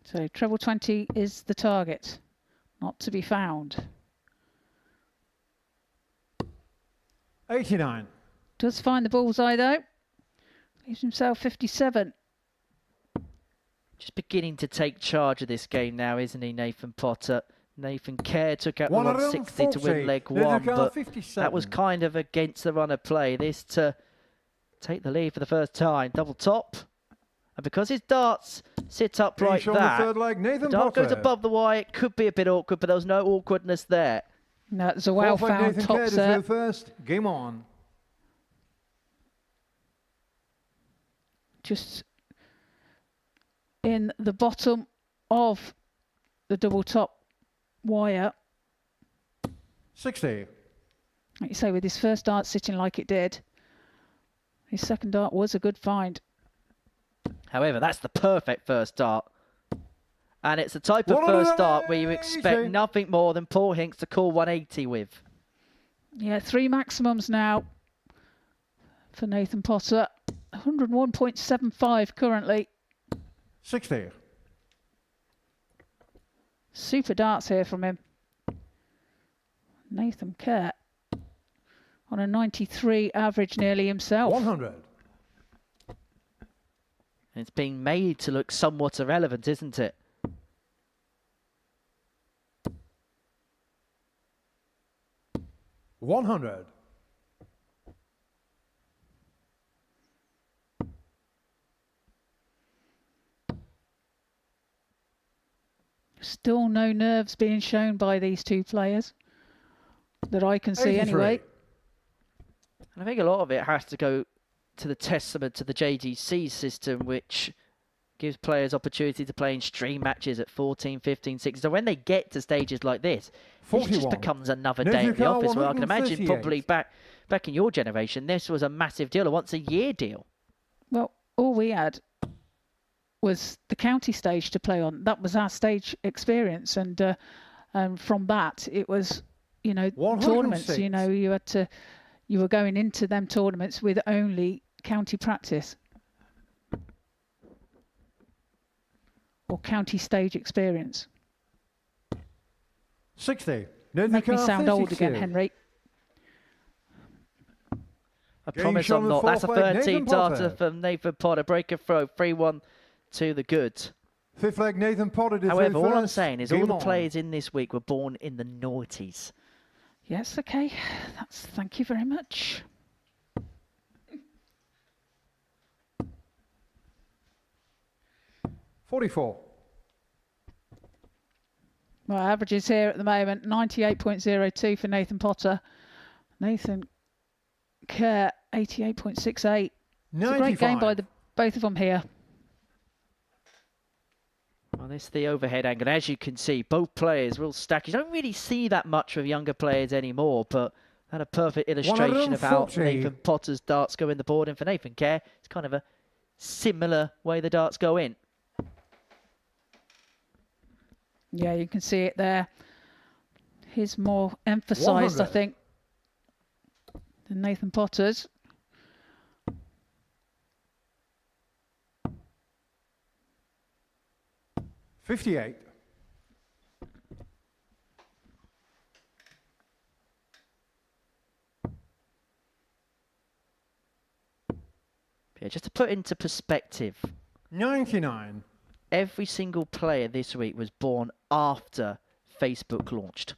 So treble 20 is the target, not to be found. 89. Does find the bullseye though. Leaves himself 57. Just beginning to take charge of this game now, isn't he, Nathan Potter? Nathan Kerr took out the 160 to win leg one, but 57. that was kind of against the run of play. This to take the lead for the first time. Double top. And because his darts sit up like that, third leg, the dart goes above the wire. It could be a bit awkward, but there was no awkwardness there. No, it's a well-found top set. First, game on. Just in the bottom of the double top wire. 60. Like you say, with his first dart sitting like it did, his second dart was a good find. However, that's the perfect first dart. And it's the type of first dart where you expect nothing more than Paul Hinks to call 180 with. Yeah, 3 maximums now for Nathan Potter. 101.75 currently. 60. Super darts here from him. Nathan Kerr on a 93 average nearly himself. 100. It's being made to look somewhat irrelevant, isn't it? $100. Still no nerves being shown by these two players that I can see 83. anyway. And I think a lot of it has to go to the testament to the JGC system, which gives players opportunity to play in stream matches at 14, 15, 16. So when they get to stages like this, it just becomes another day at the office. Well, I can imagine probably back in your generation, this was a massive deal, a once-a-year deal. Well, all we had was the county stage to play on. That was our stage experience, and from that, it was, you know, tournaments. You know, you were going into them tournaments with only county practice or county stage experience. 60. Make me sound old again, Henry. I promise I'm not. That's a 13 darter from Nathan Potter. Break and throw, 3-1 to the good. Fifth leg, Nathan Potter. However, all I'm saying is all the players in this week were born in the noughties. Yes, okay. Thank you very much. $44. Well, averages here at the moment, 98.02 for Nathan Potter. Nathan Kerr, 88.68. It's a great game by both of them here. Well, this is the overhead angle. As you can see, both players real stacked. You don't really see that much with younger players anymore, but that a perfect illustration of how Nathan Potter's darts go in the board. And for Nathan Kerr, it's kind of a similar way the darts go in. Yeah, you can see it there. His more emphasised, I think, than Nathan Potter's. $58. Yeah, just to put into perspective, 99. Every single player this week was born after Facebook launched.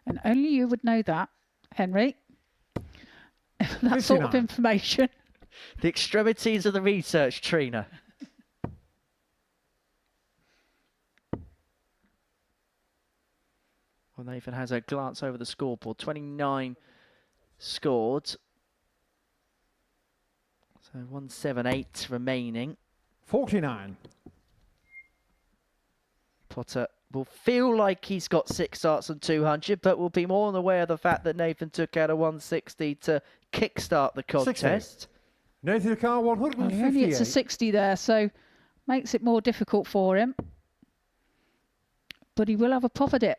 And only you would know that, Henry. That 59. sort of information. The extremities of the research, Trina. Well, Nathan has a glance over the scoreboard. 29 scored. So 178 remaining. 49. Potter will feel like he's got 6 darts and 200, but will be more than aware of the fact that Nathan took out a 160 to kickstart the contest. 60. Nathan Kerr, 158. Only it's a 60 there, so makes it more difficult for him. But he will have a pop at it.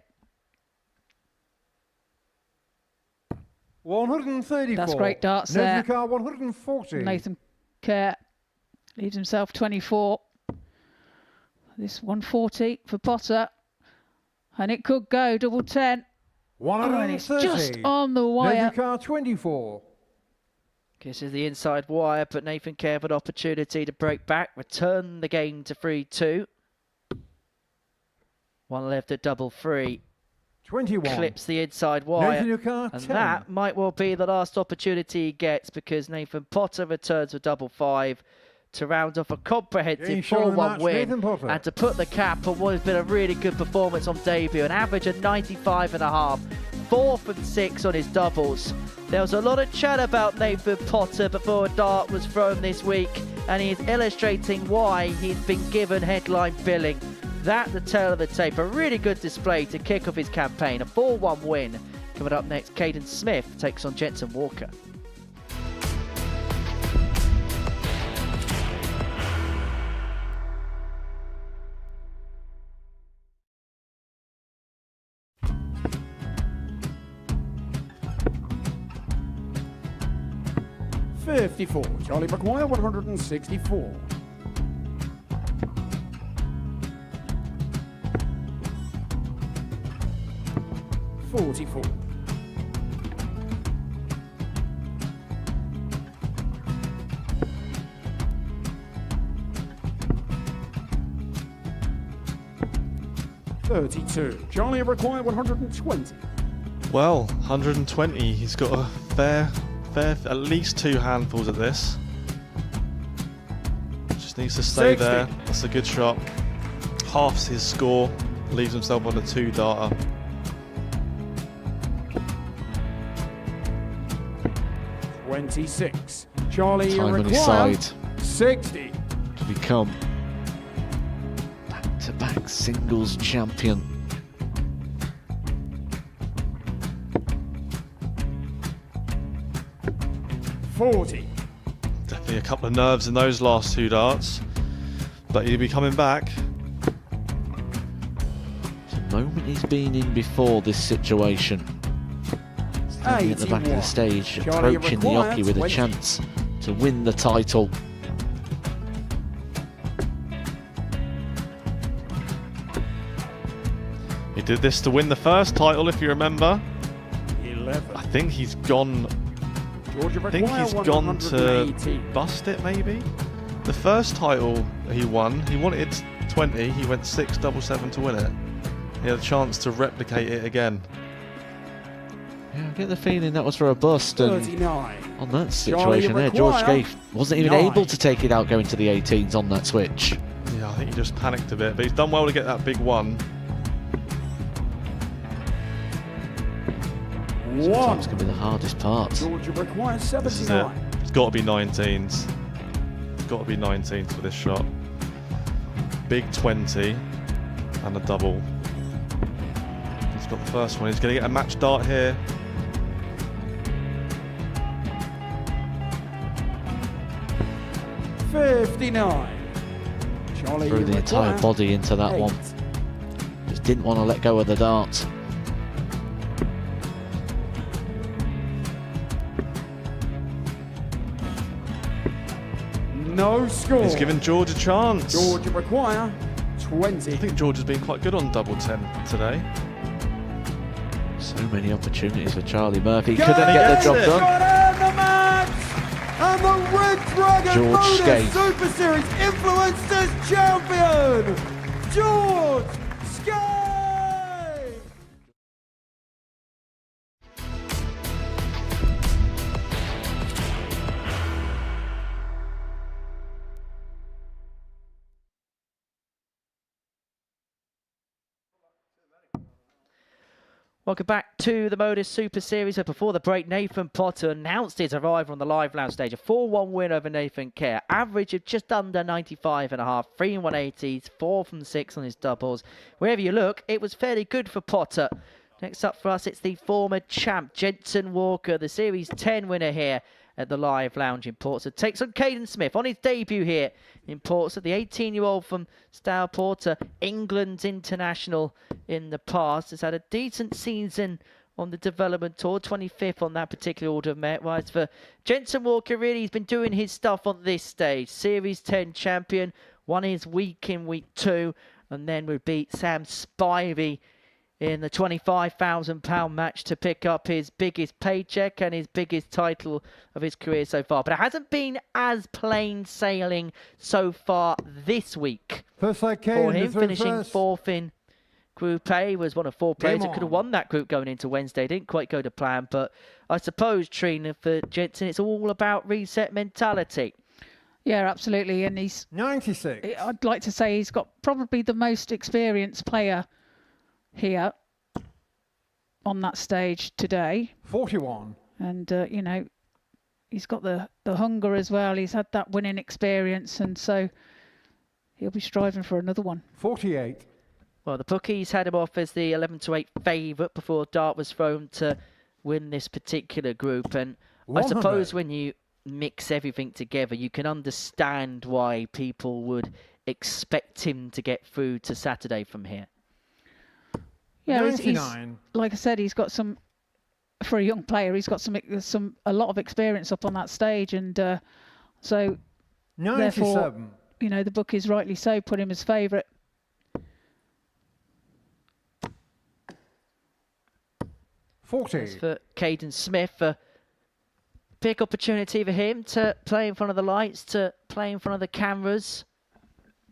134. That's great darts there. Nathan Kerr, 140. Nathan Kerr leaves himself 24. This 140 for Potter. And it could go double 10. And it's just on the wire. Nathan Carr 24. Kisses the inside wire, but Nathan Kerr had an opportunity to break back, return the game to 3-2. One left at double 3. 21. Clips the inside wire. Nathan Carr, and 10. that might well be the last opportunity he gets, because Nathan Potter returns with double 5 to round off a comprehensive 4-1 win and to put the cap on what has been a really good performance on debut. An average of 95.5, 4 from 6 on his doubles. There was a lot of chat about Nathan Potter before a dart was thrown this week, and he is illustrating why he's been given headline billing. That, the tail of the tape, a really good display to kick off his campaign. A 4-1 win. Coming up next, Kaden Smith takes on Jensen Walker. $54. Charlie McGuire, 164. $44. $32. Charlie McGuire, 120. Well, 120. He's got a fair, at least 2 handfuls at this. Just needs to stay 60. there. That's a good shot. Halves his score, leaves himself on a 2-darter. $26. Charlie Time on his McGuire, side 60. to become back-to-back singles champion. $40. Definitely a couple of nerves in those last 2 darts, but he'll be coming back. The moment he's been in before this situation. Standing at the back of the stage, Charlie approaching the McGuire, Oki with a 20. chance to win the title. He did this to win the first title, if you remember. 11. I think he's gone. I think he's gone to bust it, maybe. The first title he won, he wanted 20. He went 6-7-7 to win it. He had a chance to replicate it again. Yeah, I get the feeling that was for a bust, and 39. on that situation there, George Scaife wasn't even able to take it out going to the 18s on that switch. Yeah, I think he just panicked a bit, but he's done well to get that big one. Sometimes can be the hardest part. Georgia requires This is it. 79. It's got to be 19s. It's got to be 19s for this shot. Big 20 and a double. He's got the first one. He's going to get a match dart here. $59. Charlie Threw the entire McGuire, body into that 8. one. Just didn't want to let go of the dart. No score. He's given George a chance. Georgia McGuire, 20. I think George has been quite good on double 10 today. So many opportunities for Charlie Murphy. Go Couldn't get the job done. Got in the match! And the Red Dragon George Modus Scaife. Super Series Influencers Champion, George Scaife! Welcome back to the Modus Super Series. So before the break, Nathan Potter announced his arrival on the live lounge stage. A 4-1 win over Nathan Kerr. Average of just under 95.5. 3 in 180s, 4 from 6 on his doubles. Wherever you look, it was fairly good for Potter. Next up for us, it's the former champ, Jensen Walker, the Series 10 winner here at the live lounge in Portsmouth. Takes on Kaden Smith on his debut here in Portsmouth. The 18-year-old from Stourport, England's international in the past, has had a decent season on the development tour, 25th on that particular order of merit. Whereas for Jensen Walker, really, he's been doing his stuff on this stage. Series 10 champion, won his week in week 2, and then would beat Sam Spivey in the £25,000 match to pick up his biggest paycheck and his biggest title of his career so far. But it hasn't been as plain sailing so far this week First like for Kaden him, finishing first. 4th in Group A. Was one of 4 players that could have won that group going into Wednesday. Didn't quite go to plan, but I suppose, Trina, for Jensen, it's all about reset mentality. Yeah, absolutely. And he's 96. I'd like to say he's got probably the most experienced player here on that stage today. 41. And, you know, he's got the hunger as well. He's had that winning experience, and so he'll be striving for another one. 48. Well, the bookies had him off as the 11-8 favourite before dart was thrown to win this particular group. And 100. I suppose when you mix everything together, you can understand why people would expect him to get through to Saturday from here. Yeah, 99. Like I said, he's got some, for a young player, he's got a lot of experience up on that stage, and so 97. therefore, you know, the bookies rightly so put him as favourite. 40. As for Kaden Smith, a big opportunity for him to play in front of the lights, to play in front of the cameras.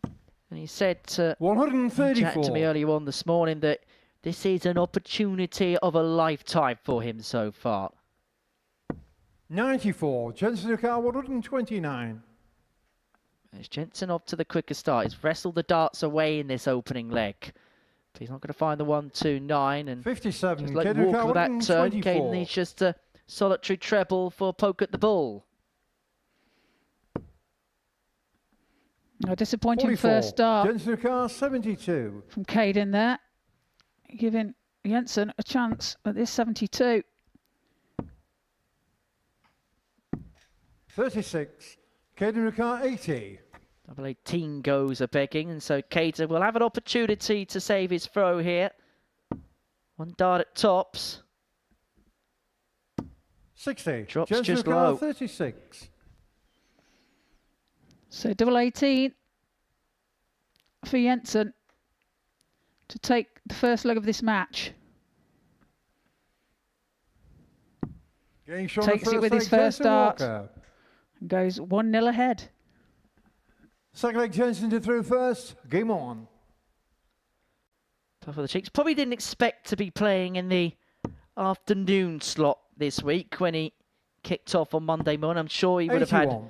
And he said to 134. chat to me earlier on this morning that this is an opportunity of a lifetime for him so far. 94. Jensen to car 129. There's Jensen off to the quicker start. He's wrestled the darts away in this opening leg. But he's not going to find the 1-2-9. And 57. just like Kaden walk car with that turn, 124. Kaden needs just a solitary treble for poke at the ball. A disappointing 44. first start Jensen to car 72. from Kaden there, giving Jensen a chance at this 72. 36. Kaden to car 80. Double 18 goes a begging, and so Kaden will have an opportunity to save his throw here. One dart at tops. 60. Drops Jensen just to car low. 36. So double 18 for Jensen to take the first leg of this match. Getting shot Takes it with his first dart and goes 1-0 ahead. Second leg Jensen to through first. Game on. Puff of the cheeks. Probably didn't expect to be playing in the afternoon slot this week when he kicked off on Monday morning. I'm sure he would have had 81.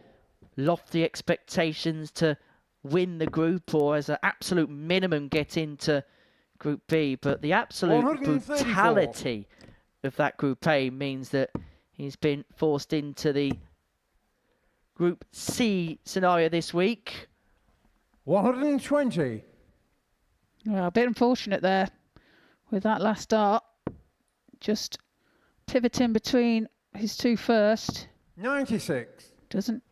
lofty expectations to win the group, or as an absolute minimum get into Group B, but the absolute 134. brutality of that Group A means that he's been forced into the Group C scenario this week. 120. Well, a bit unfortunate there with that last dart. Just pivoting between his two first. 96. Doesn't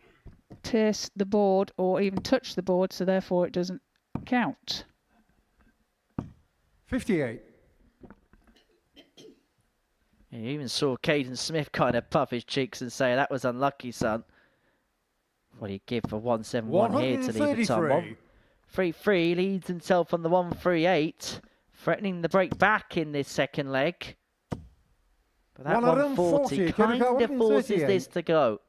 pierce the board or even touch the board, so therefore it doesn't count. 58. You even saw Kaden Smith kind of puff his cheeks and say, "That was unlucky, son." What do you give for 171 here to leave the time on? 3-3 leads himself on the 138, threatening the break back in this second leg. But that 140 kind of forces this to go.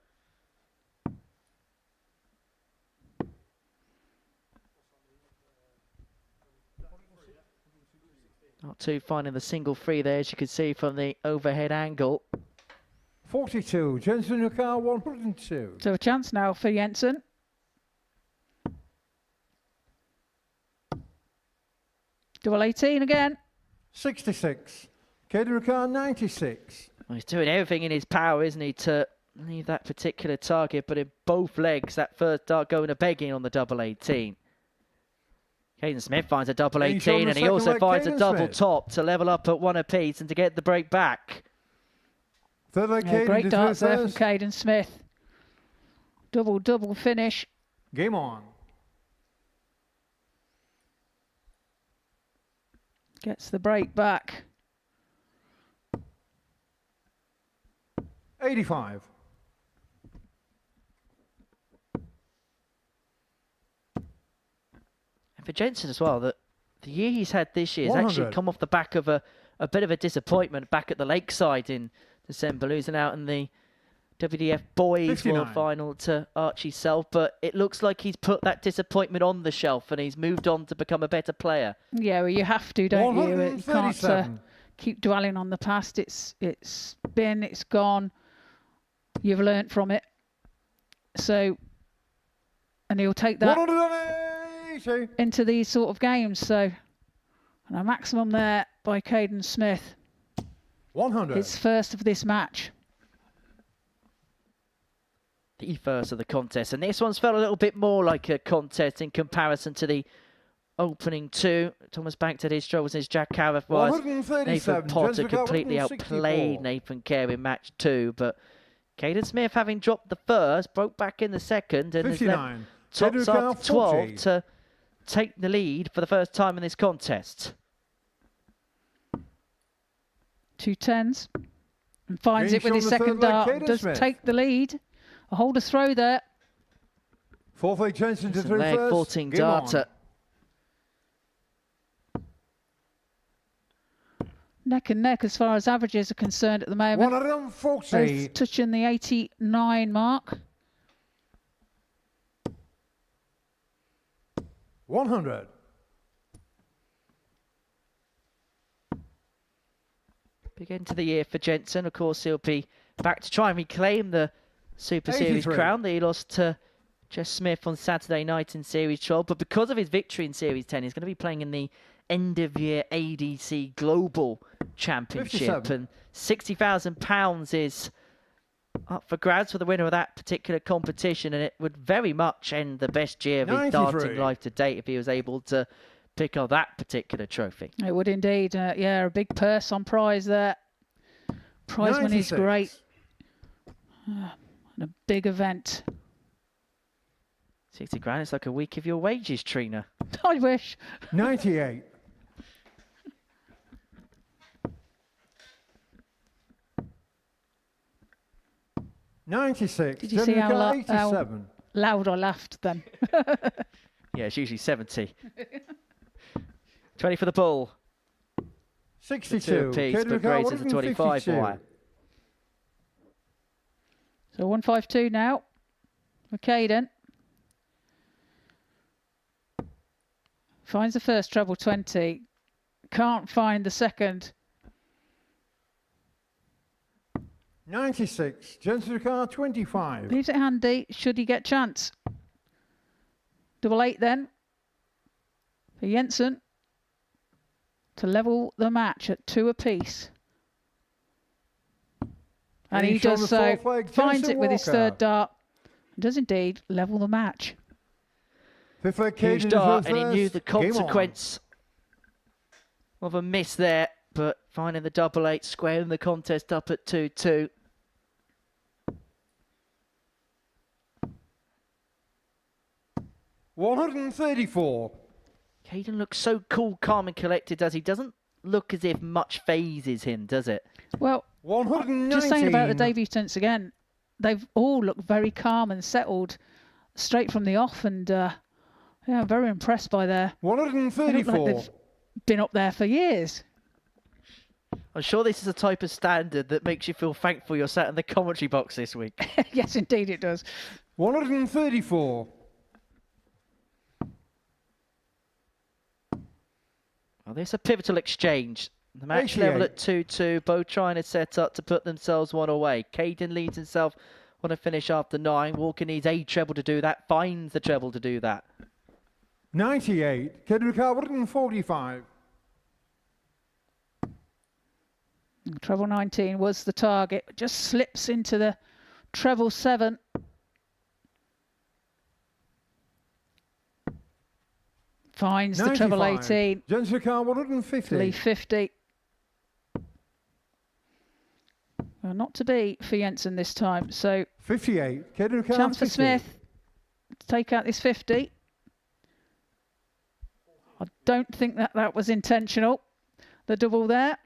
Not too finding the single free there, as you can see from the overhead angle. 42. Jensen to car 102. So a chance now for Jensen. Double 18 again. 66. Kaden to car 96. Well, he's doing everything in his power, isn't he, to leave that particular target, but in both legs, that first dart going to begging on the double 18. Kaden Smith finds a double 18, and he also finds a double top to level up at one apiece and to get the break back. Third leg Yeah, Kaden great to darts through there from first. Kaden Smith. Double finish. Game on. Gets the break back. 85. For Jensen as well, that the year he's had this year has actually come off the back of a bit of a disappointment back at the Lakeside in December, losing out in the WDF Boys 59. World Final to Archie Self, but it looks like he's put that disappointment on the shelf and he's moved on to become a better player. Yeah, well, you have to, don't you? You can't 137. keep dwelling on the past. It's gone. You've learnt from it. So, and he'll take that 180. into these sort of games. So, and a maximum there by Kaden Smith. 100. His first of this match. The first of the contest, and this one's felt a little bit more like a contest in comparison to the opening two. Thomas Banks had his struggles, his Jack Howarth was. 137. Nathan Potter Jensen completely 164. outplayed Nathan Kerr in match two, but Kaden Smith, having dropped the first, broke back in the second and has left 59. tops Kaden after 12 40. to take the lead for the first time in this contest. 2 10s. And finds Green it with shot his on the second third leg, dart. Kaden Does Smith. take the lead. A holder throw there. Fourth leg Jensen to through Leg first. 14 Game on. darter. Neck and neck as far as averages are concerned at the moment. 140. Both touching the 89 mark. 100. Big end to the year for Jensen. Of course, he'll be back to try and reclaim the Super Series 83. crown that he lost to Jess Smith on Saturday night in Series 12. But because of his victory in Series 10, he's going to be playing in the end-of-year ADC Global Championship. 57. And £60,000 is up for grabs for the winner of that particular competition. And it would very much end the best year of his 93. darting life to date if he was able to pick up that particular trophy. It would indeed. Yeah, a big purse on prize there. Prize money is 96. great. And a big event. 60 grand, it's like a week of your wages, Trina. I wish. 98. $96. Did you see how 87. loud I laughed then? Yeah, it's usually 70. 20 for the bull. 62. apiece, Kaden but Ricard, greater than 25 152. wire. So 152 now for Kaden. Finds the first treble 20. Can't find the second. 96. Jensen Ricard, 25. Leaves it handy should he get chance. Double 8 then for Jensen to level the match at 2 apiece. And he Finish on does the so. fourth leg, Finds Jensen it with his Walker. third dart. And does indeed level the match. Fifth leg Huge Kaden dart, to and he knew the first. Game on. consequence of a miss there, but finding the double 8, squaring the contest up at 2-2. $134. Kaden looks so cool, calm and collected, does he? Doesn't look as if much phases him, does it? Well, 119. just saying about the debutants again, they've all looked very calm and settled straight from the off, and yeah, I'm very impressed by their. They look 134. like they've been up there for years. I'm sure this is a type of standard that makes you feel thankful you're sat in the commentary box this week. Yes, indeed it does. 134. Well, this is a pivotal exchange. The match level at 2-2, both trying to set up to put themselves one away. Kaden leads himself on a finish after 9. Walker needs a treble to do that, finds the treble to do that. 98. Kaden Ricard, 145. Treble 19 was the target. Just slips into the treble 7. Finds the treble 18. Jensen Ricard, 150. Leave 50. Well, not to be for Jensen this time. So 58. Kaden Ricard, chance for 50. Smith to take out this 50. I don't think that was intentional. The double there.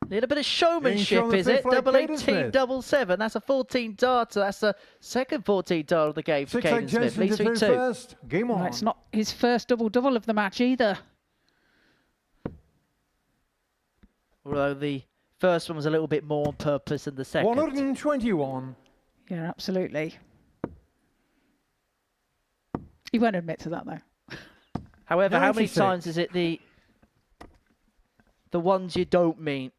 Little bit of showmanship, on the is it? fifth leg, Double Kaden 18, Smith. double 7. That's a 14 darter. That's the second 14 dart of the game for 6 leg Kaden Smith. Jensen Leads to 3 through 2. first. Game on. Well, it's not his first double-double of the match either. Although the first one was a little bit more on purpose than the second. 121. Yeah, absolutely. He won't admit to that, though. However, how many 96. times is it the ones you don't mean?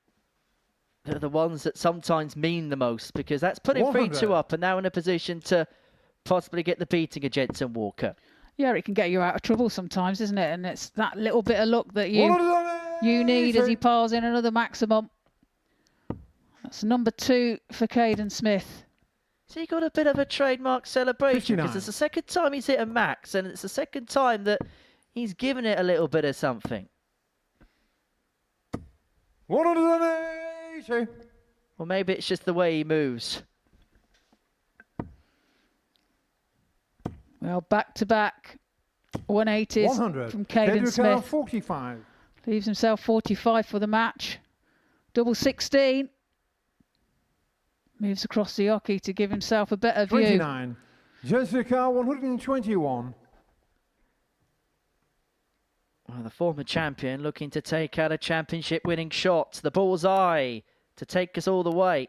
They're the ones that sometimes mean the most, because that's putting 100. 3-2 up and now in a position to possibly get the beating of Jensen Walker. Yeah, it can get you out of trouble sometimes, isn't it? And it's that little bit of luck that you need as he piles in another maximum. That's number 2 for Kaden Smith. So he got a bit of a trademark celebration, 59. because it's the second time he's hit a max, and it's the second time that he's given it a little bit of something. 180. Or maybe it's just the way he moves. Well, back-to-back 180s 100. from Kaden Smith. 45. Leaves himself 45 for the match. Double 16. Moves across the hockey to give himself a better view. 29. Jessica 121. Well, the former champion looking to take out a championship winning shot. The bullseye to take us all the way.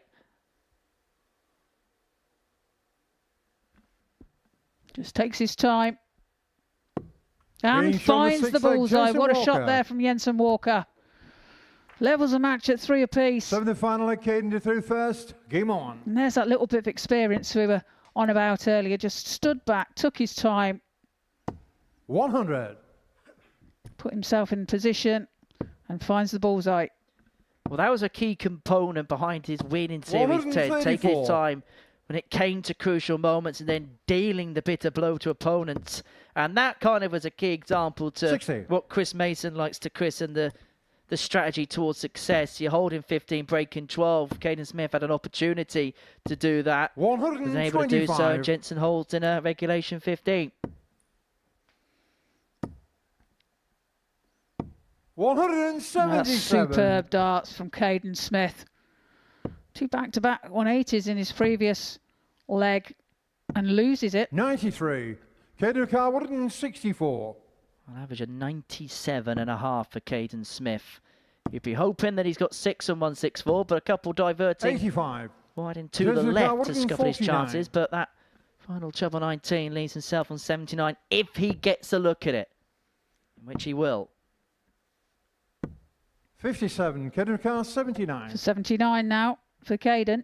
Just takes his time. And Being shown finds the the six leg bullseye. Jensen What a shot Walker. there from Jensen Walker. Levels the match at 3 apiece. 7th final leg, Kaden to through first. Game on. And there's that little bit of experience we were on about earlier. Just stood back, took his time, 100. put himself in position and finds the bullseye. Well, that was a key component behind his win in Series 10. Taking his 134. time when it came to crucial moments and then dealing the bitter blow to opponents. And that kind of was a key example to 60. what Chris Mason likes to christen the strategy towards success. You're holding 15, breaking 12. Kaden Smith had an opportunity to do that. Was able to do so. 125. Jensen holds in a regulation 15. 177. That's superb darts from Kaden Smith. 2 back-to-back 180s in his previous leg and loses it. 93. Kaden 164. An average of 97.5 for Kaden Smith. You'd be hoping that he's got 6 and 164, but a couple diverting 85. wide into the Jensen left to scupper his 49. chances, but that final treble 19 leaves himself on 79 if he gets a look at it, which he will. 57. Kaden 79. For 79 now for Kaden.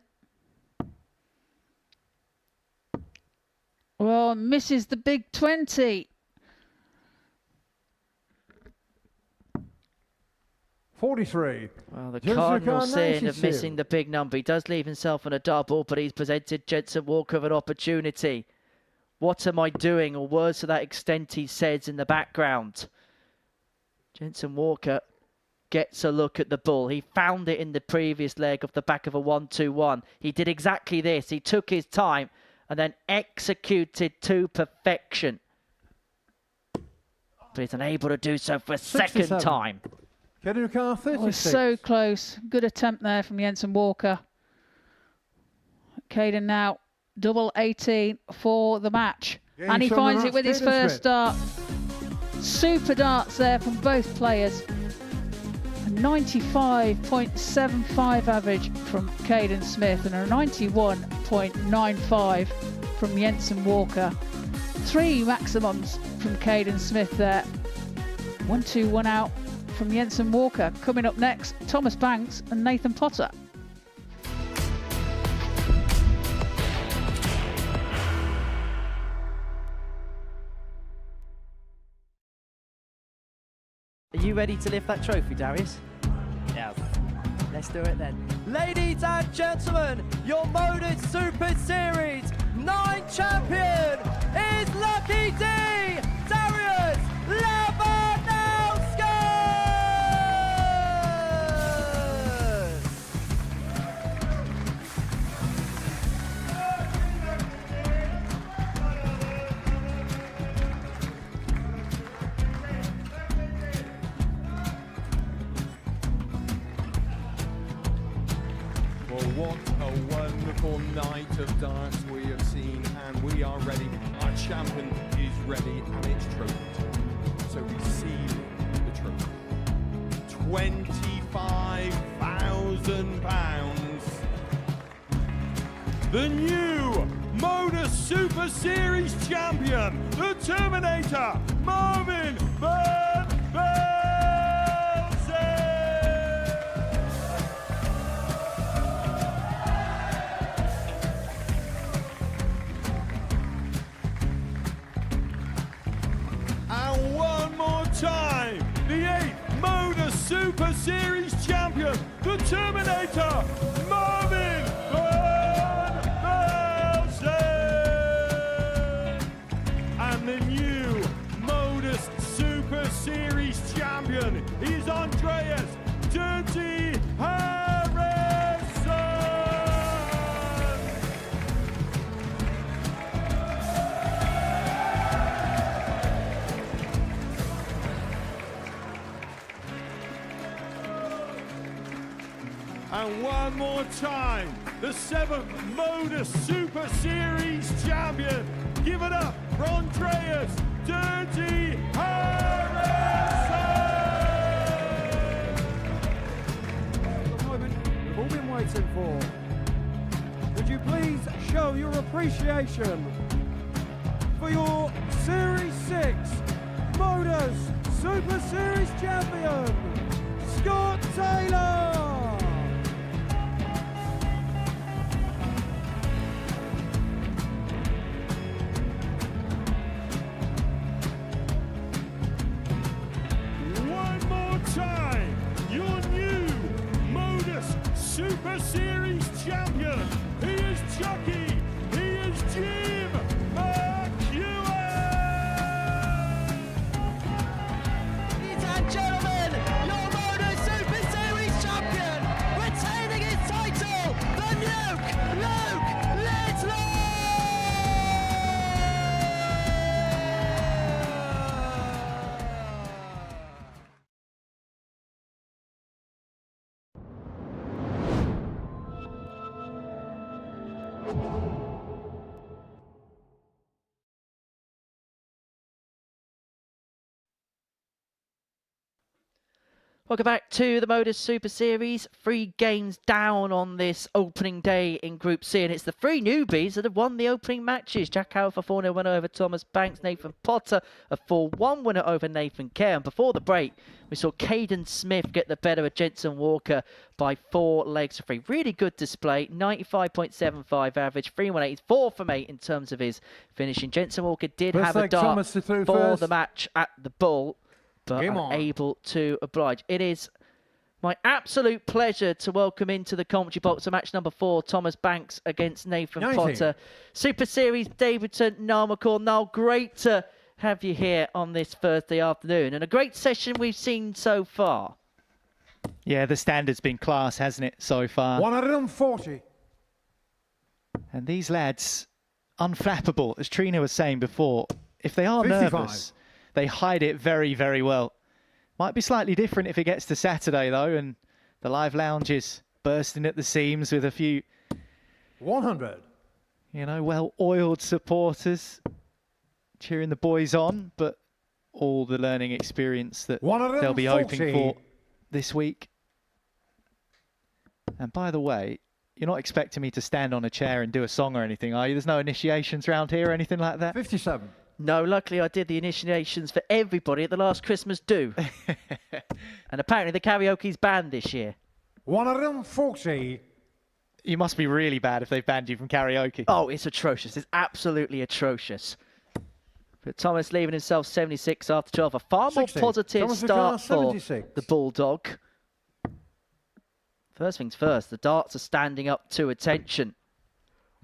Well, misses the big 20. 43. Well, the Jensen cardinal Walker, sin of 92. missing the big number. He does leave himself on a double, but he's presented Jensen Walker with an opportunity. What am I doing? Or words to that extent he says in the background. Jensen Walker gets a look at the bull. He found it in the previous leg off the back of a 1-2-1. He did exactly this. He took his time and then executed to perfection. But he's unable to do so for a second 67. time. Kaden 36. Oh, so close. Good attempt there from Jensen Walker. Kaden now double 18 for the match. Game And he shown the finds match, it with his Kaden first Smith. dart. Super darts there from both players. A 95.75 average from Kaden Smith and a 91.95 from Jensen Walker. 3 maximums from Kaden Smith there. 1-2, 1 out from Jensen Walker. Coming up next, Thomas Banks and Nathan Potter. Are you ready to lift that trophy, Darius? Yes. Let's do it then. Ladies and gentlemen, your Modus Super Series 9 champion is Lucky D, Darius Labanowski! What a wonderful night of darts we have seen, and we are ready. Our champion is ready, and it's trophy time. So receive the trophy. £25,000. The new Modus Super Series champion, the Terminator, Marvin Van Velzen. And one more time, the 8th Modus Super Series champion, the Terminator, Marvin Van Velzen. And the new Modus Super Series champion is Andreas Dirty Harrison. And one more time, the 7th Modus Super Series champion. Give it up for Andreas Dirty Harrison. The moment we've all been waiting for. Would you please show your appreciation for your Series 6 Modus Super Series champion, Scott Taylor. Time, your new Modus Super Series champion. He is Chucky. He is Jim McGuire. Ladies and gentlemen, your Modus Super Series champion, retaining his title, the Luke Littler. Welcome back to the Modus Super Series. 3 games down on this opening day in Group C, and it's the 3 newbies that have won the opening matches. Jack Howarth, a 4-0 winner over Thomas Banks. Nathan Potter, a 4-1 winner over Nathan Kerr. And before the break, we saw Kaden Smith get the better of Jensen Walker by 4 legs to 3. Really good display, 95.75 average, 3-1-8. He's 4 from 8 in terms of his finishing. Jensen Walker did have a dart for the match at the Bull, but unable to oblige. It is my absolute pleasure to welcome into the commentary box a match number 4, Thomas Banks against Nathan Potter. Super Series debutant Niall McCall. Niall, great to have you here on this Thursday afternoon, and a great session we've seen so far. Yeah, the standard's been class, hasn't it, so far? 140. And these lads, unflappable, as Trina was saying before. If they are 55. nervous, they hide it very, very well. Might be slightly different if it gets to Saturday, though, and the live lounge is bursting at the seams with a few 100. You know, well-oiled supporters cheering the boys on, but all the learning experience that they'll be hoping for this week. And by the way, you're not expecting me to stand on a chair and do a song or anything, are you? There's no initiations around here or anything like that? 57. No, luckily I did the initiations for everybody at the last Christmas do. And apparently the karaoke's banned this year. 140. You must be really bad if they've banned you from karaoke. Oh, it's atrocious. It's absolutely atrocious. But Thomas leaving himself 76 after 12. A far more 60. positive Thomas start for 76. the Bulldog. First things first, the darts are standing up to attention.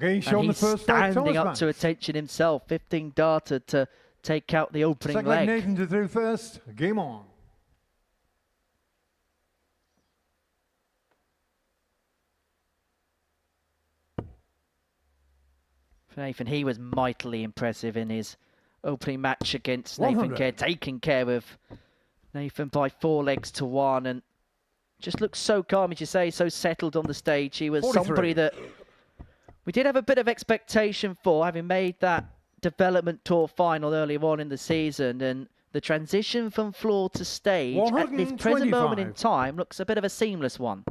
Okay, shown the first leg, standing up Thomas to Banks. attention himself. 15 darter to take out the opening Second leg. leg, Nathan to through first. Game on. For Nathan, he was mightily impressive in his opening match against Nathan 100. Kerr, taking care of Nathan by 4 legs to 1, and just looks so calm, as you say, so settled on the stage. He was 43. somebody that we did have a bit of expectation for, having made that development tour final earlier on in the season, and the transition from floor to stage at this present moment in time looks a bit of a seamless one.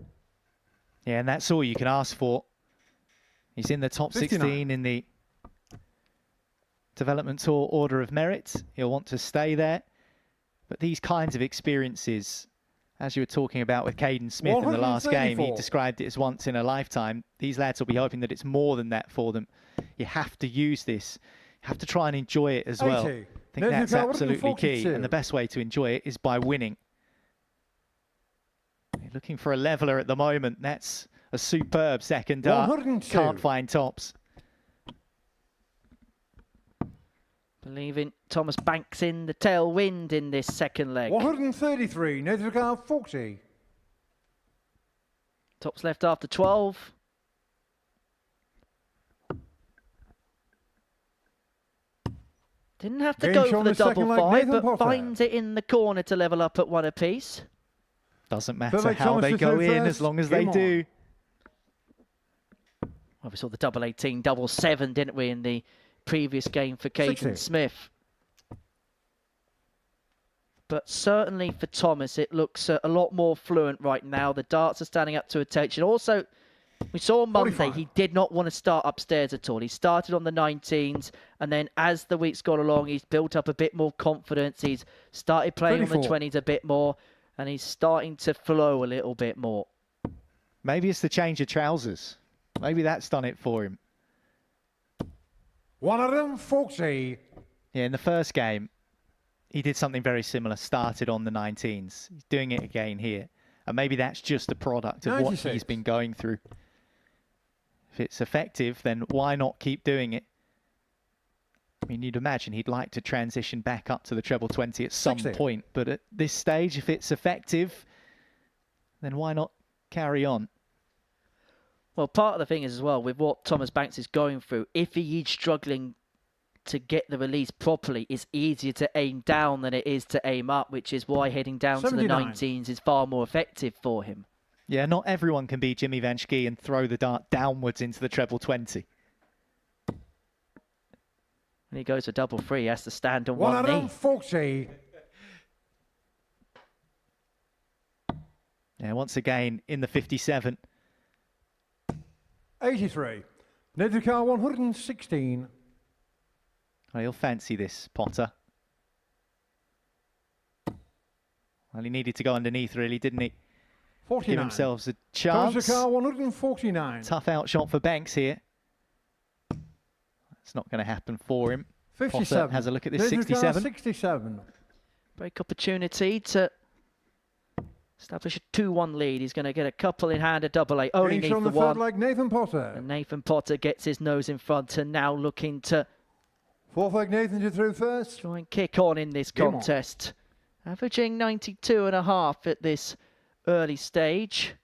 Yeah, and that's all you can ask for. He's in the top 16 in the development tour order of merit. He'll want to stay there. But these kinds of experiences, as you were talking about with Kaden Smith in the last game, he described it as once in a lifetime. These lads will be hoping that it's more than that for them. You have to use this. You have to try and enjoy it as well. I think that's absolutely key. And the best way to enjoy it is by winning. You're looking for a leveler at the moment. That's a superb second dart. Can't find tops. Believing Thomas Banks in the tailwind in this second leg. 133, native car 40. Tops left after 12. Didn't have to go for the double five, but finds it in the corner to level up at one apiece. Doesn't matter how they go in, as long as they do. Well, we saw the double 18, double 7, didn't we, in the previous game for Kaden Smith. But certainly for Thomas, it looks a lot more fluent right now. The darts are standing up to attention. Also, we saw on Monday, he did not want to start upstairs at all. He started on the 19s, and then as the week's gone along, he's built up a bit more confidence. He's started playing on the 20s a bit more, and he's starting to flow a little bit more. Maybe it's the change of trousers. Maybe that's done it for him. 140. Yeah, in the first game, he did something very similar. Started on the 19s. He's doing it again here. And maybe that's just a product of 96. What he's been going through. If it's effective, then why not keep doing it? I mean, you'd imagine he'd like to transition back up to the treble 20 at some point. But at this stage, if it's effective, then why not carry on? Well, part of the thing is as well, with what Thomas Banks is going through, if he is struggling to get the release properly, it's easier to aim down than it is to aim up, which is why heading down 79. To the 19s is far more effective for him. Yeah, not everyone can be Jimmy Van Schie and throw the dart downwards into the treble 20. When he goes for double 3, he has to stand on one knee. 140. Yeah, once again in the 57. 83. Native car 116. Oh, he'll fancy this, Potter. Well, he needed to go underneath, really, didn't he? 49. Give themselves a chance. Native car 149. Tough outshot for Banks here. That's not going to happen for him. 57. Potter has a look at this 67. 67. Break opportunity to establish a 2-1 lead. He's going to get a couple in hand, a double 8. Only needs the one. Like Nathan Potter. And Nathan Potter gets his nose in front and now looking to fourth leg Nathan to through first. Try and kick on in this contest. Averaging 92.5 at this early stage.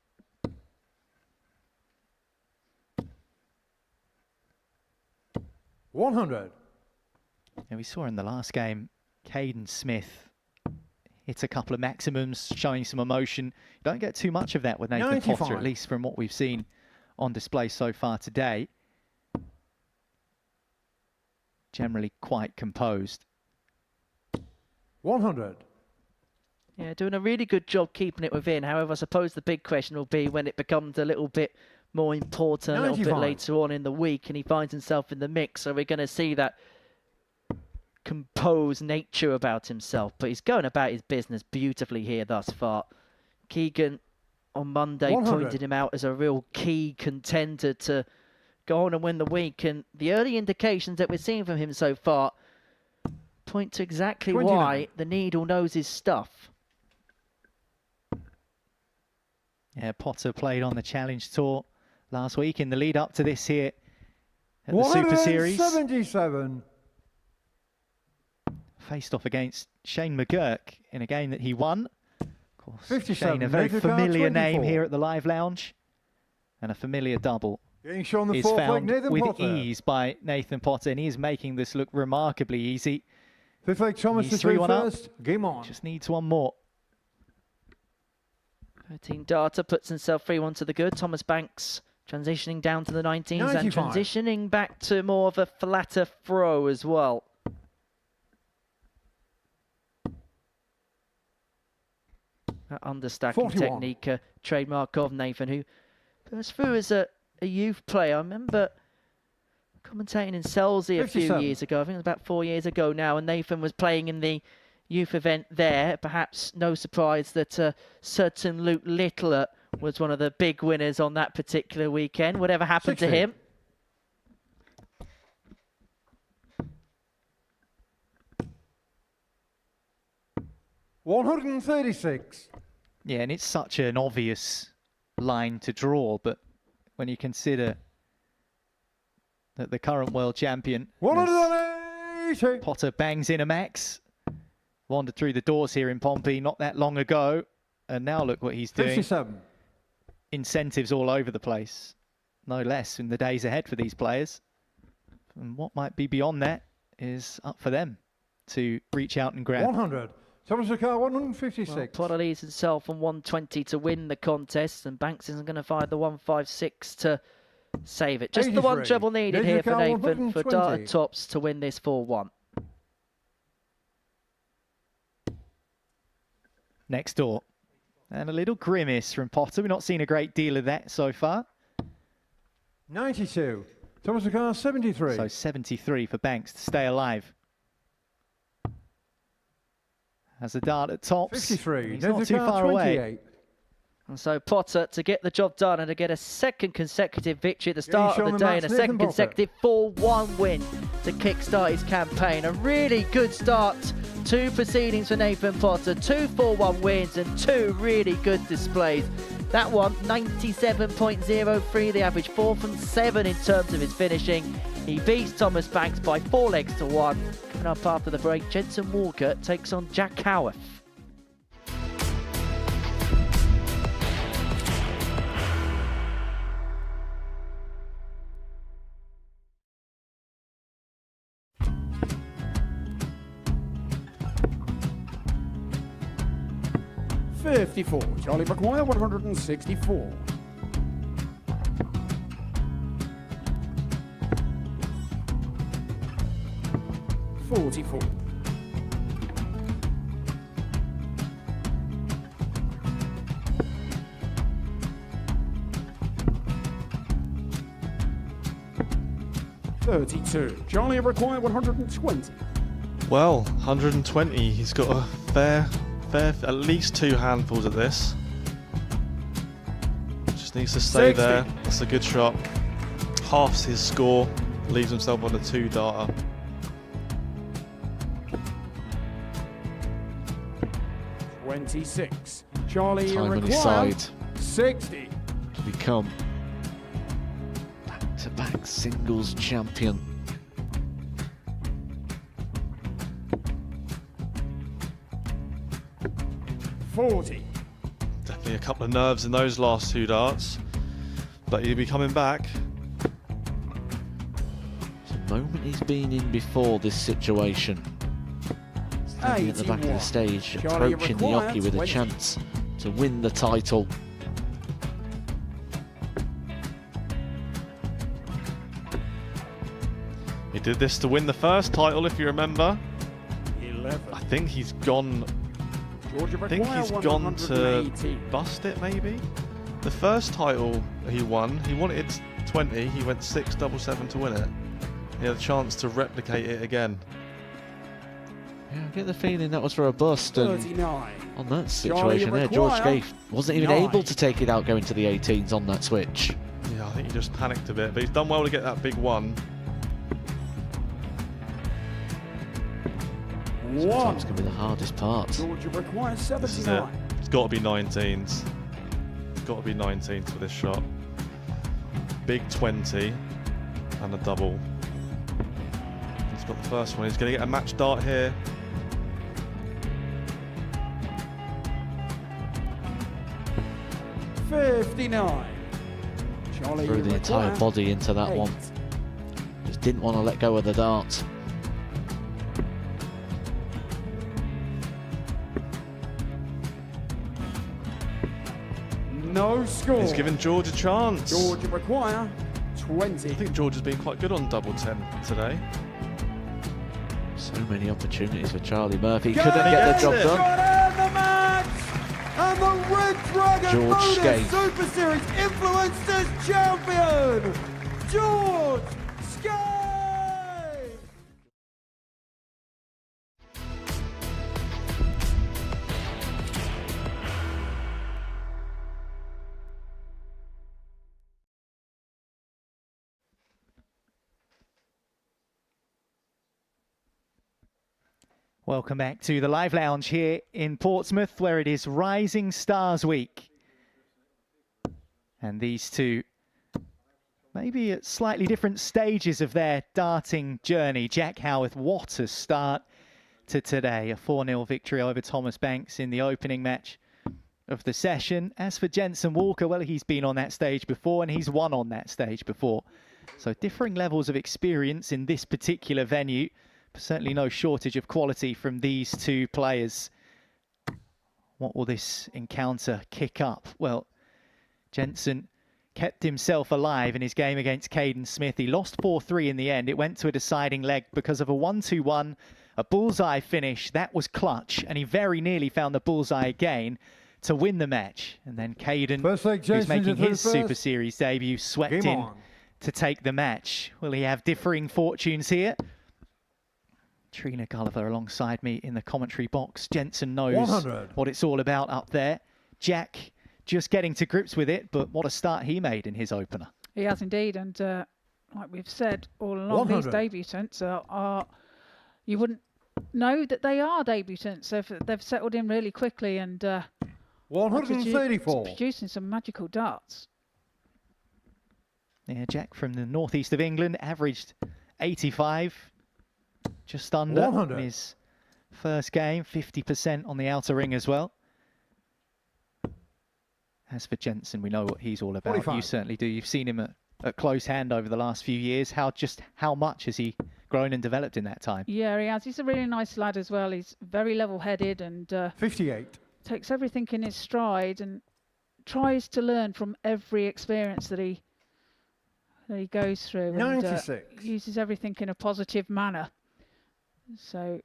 $100. Yeah, we saw in the last game, Kaden Smith hit a couple of maximums, showing some emotion. You don't get too much of that with Nathan 95. Potter, at least from what we've seen on display so far today. Generally quite composed. 100. Yeah, doing a really good job keeping it within. However, I suppose the big question will be when it becomes a little bit more important, 95. A little bit later on in the week, and he finds himself in the mix. So we're going to see that composed nature about himself. But he's going about his business beautifully here thus far. Keegan on Monday 100. Pointed him out as a real key contender to go on and win the week. And the early indications that we're seeing from him so far point to exactly 29. Why the needle knows his stuff. Yeah, Potter played on the Challenge Tour last week in the lead up to this here at the Super Series. 177. Faced off against Shane McGuire in a game that he won. Of course, 57. Shane, a very familiar name here at the Live Lounge. And a familiar double is found with ease by Nathan Potter. And he is making this look remarkably easy. Fifth leg Thomas to 3-1 first. Game on. Just needs one more. 13 data puts himself 3-1 to the good. Thomas Banks transitioning down to the 19s 95. and transitioning back to more of a flatter throw as well. That understacking 41. technique, trademark of Nathan, who burst through as a youth player. I remember commentating in Selzy a few 57. years ago. I think it was about 4 years ago now, and Nathan was playing in the youth event there. Perhaps no surprise that certain Luke Littler was one of the big winners on that particular weekend. Whatever happened 60. to him? $136. Yeah, and it's such an obvious line to draw, but when you consider that the current world champion, 180. Potter, bangs in a max, wandered through the doors here in Pompey not that long ago, and now look what he's doing. 57. Incentives all over the place, no less in the days ahead for these players. And what might be beyond that is up for them to reach out and grab. 100. Thomas McGuire, 156. Well, Potter leads himself on 120 to win the contest, and Banks isn't going to find the 156 to save it. Just the one 83. treble needed here for Nathan, Nathan for 120. data tops to win this 4-1. Next door. And a little grimace from Potter. We've not seen a great deal of that so far. 92. Thomas McGuire, 73. So 73 for Banks to stay alive. Has a dart at tops. 53. He's not too far away. And so Potter to get the job done and to get a second consecutive victory at the start of the day and a second consecutive 4-1 win to kickstart his campaign. A really good start to proceedings for Nathan Potter. 2 4-1 wins and 2 really good displays. That one, 97.03 the average, 4 from 7 in terms of his finishing. He beats Thomas Banks by 4 legs to 1. Coming up after the break, Jensen Walker takes on Jack Howarth. $54. Charlie McGuire, 164. $44. $32. Charlie McGuire, 120. Well, 120. He's got a fair, at least 2 handfuls at this. Just needs to stay 60. there. That's a good shot. Halves his score. Leaves himself on a 2 darter. $26. Charlie Time on his McGuire, side 60. to become back-to-back singles champion. $40. Definitely a couple of nerves in those last 2 darts. But he'll be coming back. It's a moment he's been in before this situation. Standing at the back of the stage, Charlie approaching the McGuire, jockey with a 20. chance to win the title. He did this to win the first title, if you remember. 11. I think he's gone. Georgia I think McGuire, he's gone to 180. bust it, maybe. The first title he won, he wanted 20. He went 6-7-7 to win it. He had a chance to replicate it again. Yeah, I get the feeling that was for a bust, and 39. on that situation there, George Scaife wasn't even 9. able to take it out going to the 18s on that switch. Yeah, I think he just panicked a bit, but he's done well to get that big one. Sometimes can be the hardest part. Georgia McGuire, This is it. 79. It's got to be 19s. It's got to be 19s for this shot. Big 20 and a double. He's got the first one. He's going to get a match dart here. $59. Charlie Threw the entire McGuire, body into that 8. one. Just didn't want to let go of the dart. No score. He's given George a chance. George McGuire, I 20. think George has been quite good on double 10 today. So many opportunities for Charlie Murphy. Go Couldn't get the job it. done. Got in the match! And the Red Dragon George Modus Scaife. Super Series Influencers Champion, George Scaife! Welcome back to the Live Lounge here in Portsmouth, where it is Rising Stars Week. And these two, maybe at slightly different stages of their darting journey. Jack Howarth, what a start to today. A 4-0 victory over Thomas Banks in the opening match of the session. As for Jensen Walker, well, he's been on that stage before and he's won on that stage before. So differing levels of experience in this particular venue. Certainly no shortage of quality from these two players. What will this encounter kick up? Well, Jensen kept himself alive in his game against Kaden Smith. He lost 4-3 in the end. It went to a deciding leg because of a 1-2-1, a bullseye finish. That was clutch, and he very nearly found the bullseye again to win the match. And then Kaden, who's making his Super Series debut, swept in to take the match. Will he have differing fortunes here? Trina Gulliver alongside me in the commentary box. Jensen knows 100. what it's all about up there. Jack just getting to grips with it, but what a start he made in his opener. He has indeed, and like we've said all along, 100. these debutants are you wouldn't know that they are debutants. They've settled in really quickly and 134. producing some magical darts. Yeah, Jack from the northeast of England averaged 85. Just under 100. in his first game, 50% on the outer ring as well. As for Jensen, we know what he's all about. 45. You certainly do. You've seen him at close hand over the last few years. How much has he grown and developed in that time? Yeah, he has. He's a really nice lad as well. He's very level-headed and 58. takes everything in his stride and tries to learn from every experience that he goes through. 96. And uses everything in a positive manner. So,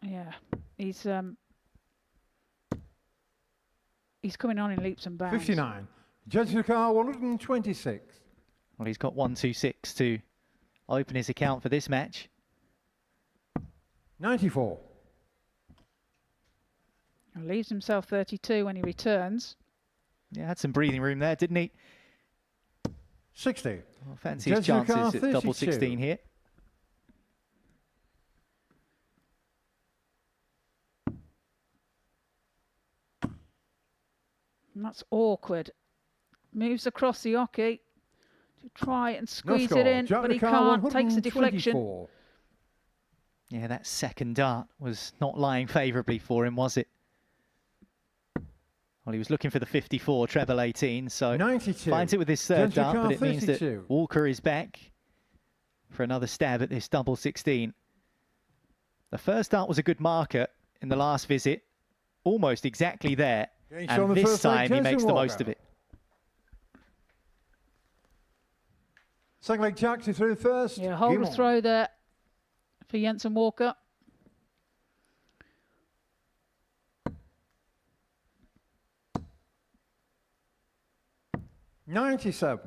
yeah, he's coming on in leaps and bounds. 59. Jensen car 126. Well, he's got 126 to open his account for this match. 94. He leaves himself 32 when he returns. Yeah, had some breathing room there, didn't he? 60. Well, fancy his chances at double 16 here. And that's awkward. Moves across the hockey to try and squeeze it in, but he can't. Takes the deflection. Yeah, that second dart was not lying favourably for him, was it? Well, he was looking for the 54, treble 18, so 92. finds it with his third dart, but it means that 32. Walker is back for another stab at this double 16. The first dart was a good marker in the last visit, almost exactly there, and this time he makes the most of it. Second leg Jack to through first. Yeah, hold a throw there for Jensen Walker. $97.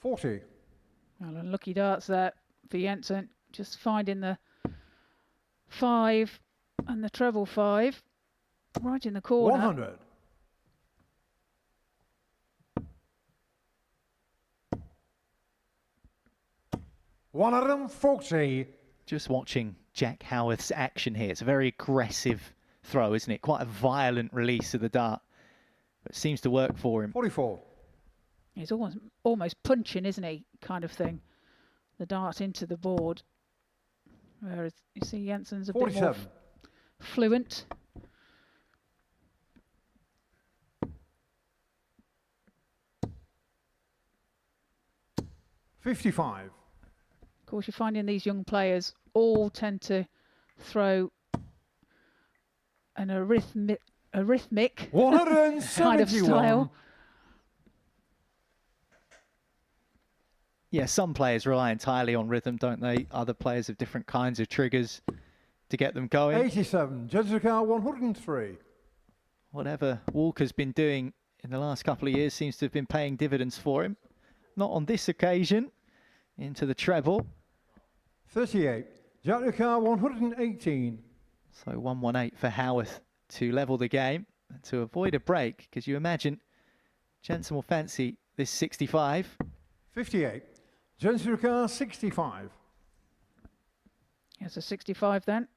$40. Well, unlucky darts there for Jensen. Just finding the 5 and the treble 5 right in the corner. 100. $140. Just watching Jack Howarth's action here. It's a very aggressive throw, isn't it? Quite a violent release of the dart. But it seems to work for him. 44. He's almost punching, isn't he? Kind of thing. The dart into the board. Whereas you see Jensen's a 47. bit more fluent. $55. Of course, you're finding these young players all tend to throw an rhythmic kind of 171. style. Yeah, some players rely entirely on rhythm, don't they? Other players have different kinds of triggers to get them going. 87. Judges car 103. Whatever Walker's been doing in the last couple of years seems to have been paying dividends for him. Not on this occasion. Into the treble. 38. Judges car 118. So 118 for Howarth to level the game and to avoid a break, because you imagine Jensen will fancy this 65. 58. Jensen car 65. Here's a 65 then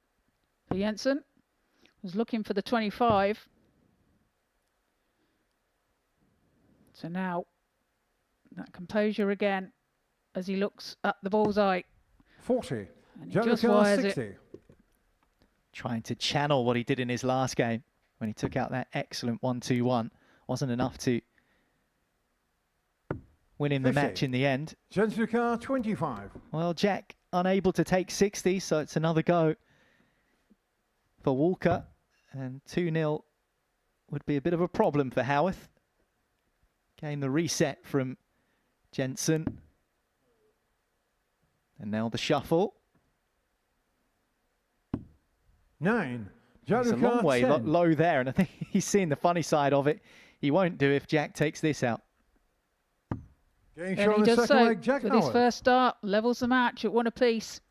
for Jensen. Was looking for the 25. So now that composure again as he looks at the bullseye. 40. And he Judges just car wires 60. it. Trying to channel what he did in his last game when he took out that excellent 1-2-1. Wasn't enough to win him the 50. match in the end. Jensen car 25. Well, Jack unable to take 60, so it's another go for Walker. And 2-0 would be a bit of a problem for Howarth. Getting the reset from Jensen. And now the shuffle. 9. He's a long way low there, and I think he's seen the funny side of it. He won't do if Jack takes this out. Getting And shown he the does second so leg, Jack with his Howarth. first start, levels the match at 1 apiece.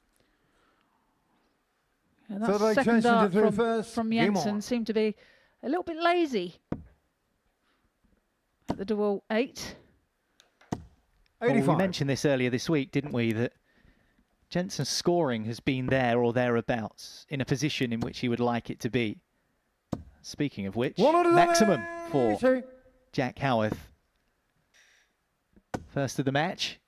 And that Third leg, second Jensen dart to through from, first. from Game Jensen on. seemed to be a little bit lazy at the double 8. Well, 85. we mentioned this earlier this week, didn't we, that Jensen's scoring has been there or thereabouts in a position in which he would like it to be. Speaking of which, maximum for Jack Howarth. First of the match,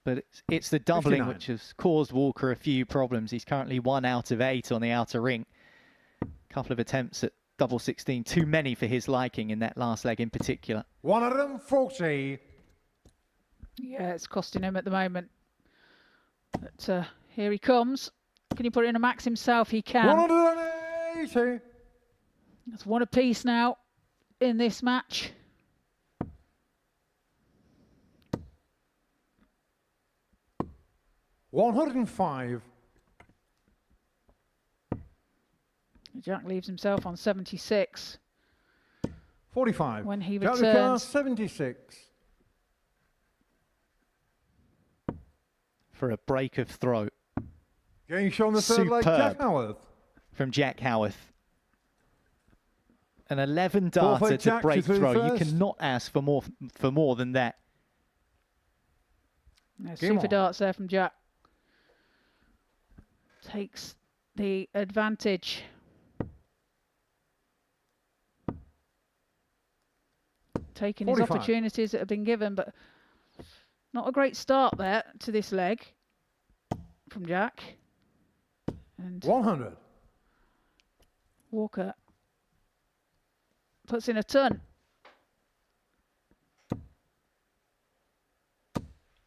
but it's the doubling 59. which has caused Walker a few problems. He's currently 1 out of 8 on the outer ring. A couple of attempts at double 16, too many for his liking in that last leg in particular. 140. Yeah, it's costing him at the moment. But here he comes. Can he put it in a max himself? He can. 180. That's 1 apiece now in this match. $105. Jack leaves himself on 76. 45. When he Jack returns. 76. For a break of throw. Getting shown the third leg, Jack Superb. Howarth. From Jack Howarth. An 11 darter to Jack break to throw. You first. cannot ask for more than that. Yeah, Game super on. darts there from Jack. Takes the advantage. Taking his 45. opportunities that have been given, but not a great start there to this leg from Jack. And 100. Walker puts in a ton.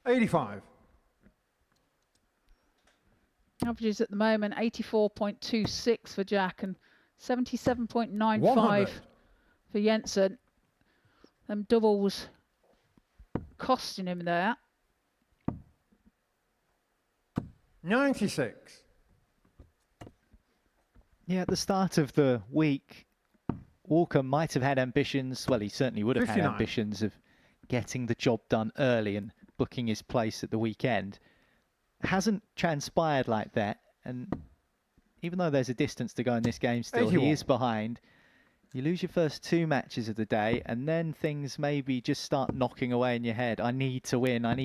85. Averages at the moment 84.26 for Jack and 77.95 100. for Jensen. Them doubles costing him there. 96. Yeah, at the start of the week, Walker might have had ambitions. Well, he certainly would have had 59. ambitions of getting the job done early and booking his place at the weekend. Hasn't transpired like that, and even though there's a distance to go in this game still, 81. he is behind. You lose your first 2 matches of the day, and then things maybe just start knocking away in your head. I need to win, and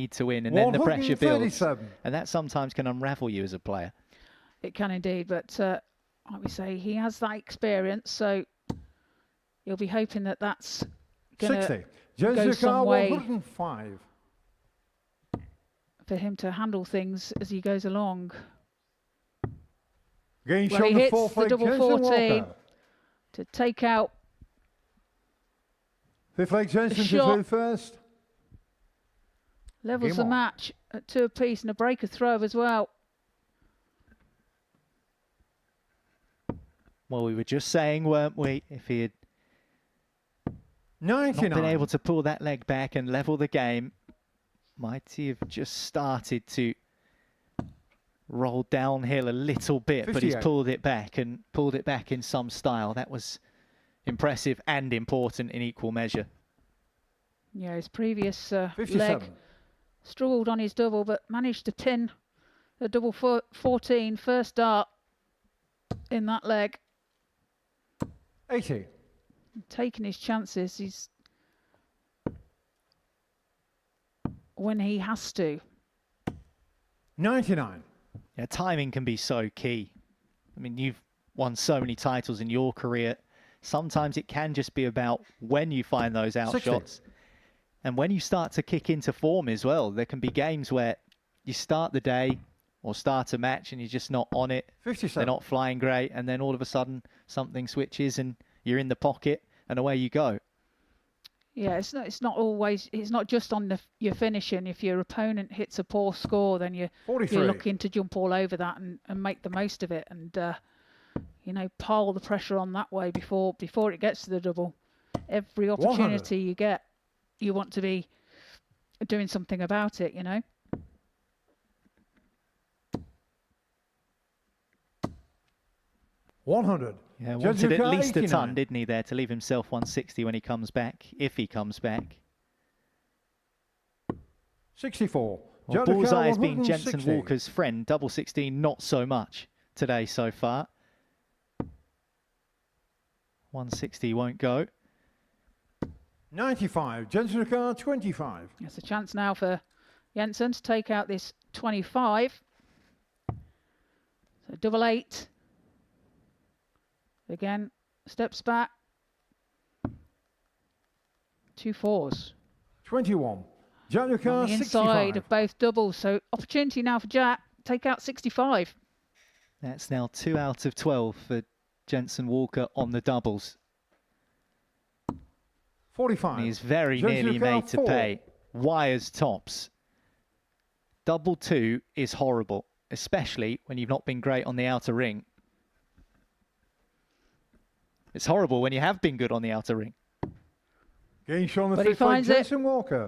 then the pressure builds. 137. And that sometimes can unravel you as a player. It can indeed, but like we say, he has that experience, so you'll be hoping that that's going 60. to go some way 105. for him to handle things as he goes along. Getting Well, he shown the hits fourth the leg, double Jensen 14. Walker. To take out Fifth leg, Jensen to shot. through first. levels Game the on. match at 2 apiece and a break of throw as well. Well, we were just saying, weren't we? If he had 99. not been able to pull that leg back and level the game, might he have just started to roll downhill a little bit, 58. but he's pulled it back and pulled it back in some style. That was impressive and important in equal measure. Yeah, his previous 57. leg struggled on his double, but managed to pin the double 14 first dart in that leg. 80. Taking his chances. He's when he has to. 99. Yeah, timing can be so key. I mean, you've won so many titles in your career. Sometimes it can just be about when you find those outshots. And when you start to kick into form as well. There can be games where you start the day or start a match and you're just not on it. 57. They're not flying great. And then all of a sudden something switches and you're in the pocket and away you go. Yeah, it's not always. It's not just on your finishing. If your opponent hits a poor score, then you're looking to jump all over that and make the most of it, and you know, pile the pressure on that way before it gets to the double. Every opportunity 100. you get, you want to be doing something about it. You know. 100. Yeah, wanted at least a ton, didn't he, there, to leave himself 160 when he comes back, if he comes back. 64. Well, Bullseye has been Jensen Walker's friend. Double 16, not so much today so far. 160 won't go. 95. Jensen 25. There's a chance now for Jensen to take out this 25. So double 8. Again, steps back. 2 4s. 21. Jack On the inside of both doubles. So opportunity now for Jack. Take out 65. That's now 2 out of 12 for Jensen Walker on the doubles. 45. And he's very nearly made to pay. Wires tops. Double 2 is horrible, especially when you've not been great on the outer ring. It's horrible when you have been good on the outer ring. Getting shown the But he finds Jensen Walker.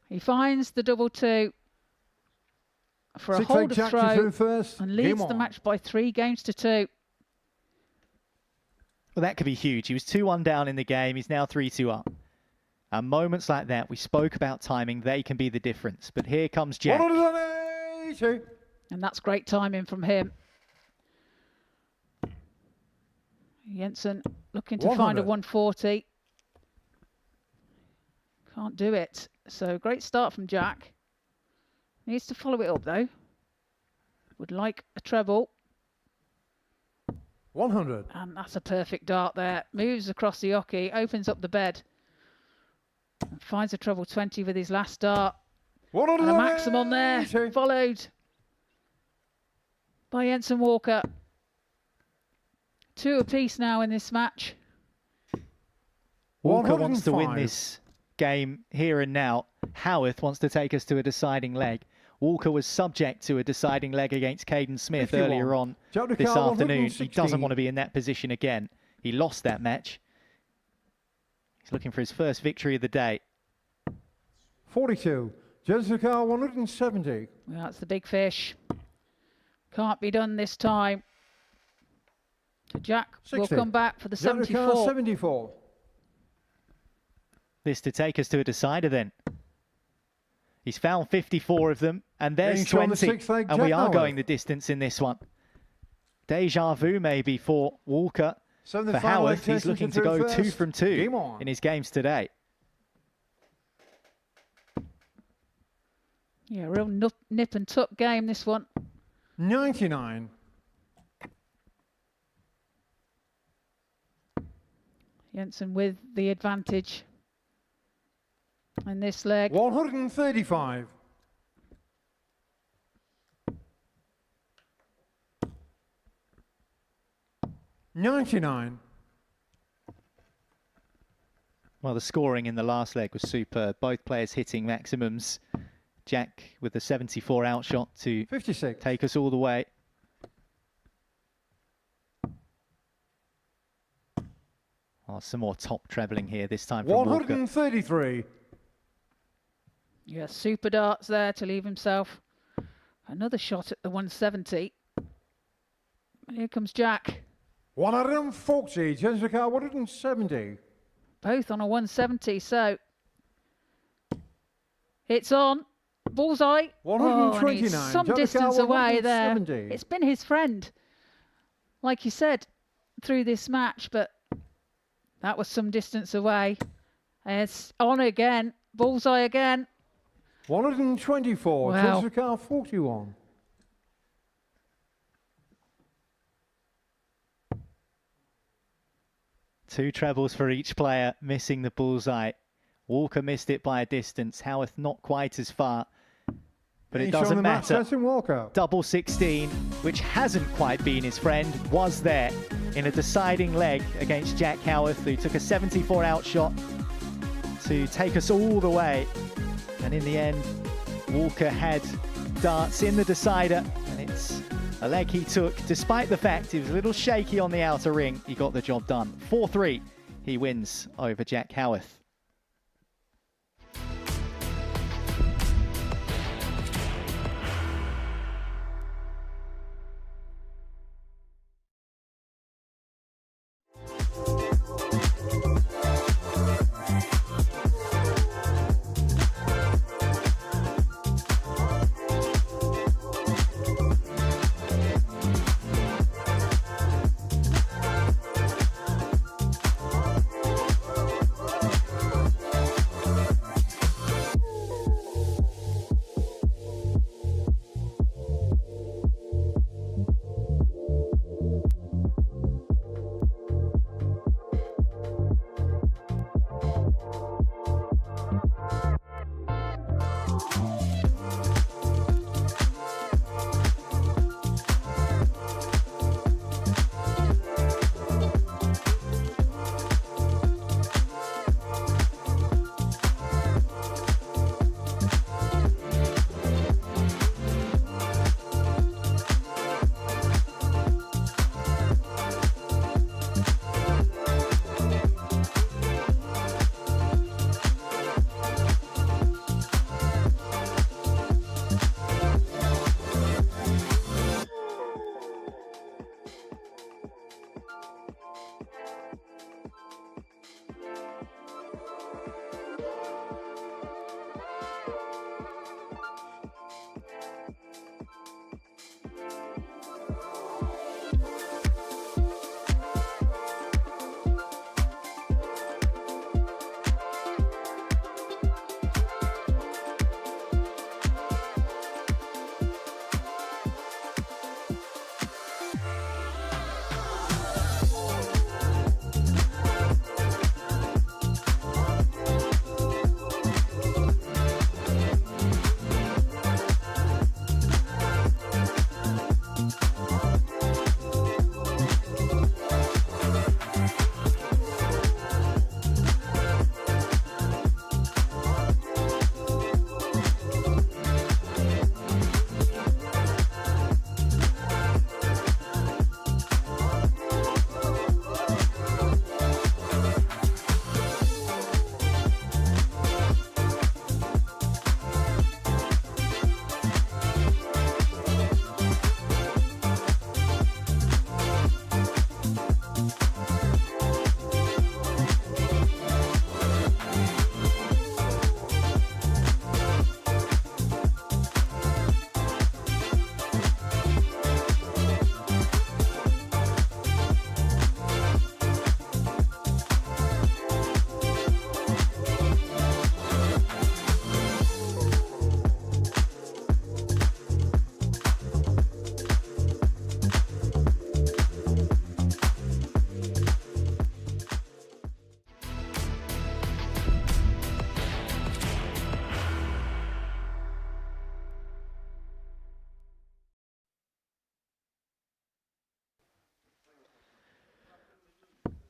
He finds the double 2 for a Six hold leg of throw first. and leads the match by 3 games to 2. Well, that could be huge. He was 2-1 down in the game. He's now 3-2 up. And moments like that, we spoke about timing. They can be the difference. But here comes Jack. 180. And that's great timing from him. Jensen looking to find a 140. Can't do it. So great start from Jack. Needs to follow it up though. Would like a treble. 100. And that's a perfect dart there. Moves across the oche, opens up the bed. And finds a treble 20 with his last dart. And a maximum there. Followed by Jensen Walker. 2 apiece now in this match. Walker wants to win this game here and now. Howarth wants to take us to a deciding leg. Walker was subject to a deciding leg against Kaden Smith 51. earlier on this afternoon. He doesn't want to be in that position again. He lost that match. He's looking for his first victory of the day. 42. Jensen 170. Well, that's the big fish. Can't be done this time. So Jack 60. Will come back for the 74. 74. This to take us to a decider then. He's found 54 of them, and there's 20. And we are going the distance in this one. Deja vu maybe for Walker. For Howarth, he's looking to go 2 from 2 in his games today. Yeah, real nip and tuck game, this one. 99. Jensen with the advantage in this leg. 135. $99. Well, the scoring in the last leg was superb. Both players hitting maximums. Jack with the 74 outshot to 56. Take us all the way. Oh, some more top trebling here, this time from Walker. 133. Yeah, super darts there to leave himself another shot at the 170. And here comes Jack. 140. Jensen car 170. Both on a 170, so it's on. Bullseye. 129. Oh, some distance away there. 170. It's been his friend, like you said, through this match, but that was some distance away. It's on again. Bullseye again. 124. Wow. Jensen car 41. Two trebles for each player, missing the bullseye. Walker missed it by a distance. Howarth not quite as far. But it doesn't matter. Double 16, which hasn't quite been his friend, was there in a deciding leg against Jack Howarth, who took a 74 out shot to take us all the way. And in the end, Walker had darts in the decider, and it's a leg he took, despite the fact he was a little shaky on the outer ring. He got the job done. 4-3, he wins over Jack Howarth.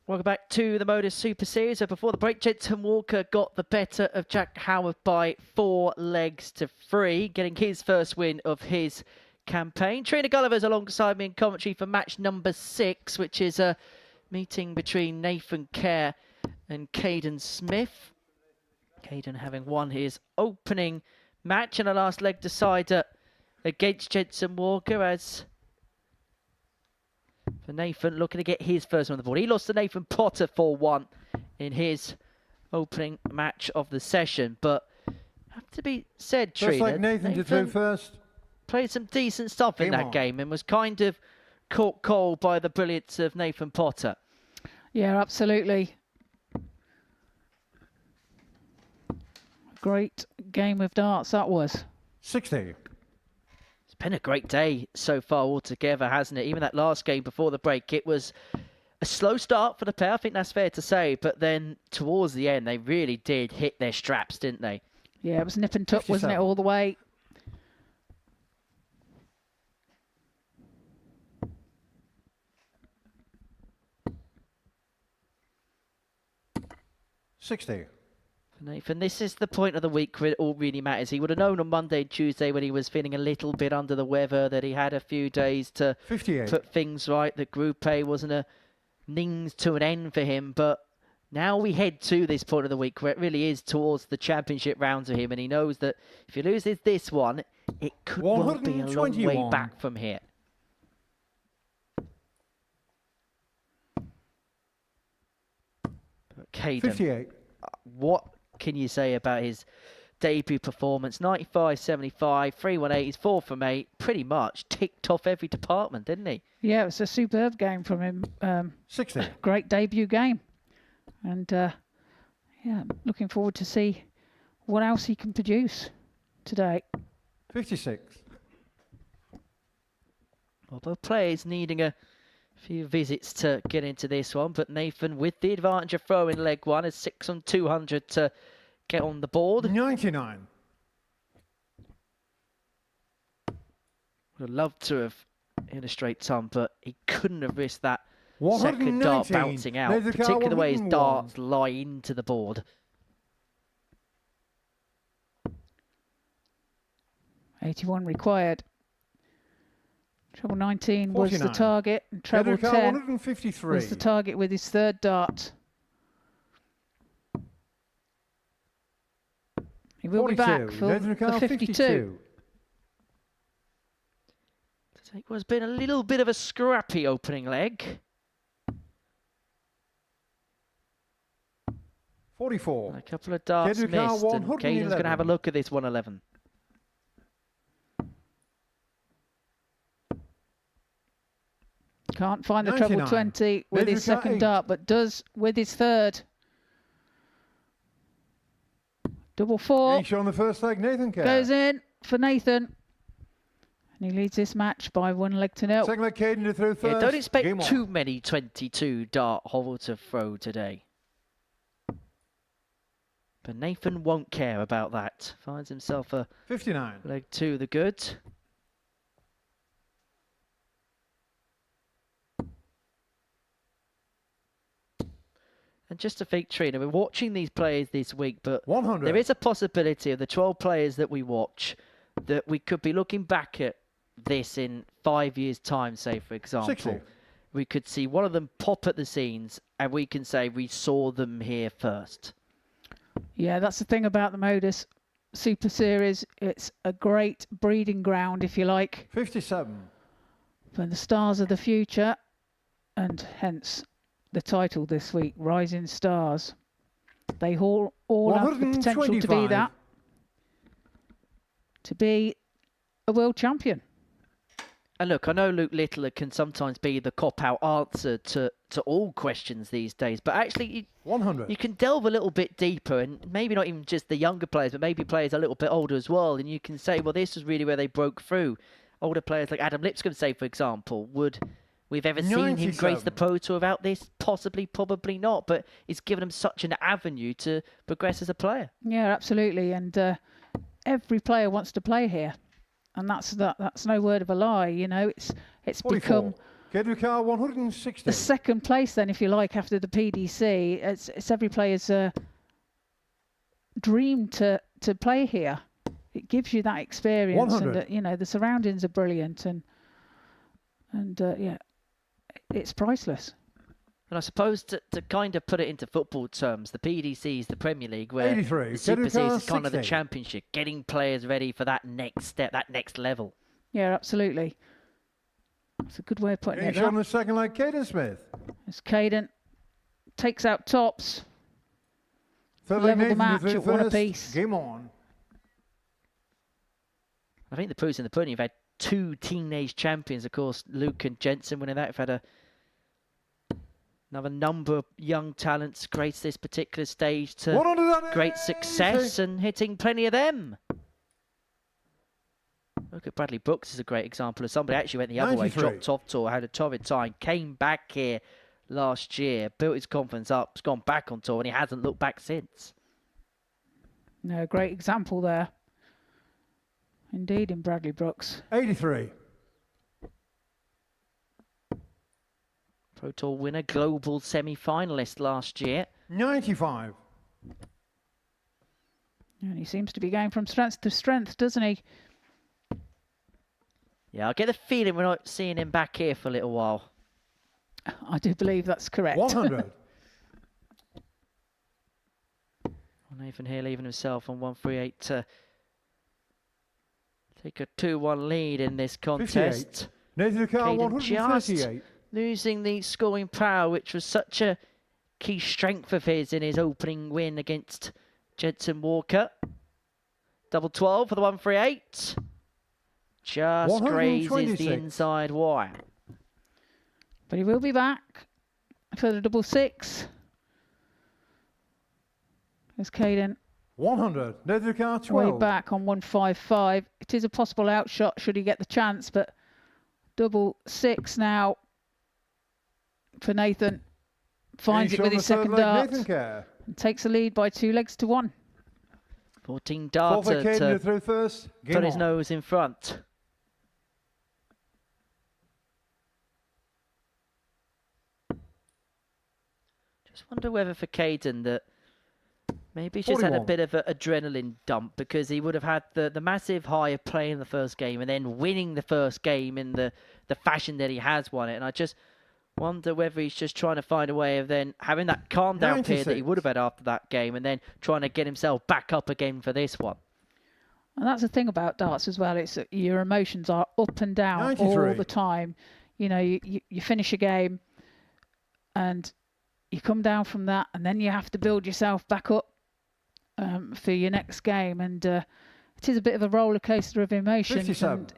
Welcome back to the Modus Super Series. So before the break, Jensen Walker got the better of Jack Howarth by 4 legs to 3, getting his first win of his campaign. Trina Gulliver's alongside me in commentary for match number 6, which is meeting between Nathan Kerr and Kaden Smith. Kaden having won his opening match in a last leg decider against Jensen Walker, as for Nathan looking to get his first one on the board. He lost to Nathan Potter 4-1 in his opening match of the session, but have to be said, Just Trina, like Nathan to throw first. Played some decent stuff in that game and was kind of caught cold by the brilliance of Nathan Potter. Yeah, absolutely. Great game of darts that was. 60. It's been a great day so far altogether, hasn't it? Even that last game before the break, it was a slow start for the pair. I think that's fair to say. But then towards the end, they really did hit their straps, didn't they? Yeah, it was nip and tuck, wasn't it, all the way? Nathan, this is the point of the week where it all really matters. He would have known on Monday and Tuesday when he was feeling a little bit under the weather that he had a few days to 58. Put things right, that Group A wasn't a means to an end for him. But now we head to this point of the week where it really is towards the championship round for him, and he knows that if he loses this one, it could well be a long way back from here. But Kaden, 58. What can you say about his debut performance? 95-75, 318, he's 4 from 8, pretty much ticked off every department, didn't he? Yeah, it was a superb game from him. 60. Great debut game. And yeah, looking forward to see what else he can produce today. 56. Well, both players needing a few visits to get into this one, but Nathan with the advantage of throwing leg one is 6 on 200 to get on the board. 99. Would have loved to have hit a straight ton, but he couldn't have risked that 119. second dart bouncing out, particularly the way his darts lie into the board. 81 required. Treble 19 was 49. the target, and treble 10 153. was the target with his third dart. He will 42. be back for the 52. It was been a little bit of a scrappy opening leg. 44. A couple of darts missed, and Kaden's going to have a look at this 111. Can't find the 99. treble 20 with his second dart, but does with his third. Double 4. Each on the first leg, Nathan Kerr. Goes in for Nathan. And he leads this match by 1-0. Second leg, Kaden to throw first. Yeah, don't expect too many 22 dart Howarth to throw today. But Nathan won't care about that. Finds himself a 59. leg 2, the good. And just to think, Trina, we're watching these players this week, but 100. there is a possibility of the 12 players that we watch that we could be looking back at this in 5 years' time, say, for example. 60. We could see one of them pop at the scenes and we can say we saw them here first. Yeah, that's the thing about the Modus Super Series. It's a great breeding ground, if you like, 57. for the stars of the future, and hence the title this week, Rising Stars. They all have the potential to be that, to be a world champion. And look, I know Luke Littler can sometimes be the cop-out answer to all questions these days, but actually 100. you can delve a little bit deeper, and maybe not even just the younger players, but maybe players a little bit older as well, and you can say, well, this was really where they broke through. Older players like Adam Lipscomb, say, for example, would we've ever seen him grace the Pro Tour without this? Possibly, probably not, but it's given him such an avenue to progress as a player. Yeah, absolutely, and every player wants to play here. And that's no word of a lie, you know. It's 44. become 160. the second place then, if you like, after the PDC. It's every player's dream to play here. It gives you that experience, 100. and you know, the surroundings are brilliant, and yeah, it's priceless. And I suppose to kind of put it into football terms, the PDC is the Premier League, where 83. the Super Series is kind of the 60. Championship, getting players ready for that next step, that next level. Yeah, absolutely. That's a good way of putting it. On the second leg, Kaden Smith. As Kaden takes out tops. Third Level leg, the match Nathan at one first. apiece. Game on. I think the proof's in the pudding. You've had 2 teenage champions, of course, Luke and Jensen winning that. You've had another number of young talents grace this particular stage to great success and hitting plenty of them. Look at Bradley Brooks is a great example of somebody actually went the other way, dropped off tour, had a torrid time, came back here last year, built his confidence up, has gone back on tour, and he hasn't looked back since. No, great example there. Indeed, in Bradley Brooks. 83. Pro Tour winner, global semi-finalist last year. 95. And he seems to be going from strength to strength, doesn't he? Yeah, I get the feeling we're not seeing him back here for a little while. I do believe that's correct. 100. Nathan here leaving himself on 138 to take a 2-1 lead in this contest. Nathan Kaden, Kaden just 138. losing the scoring power, which was such a key strength of his in his opening win against Jensen Walker. Double 12 for the 138. Just grazes the inside wire. But he will be back for the double 6. There's Kaden. 100. Nathan Kaden, 12. Way back on 155. It is a possible outshot should he get the chance, but double 6 now for Nathan. Finds it with his second dart. And takes the lead by 2 legs to 1. 14 darter to first. put his nose in front. Just wonder whether for Kaden that maybe he's just had a bit of an adrenaline dump, because he would have had the massive high of playing the first game and then winning the first game in the fashion that he has won it. And I just wonder whether he's just trying to find a way of then having that calm down period that he would have had after that game and then trying to get himself back up again for this one. And that's the thing about darts as well. It's that your emotions are up and down all the time. You know, you finish a game and you come down from that, and then you have to build yourself back up for your next game. And it is a bit of a roller coaster of emotions, 57. and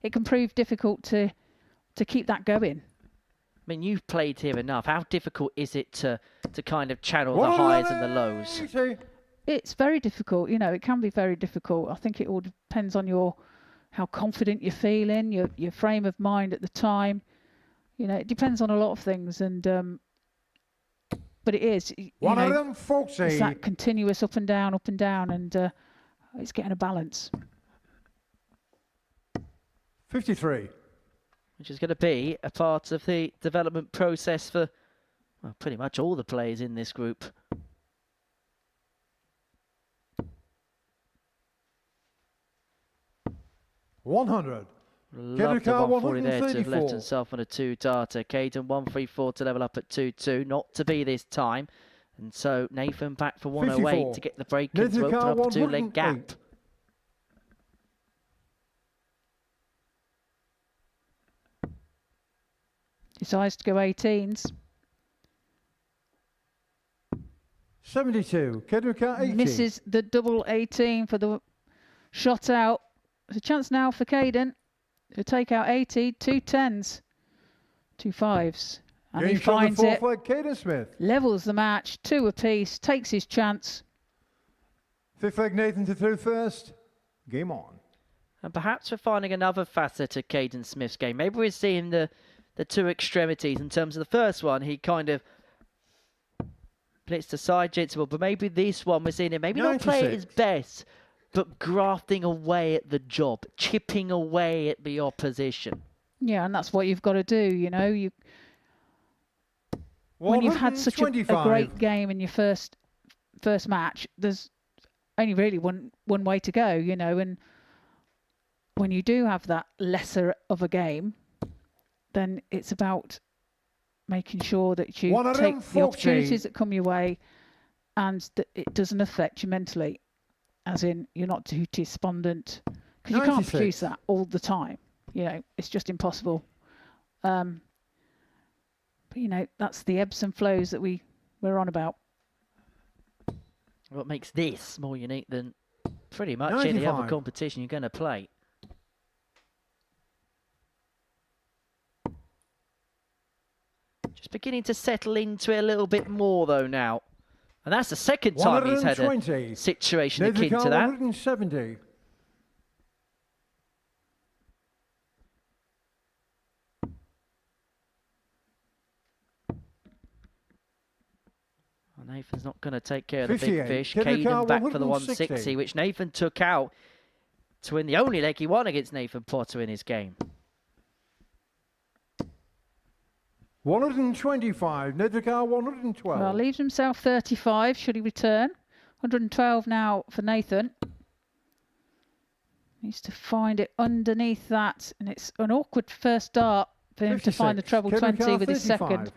it can prove difficult to keep that going. I mean, you've played here enough. How difficult is it to kind of channel the highs and the lows? It's very difficult. You know, it can be very difficult. I think it all depends on how confident you're feeling, your frame of mind at the time. You know, it depends on a lot of things, and but it is. It's that continuous up and down, and it's getting a balance. 53. Which is going to be a part of the development process for pretty much all the players in this group. $100. Love the 140 there to have left himself on a 2-darter. Kaden 134 to level up at 2-2. Not to be this time. And so Nathan back for 108 54. to get the break in to open up a 2-leg gap. Decides to go 18s. 72. Kaden 80. Misses the double 18 for the shot out. There's a chance now for Kaden to take out 80, 2 10s, 2 5s. And he finds it. Kaden Smith. Levels the match, 2 apiece, takes his chance. 5th leg, Nathan to through first. Game on. And perhaps we're finding another facet of Kaden Smith's game. Maybe we're seeing the 2 extremities. In terms of the first one, he kind of blitzed aside Jensen, but maybe this one we're seeing him maybe 96. Not play at his best, but grafting away at the job, chipping away at the opposition. Yeah, and that's what you've got to do, you know. When you've had such a great game in your first match, there's only really one way to go, you know. And when you do have that lesser of a game, then it's about making sure that you take the opportunities that come your way and that it doesn't affect you mentally, as in you're not too despondent, because you can't produce that all the time. You know, it's just impossible. But you know, that's the ebbs and flows that we're on about. What makes this more unique than pretty much any other competition you're going to play? Just beginning to settle into it a little bit more though now. And that's the second time he's had a situation akin to that. 170. Nathan's not going to take care of the big fish. Kaden back for the 160, which Nathan took out to win the only leg he won against Nathan Potter in his game. 125, Nedvika 112. Well, leaves himself 35 should he return. 112 now for Nathan. Needs to find it underneath that, and it's an awkward first dart for him to find the treble 20 with his second.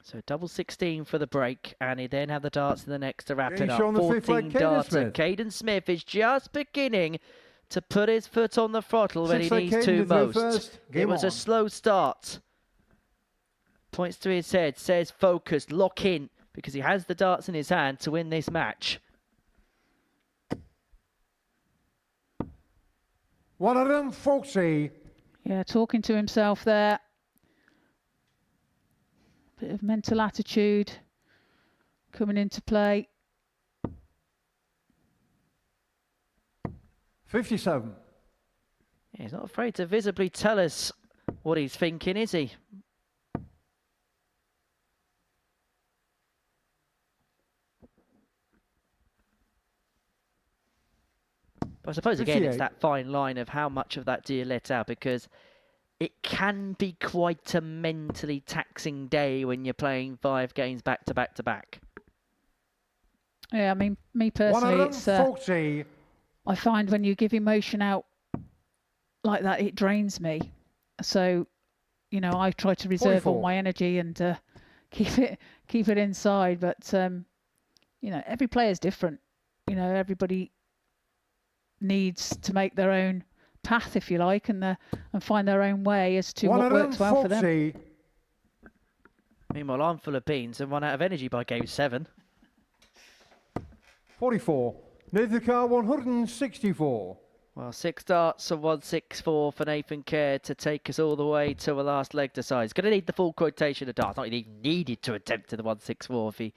So double 16 for the break, and he then had the darts in the next to wrap it up. 14 darts, and Kaden Smith is just beginning to put his foot on the throttle when he needs to most. It was a slow start. Points to his head, says focus, lock in, because he has the darts in his hand to win this match. 140. Yeah, talking to himself there. Bit of mental attitude coming into play. 57. Yeah, he's not afraid to visibly tell us what he's thinking, is he? But I suppose, again, it's that fine line of how much of that do you let out, because it can be quite a mentally taxing day when you're playing 5 games back to back to back. Yeah, I mean, me personally, it's I find when you give emotion out like that, it drains me. So, you know, I try to reserve all my energy and keep it inside. But you know, every player is different. You know, everybody needs to make their own path, if you like, and find their own way as to what works well for them. Meanwhile, I'm full of beans and run out of energy by game 7. 44. Nedvika 164. Well, 6 darts and 164 for Nathan Kerr to take us all the way to the last leg decide. He's going to need the full quotation of darts. Not even needed to attempt to the 164 if he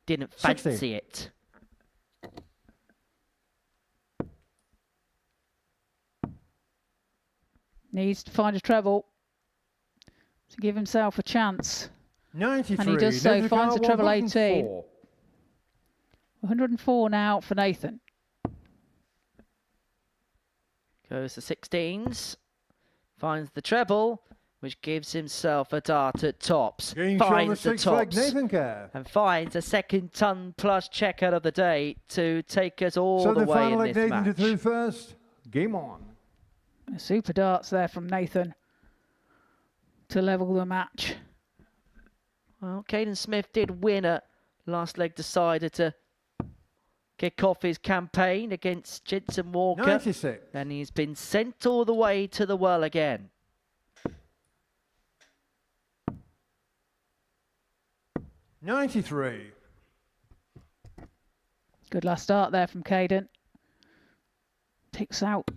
didn't fancy it. Needs to find a treble to give himself a chance. 93. And he does so, finds a treble 18. 104 now for Nathan. Goes to 16s. Finds the treble, which gives himself a dart at tops. Finds the tops. And finds a second ton plus checkout of the day to take us all the way in this match. So the final leg, Nathan to through first. Game on. Super darts there from Nathan to level the match. Well, Kaden Smith did win a last leg decider to kick off his campaign against Jensen Walker. 96. And he's been sent all the way to the well again. 93. Good last start there from Kaden. Picks out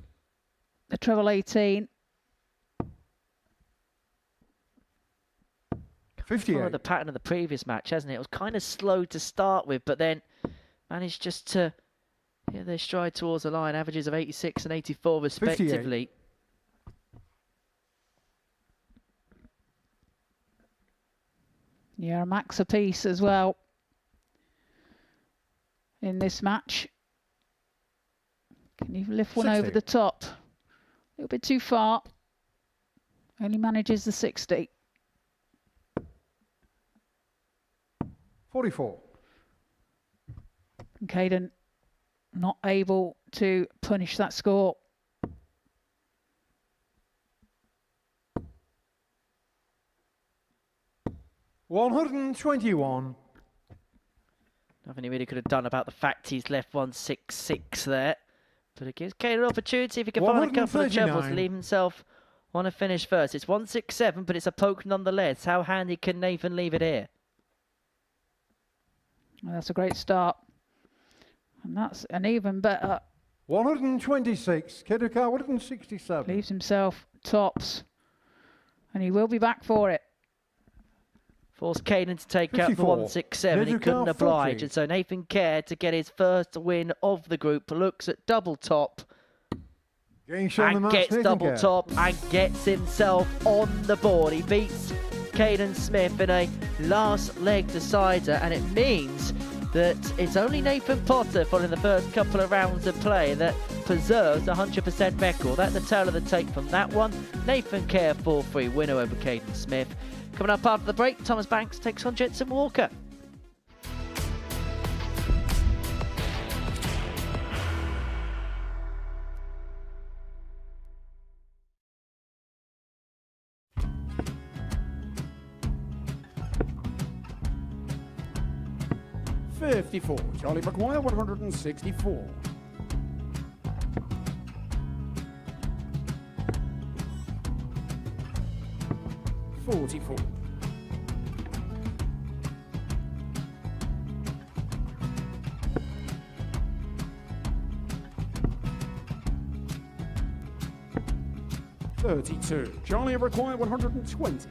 the treble 18. 58. Followed the pattern of the previous match, hasn't it? It was kind of slow to start with, but then managed just to hit their stride towards the line. Averages of 86 and 84 respectively. 58. Yeah, a max apiece as well in this match. Can you lift one 60. over the top? A little bit too far. Only manages the 60. 44. And Kaden not able to punish that score. 121. Nothing he really could have done about the fact he's left 166 there. But it gives Kaden an opportunity if he can find a couple of trebles to leave himself on a finish first. It's 167, but it's a poke nonetheless. How handy can Nathan leave it here? Well, that's a great start. And that's an even better. 126. Keduka 167. Leaves himself tops. And he will be back for it. Forced Kaden to take out the 54. 167. He couldn't oblige. And so Nathan Kerr, to get his first win of the group, looks at double top. And gets double top and gets himself on the board. He beats Kaden Smith in a last leg decider, and it means that it's only Nathan Potter following the first couple of rounds of play that preserves the 100% record. That's the tail of the tape from that one. Nathan Kerr 4-3 winner over Kaden Smith. Coming up after the break, Thomas Banks takes on Jensen Walker. $54. Charlie McGuire 164. $44. $32. Charlie required 120.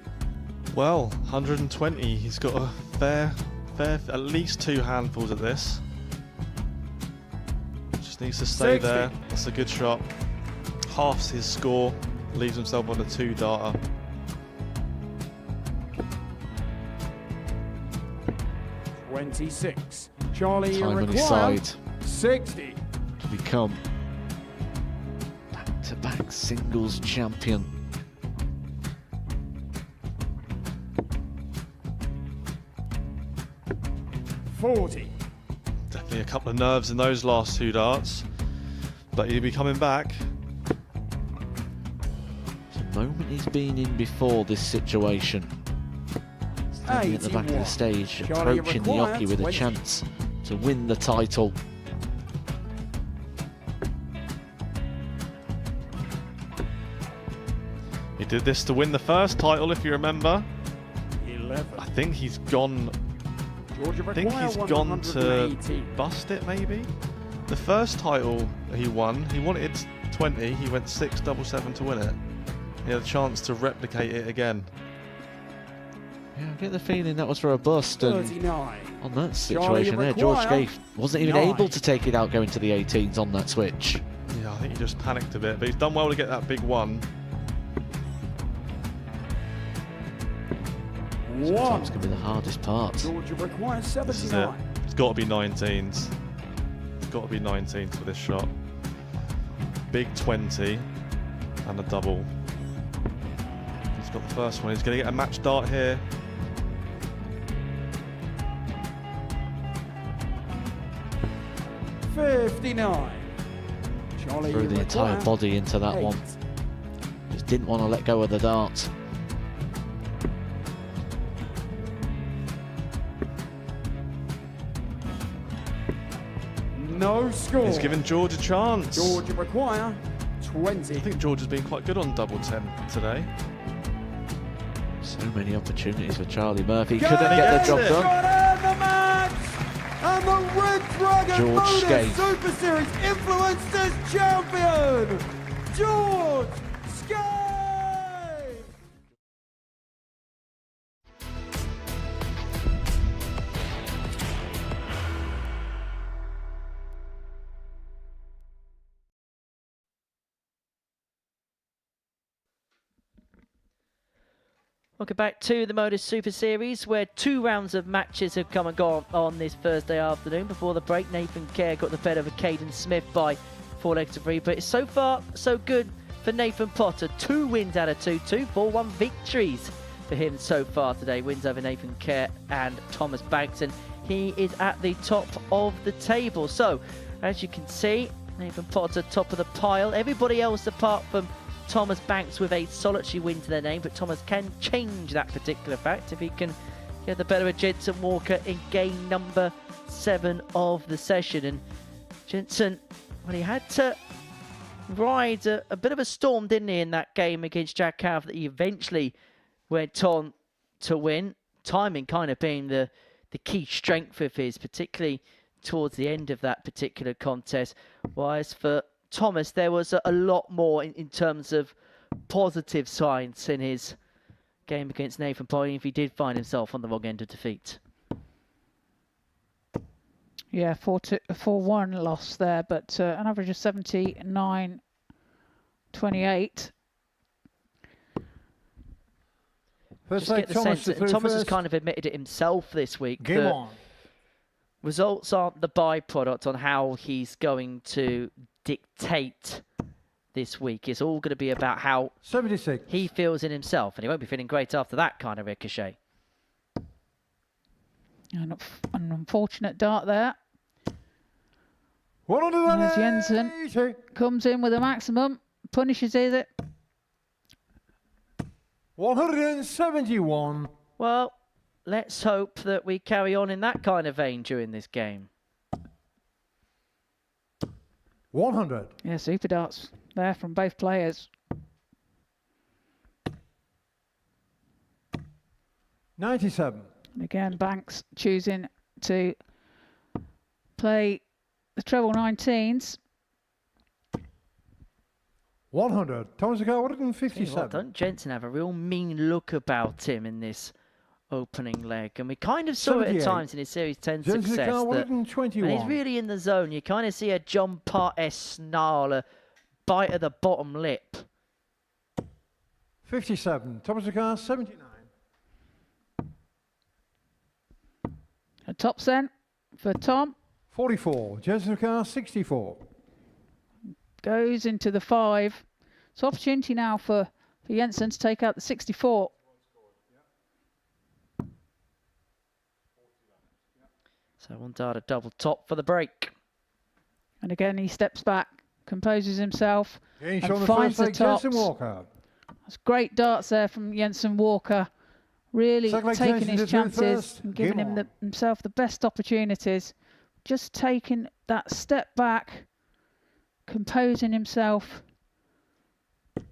Well, 120. He's got a fair, at least 2 handfuls at this. Just needs to stay 60. there. That's a good shot. Halves his score. Leaves himself on a 2-darter. $26. Charlie Time on his required side 60. to become back-to-back singles champion. $40. Definitely a couple of nerves in those last 2 darts. But he'll be coming back. It's a moment he's been in before this situation. Standing at the back of the stage, Charlie approaching the required Yoki with 20. a chance to win the title. He did this to win the first title, if you remember. 11. I think he's gone. I think he's gone to bust it, maybe. The first title he won, he wanted 20. He went 6-7-7 to win it. He had a chance to replicate it again. Yeah, I get the feeling that was for a bust, and 39. on that situation there, George Scaife wasn't even able to take it out going to the 18s on that switch. Yeah, I think he just panicked a bit, but he's done well to get that big one. Sometimes can be the hardest part. Georgia requires This is it. 79. It's got to be 19s. It's got to be 19s for this shot. Big 20 and a double. He's got the first one. He's going to get a match dart here. $59. Charlie Threw the entire required body into that 8. one. Just didn't want to let go of the dart. No score. He's given George a chance. Georgia require 20. I think George has been quite good on double 10 today. So many opportunities for Charlie Murphy. Couldn't get the job done. The match! And the Red Dragon George Modus Scaife. Super Series Influencers Champion, George Scaife! Welcome back to the Modus Super Series, where 2 rounds of matches have come and gone on this Thursday afternoon. Before the break, Nathan Kerr got the better of Kaden Smith by 4 legs to 3. But it's so far so good for Nathan Potter. 2 wins out of 2, 4-1 victories for him so far today. Wins over Nathan Kerr and Thomas Banks, and he is at the top of the table. So, as you can see, Nathan Potter top of the pile. Everybody else apart from Thomas Banks with a solitary win to their name, but Thomas can change that particular fact if he can get the better of Jensen Walker in game number 7 of the session. And Jensen, well, he had to ride a bit of a storm, didn't he, in that game against Jack Howarth that he eventually went on to win. Timing kind of being the key strength of his, particularly towards the end of that particular contest. Whereas for Thomas, there was a lot more in terms of positive signs in his game against Nathan Poynting if he did find himself on the wrong end of defeat. Yeah, 4-1 loss there, but an average of 79.28. Just get the sense that Thomas has kind of admitted it himself this week that results aren't the byproduct on how he's going to dictate this week. It's all going to be about how 76. He feels in himself, and he won't be feeling great after that kind of ricochet. An unfortunate dart there. And as Jensen comes in with a maximum, punishes it. 171. Well, let's hope that we carry on in that kind of vein during this game. 100. Yeah, super darts there from both players. 97. And again, Banks choosing to play the treble 19s. 100. Thomas McGuire, 157. Don't Jensen have a real mean look about him in this opening leg? And we kind of saw it at times in his Series 10 success. That when he's really in the zone, you kind of see a John Part-esque snarl, a bite of the bottom lip. 57. Thomas McGuire, 79. A top then for Tom. 44. Jensen McGuire, 64. Goes into the 5. So opportunity now for Jensen to take out the 64. So one dart a double top for the break. And again, he steps back, composes himself, and on the finds the first tops. Jensen Walker. That's great darts there from Jensen Walker. Really taking his chances and giving himself the best opportunities. Just taking that step back, composing himself,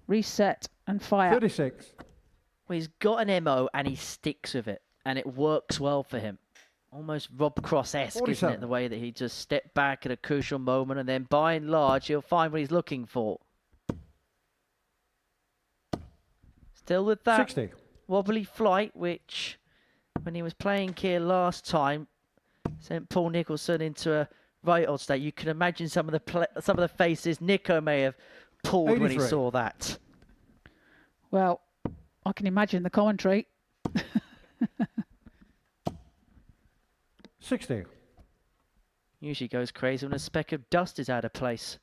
reset and fire. 36. Well, he's got an MO and he sticks with it, and it works well for him. Almost Rob Cross-esque, isn't it? The way that he just stepped back at a crucial moment, and then by and large, he'll find what he's looking for. Still with that 60. Wobbly flight, which, when he was playing here last time, sent Paul Nicholson into a right odd state. You can imagine some of the faces Nico may have pulled 83. when he saw that. Well, I can imagine the commentary. 60. Usually goes crazy when a speck of dust is out of place.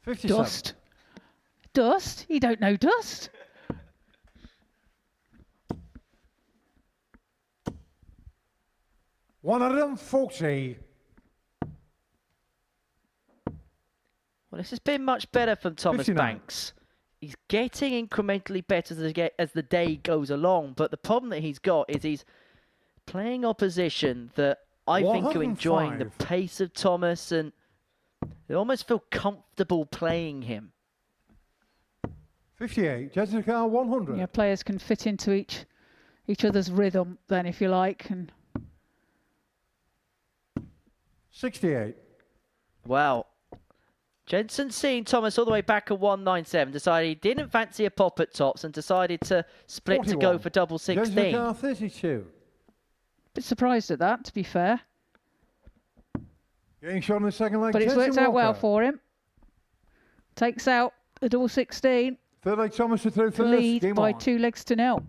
57. Dust? Dust? You don't know dust? 140. Well, this has been much better from Thomas 59. Banks. He's getting incrementally better as the day goes along, but the problem that he's got is he's playing opposition that I think are enjoying the pace of Thomas, and they almost feel comfortable playing him. 58. Jensen McGuire, 100. Yeah, players can fit into each other's rhythm then, if you like. And 68. Well, Jensen seeing Thomas all the way back at 197, decided he didn't fancy a pop at tops and decided to split 41. to go for double 16. Jensen McGuire, 32. bit surprised at that, to be fair. Getting shot in the second leg. But it's Jensen worked out well Walker. for him. Takes out the double 16. Third leg Thomas to through To first. lead Game by on. 2-0.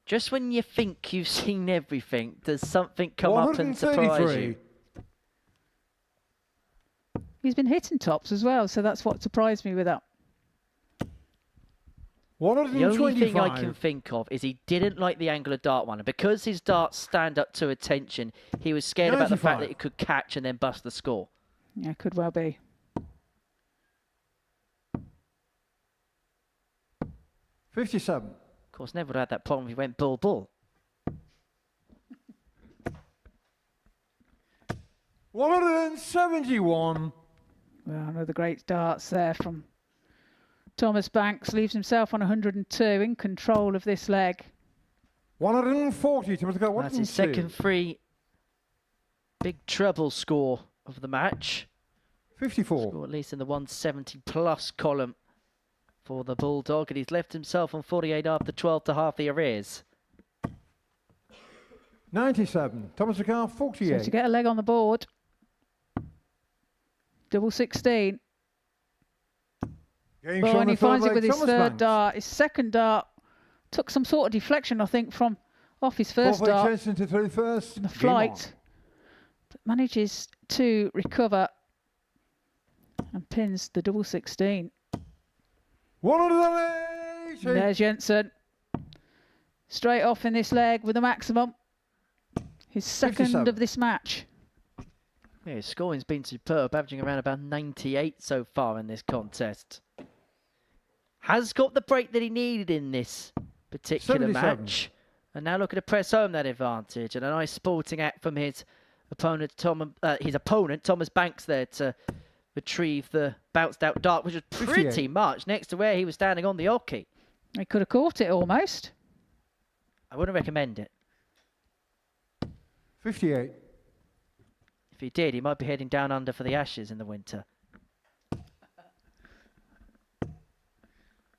Just when you think you've seen everything, does something come up and surprise 133. you? He's been hitting tops as well, so that's what surprised me with that. The 125. only thing I can think of is he didn't like the angle of dart one, and because his darts stand up to attention, he was scared about the fact that 95. it could catch and then bust the score. Yeah, could well be. 57. course, never would have had that problem if he went bull-bull. 171. Well, another great darts there from Thomas Banks. Leaves himself on 102, in control of this leg. 140. Thomas got 102. That's his second free big treble score of the match. 54. Score at least in the 170 plus column for the Bulldog, and he's left himself on 48 after 12 to half the arrears. 97. Thomas McGuire, 48. So to get a leg on the board. Double 16. Game Well, shown and he the third finds it leg, with his Thomas third Banks. dart. His second dart took some sort of deflection, I think, from off his first Fourth leg, dart. Jensen to through first. In the Game flight. But manages to recover and pins the double 16. 180. There's Jensen. Straight off in this leg with a maximum. His second 57. of this match. Yeah, his scoring's been superb, averaging around about 98 so far in this contest. Has got the break that he needed in this particular 77. match. And now looking to press home that advantage. And a nice sporting act from his opponent, Thomas Banks, there to retrieve the bounced out dart, which was pretty 58. much next to where he was standing on the hockey. He could have caught it almost. I wouldn't recommend it. 58. If he did, he might be heading down under for the Ashes in the winter.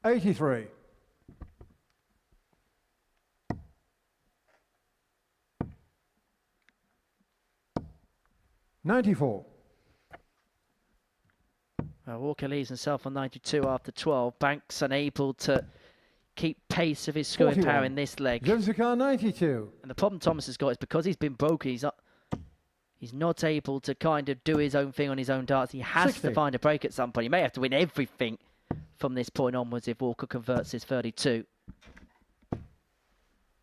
83. $94. Walker leaves himself on 92 after 12. Banks unable to keep pace of his scoring 41. power in this leg. Jensen 92. And the problem Thomas has got is because he's been broken, he's not able to kind of do his own thing on his own darts. He has 60. to find a break at some point. He may have to win everything from this point onwards if Walker converts his 32.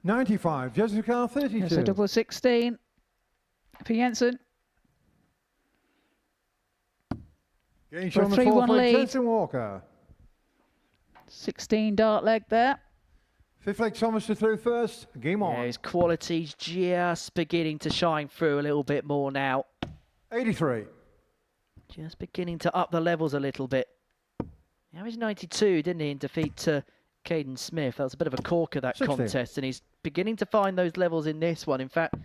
95. Jensen 32. There's a double 16 for Jensen. Game For a shown the 3-1 fourth leg, lead. Jensen Walker. 16 dart leg there. Fifth leg, Thomas to through first. Game on. Yeah, his quality's just beginning to shine through a little bit more now. 83. Just beginning to up the levels a little bit. He averaged 92, didn't he, in defeat to Kaden Smith. That was a bit of a corker, that 60. contest, and he's beginning to find those levels in this one. In fact,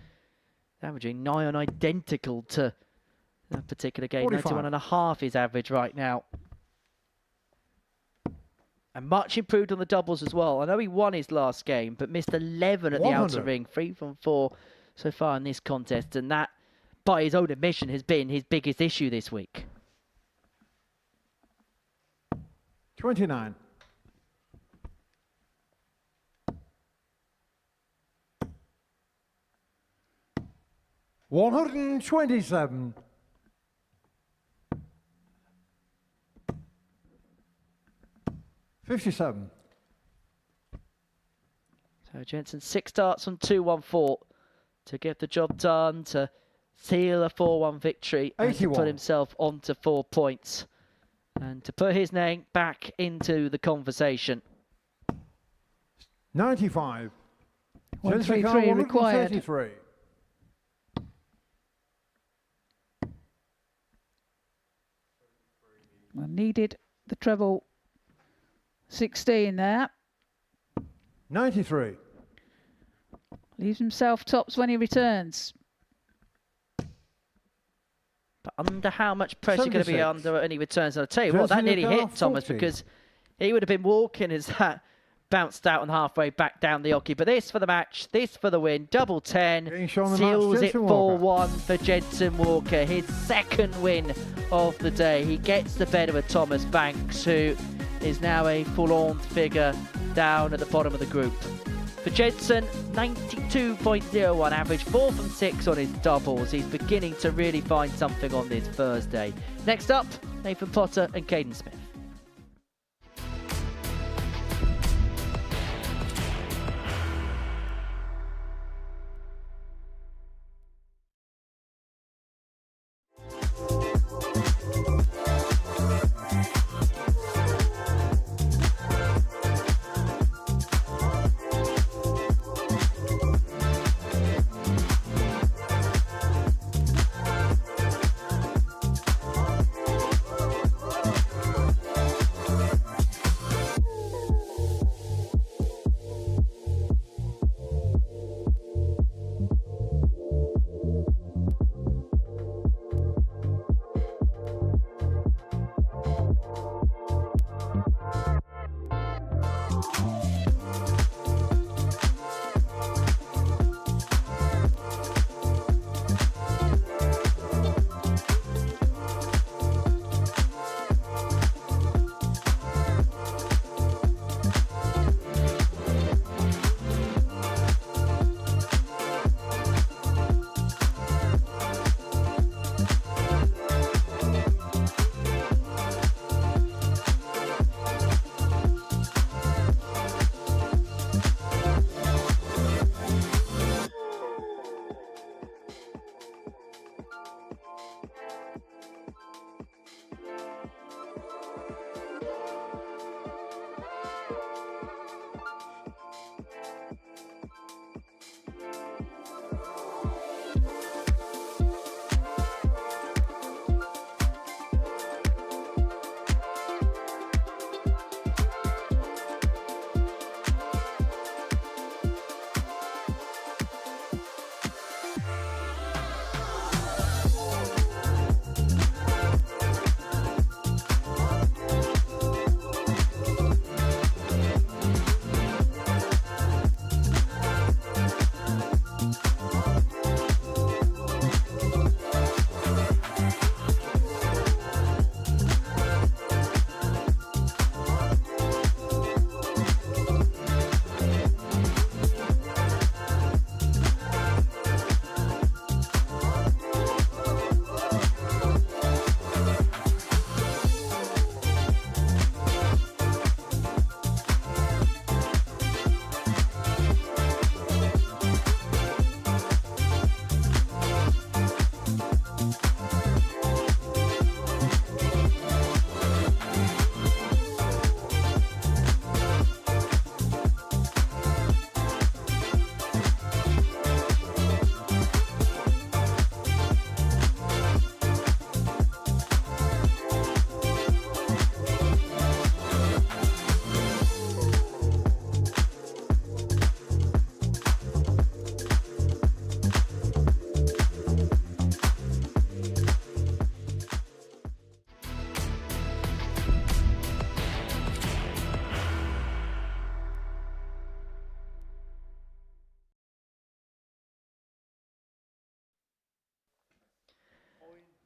averaging nigh on identical to that particular game. 45. 91.5 is average right now. And much improved on the doubles as well. I know he won his last game, but missed 11 at the 100. outer ring. 3 from 4 so far in this contest. And that, by his own admission, has been his biggest issue this week. 29. $127. 57. So Jensen 6 darts on 2-1-4 to get the job done, to seal a 4-1 victory and to 81. put himself onto 4 points and to put his name back into the conversation. 95. 133 required. 133. Well, needed the treble 16 there. 93. Leaves himself tops when he returns. But under how much pressure going to be 76. under when he returns? And I'll tell you what, Jensen that nearly McGuire, hit Thomas 40. because he would have been walking as that bounced out and halfway back down the hockey. But this for the match, this for the win, double 10, Getting shown the match, seals it Jensen Walker. 4-1 for Jensen Walker. His second win of the day. He gets the better of Thomas Banks, who is now a full-on figure down at the bottom of the group. For Jensen, 92.01 average, 4 from 6 on his doubles. He's beginning to really find something on this Thursday. Next up, Nathan Potter and Kaden Smith.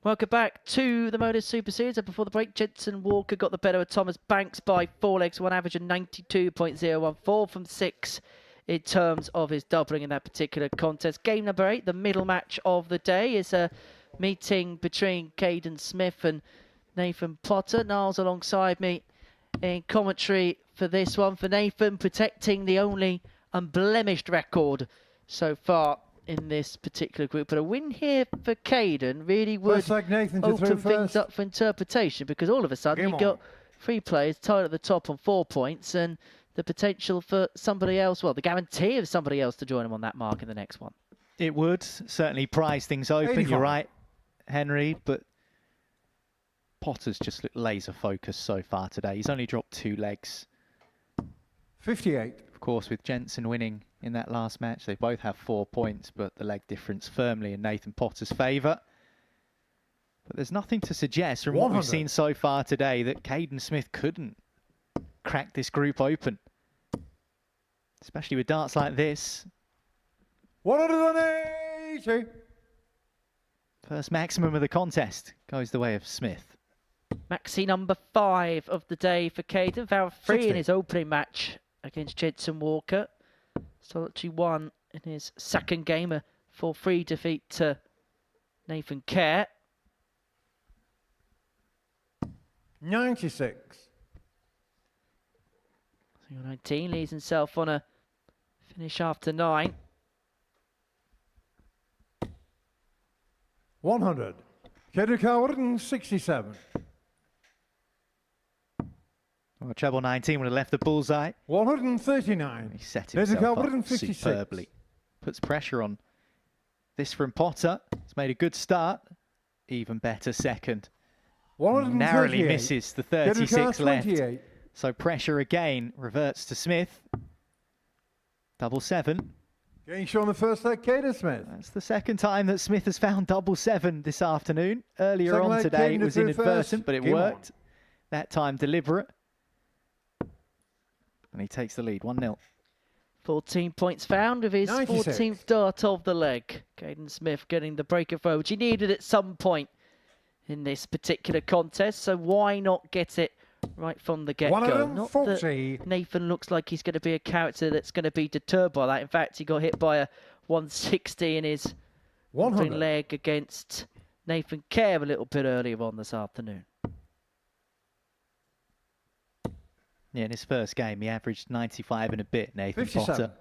Welcome back to the Modus Super Series. And before the break, Jensen Walker got the better of Thomas Banks by 4 legs, one average of 92.014 from 6 in terms of his doubling in that particular contest. Game number 8, the middle match of the day, is a meeting between Kaden Smith and Nathan Potter. Niles alongside me in commentary for this one. For Nathan, protecting the only unblemished record so far in this particular group. But a win here for Kaden really would open things up for interpretation, because all of a sudden you've got 3 players tied at the top on 4 points and the potential for somebody else, well, the guarantee of somebody else to join him on that mark in the next one. It would certainly prize things open, 85. You're right, Henry, but Potter's just looked laser focused so far today. He's only dropped 2 legs. 58. Of course, with Jensen winning in that last match, they both have 4 points, but the leg difference firmly in Nathan Potter's favour. But there's nothing to suggest from 100. what we've seen so far today that Kaden Smith couldn't crack this group open, especially with darts like this. 180. First maximum of the contest goes the way of Smith. Maxi number 5 of the day for Kaden. Found 3 60. in his opening match against Jensen Walker. Solitary 1 in his second game, a 4-3 defeat to Nathan Kerr. 96. 19 leaves himself on a finish after 9. 100. Kaden Howarth, 67. Well, treble 19 would have left the bullseye. 139. He set himself up 56. superbly. Puts pressure on this from Potter. He's made a good start. Even better second. Narrowly misses the 36 left. 28. So pressure again reverts to Smith. Double 7. Getting shown the first leg, Kaden Smith. That's the second time that Smith has found double 7 this afternoon. Earlier on today it was inadvertent, but it worked. That time deliberate. And he takes the lead, 1-0. 14 points found with his 96. 14th dart of the leg. Kaden Smith getting the break of row, which he needed at some point in this particular contest. So why not get it right from the get-go? Not that Nathan looks like he's going to be a character that's going to be deterred by that. In fact, he got hit by a 160 in his opening leg against Nathan Kerr a little bit earlier on this afternoon. Yeah, in his first game, he averaged 95 and a bit, Nathan 57. Potter.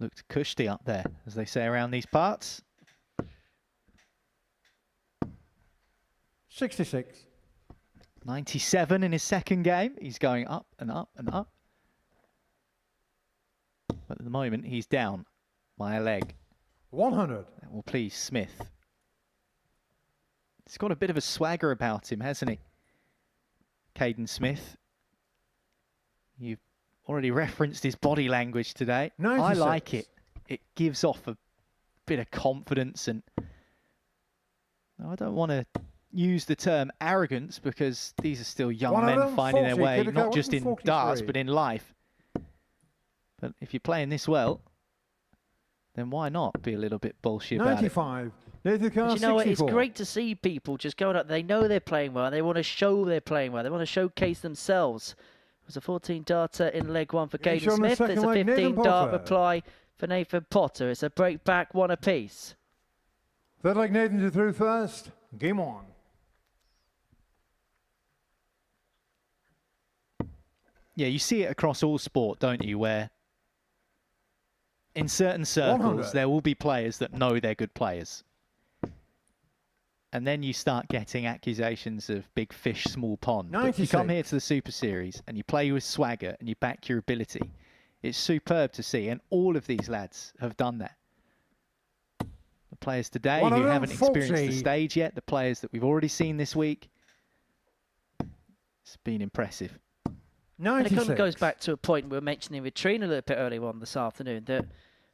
Looked cushy up there, as they say around these parts. 66. 97 in his second game. He's going up and up and up. But at the moment, he's down by a leg. 100. That will please Smith. He's got a bit of a swagger about him, hasn't he? Kaden Smith. You've already referenced his body language today. 96. I like it. It gives off a bit of confidence, and I don't want to use the term arrogance, because these are still young men finding their way, not just in darts, but in life. But if you're playing this well, then why not be a little bit bullshit about it? 95. Nathan Kerr, You know what? It's 64. great to see people just going up. They know they're playing well. They want to show they're playing well. They want to showcase themselves. It was a 14 darter in leg 1 for Kaden Smith. It's a 15 dart reply for Nathan Potter. It's a break back, 1 apiece. Third leg, Nathan to through first. Game on. Yeah, you see it across all sport, don't you, where in certain circles 100. there will be players that know they're good players. And then you start getting accusations of big fish, small pond. But if you come here to the Super Series and you play with swagger and you back your ability, it's superb to see. And all of these lads have done that. The players today who haven't experienced the stage yet, the players that we've already seen this week, it's been impressive. 96. And it kind of goes back to a point we were mentioning with Trina a little bit earlier on this afternoon, that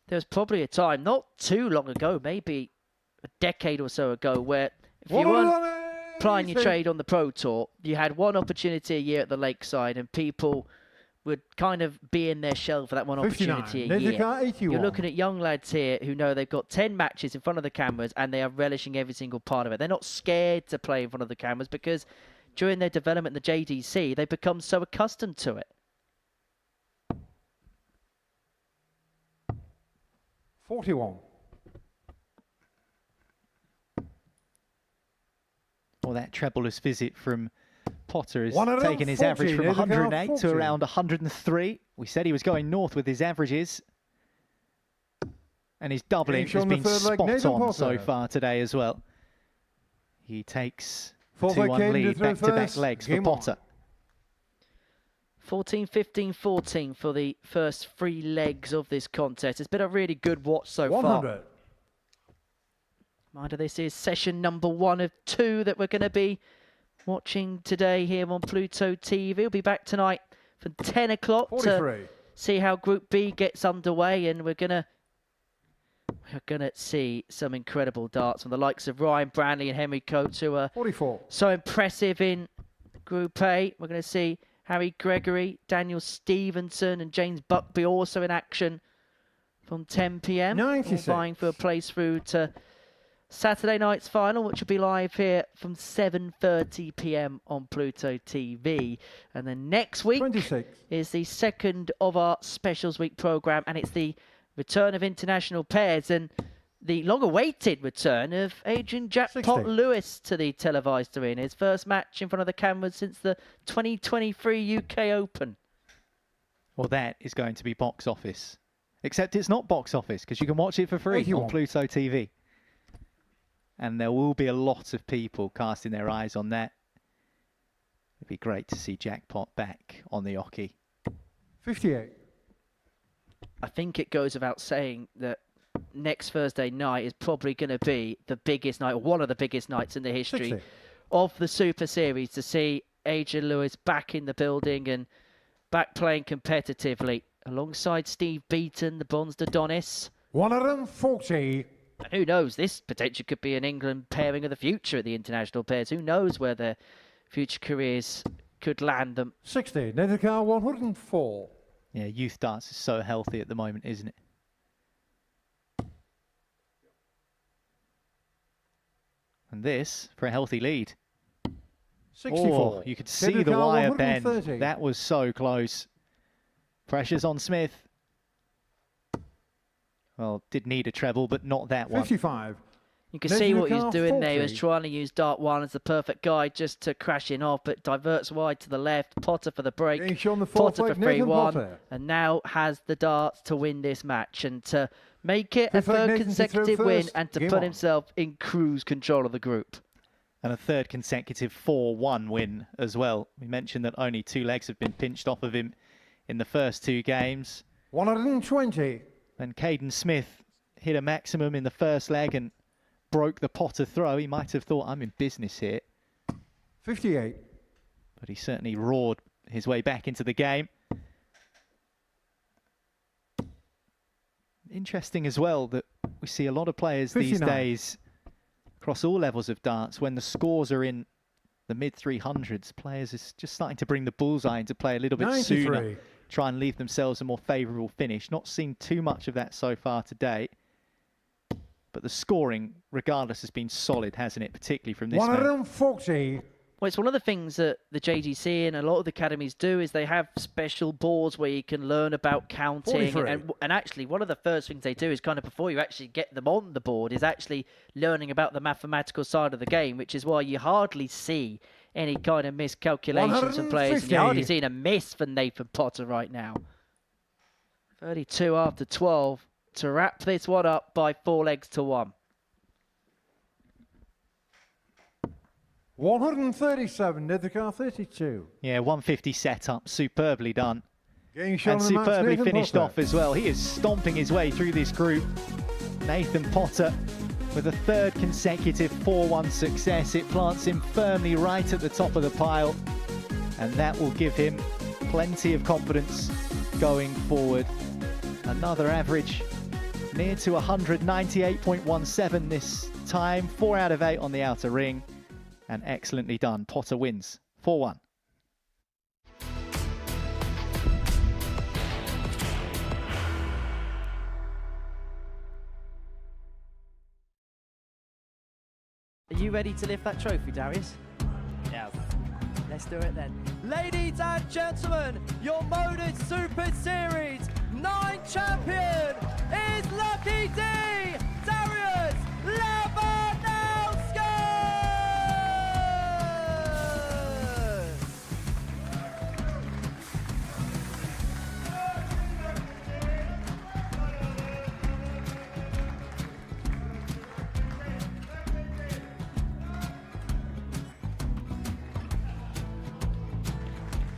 there was probably a time, not too long ago, maybe a decade or so ago, where if you weren't plying your trade on the Pro Tour, you had one opportunity a year at the Lakeside, and people would kind of be in their shell for that one opportunity a year. You're looking at young lads here who know they've got 10 matches in front of the cameras and they are relishing every single part of it. They're not scared to play in front of the cameras because during their development in the JDC, they've become so accustomed to it. 41. Well, that trebleless visit from Potter has taken his average from 108 to around 103. We said he was going north with his averages. And his doubling has been spot on so far today as well. He takes 2-1 lead, back-to-back legs for Potter. 14-15-14 for the first 3 legs of this contest. It's been a really good watch so far. Mind you, this is session number 1 of 2 that we're going to be watching today here on Pluto TV. We'll be back tonight for 10 o'clock to see how Group B gets underway, and we're gonna see some incredible darts from the likes of Ryan Branley and Henry Coates, who are so impressive in Group A. We're going to see Harry Gregory, Daniel Stevenson and James Buckby also in action from 10 p.m. all vying for a place through to Saturday night's final, which will be live here from 7:30 p.m. on Pluto TV. And then next week is the second of our Specials Week programme, and it's the return of international pairs and the long-awaited return of Adrian Jackpot Lewis to the televised arena. His first match in front of the cameras since the 2023 UK Open. Well, that is going to be box office. Except it's not box office, because you can watch it for free on Pluto TV. And there will be a lot of people casting their eyes on that. It'd be great to see Jackpot back on the Oki. 58. I think it goes without saying that next Thursday night is probably going to be the biggest night, or one of the biggest nights in the history of the Super Series, to see Adrian Lewis back in the building and back playing competitively alongside Steve Beaton, the bronzed Adonis. 140. And who knows, this potentially could be an England pairing of the future at the international pairs. Who knows where their future careers could land them. 60, Nethercar 104. Yeah, youth darts is so healthy at the moment, isn't it? And this for a healthy lead. 64. Oh, you could see the wire bend. That was so close. Pressure's on Smith. Well, did need a treble, but not that 55. One. You can see what he's doing there. He was trying to use dart 1 as the perfect guide just to crash in off, but diverts wide to the left. Potter for the break. Potter for 3-1. And now has the darts to win this match and to make it a third consecutive win and to put himself in cruise control of the group. And a third consecutive 4-1 win as well. We mentioned that only 2 legs have been pinched off of him in the first 2 games. 120. And Kaden Smith hit a maximum in the first leg and broke the Potter throw. He might have thought, I'm in business here. 58. But he certainly roared his way back into the game. Interesting as well that we see a lot of players 59. These days across all levels of darts, when the scores are in the mid-300s, players are just starting to bring the bullseye into play a little bit 93. Sooner. Try and leave themselves a more favourable finish. Not seen too much of that so far today. But the scoring, regardless, has been solid, hasn't it? Particularly from this 140. Well, it's one of the things that the JGC and a lot of the academies do is they have special boards where you can learn about counting. And actually, one of the first things they do is kind of before you actually get them on the board is actually learning about the mathematical side of the game, which is why you hardly see any kind of miscalculations from players. And you're hardly seeing a miss for Nathan Potter right now. 32 after 12 to wrap this one up by 4 legs to 1. 137, Nethercar 32. Yeah, 150 set up, superbly done. And superbly finished off as well. He is stomping his way through this group. Nathan Potter with a third consecutive 4-1 success. It plants him firmly right at the top of the pile. And that will give him plenty of confidence going forward. Another average near to 198.17 this time. 4 out of 8 on the outer ring. And excellently done. Potter wins 4-1. you ready to lift that trophy, Darius? Yes. Let's do it then. Ladies and gentlemen, your Modus Super Series 9 champion is Lucky D, Darius Lewandowski!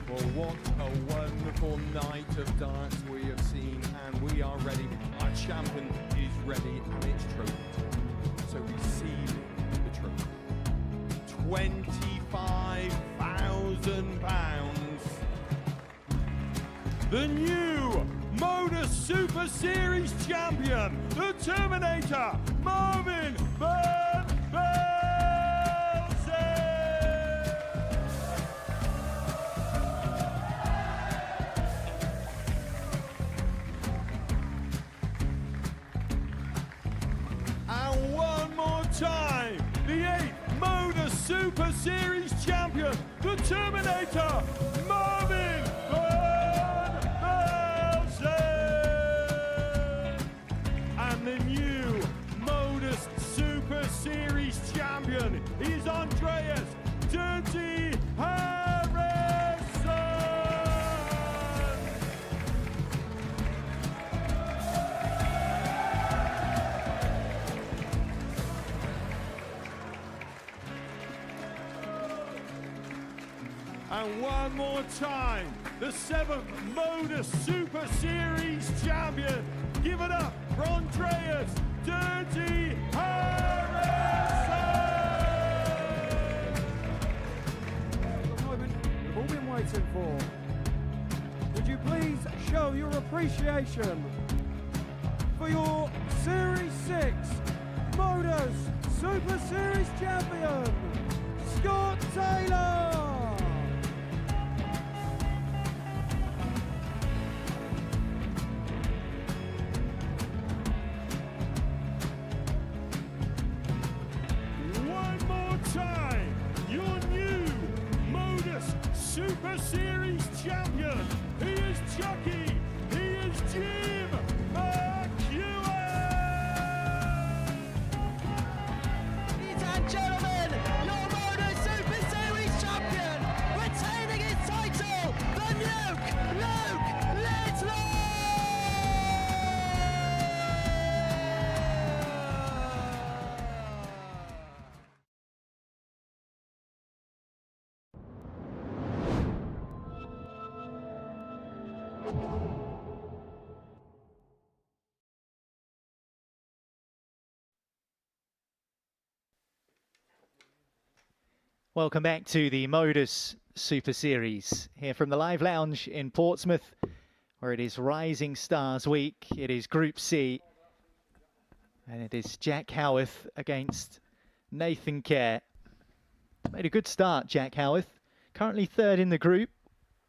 Well, what a wonderful night of darts we have seen, and we are ready. Our champion is ready, and it's trophy time. So receive the trophy. £25,000. The new Modus Super Series champion, the Terminator, Marvin Van Velzen. And one more time, the 8th Modus Super Series champion, the Terminator, Marvin Van Velzen. And the new Modus Super Series champion is Andreas Dirty Harrison. And one more time, the 7th Modus Super Series champion. Give it up for Andreas Dirty Harrison. The moment we've all been waiting for. Would you please show your appreciation for your Series 6 Modus Super Series champion, Scott Taylor? One more time, your new Modus Super Series champion. He is Chucky. He is Jim McGuire. Ladies and gentlemen, your Modus Super Series champion, retaining his title, the Luke Littler! Welcome back to the Modus Super Series here from the Live Lounge in Portsmouth, where it is Rising Stars Week. It is Group C, and it is Jack Howarth against Nathan Kerr. Made a good start, Jack Howarth. Currently 3rd in the group,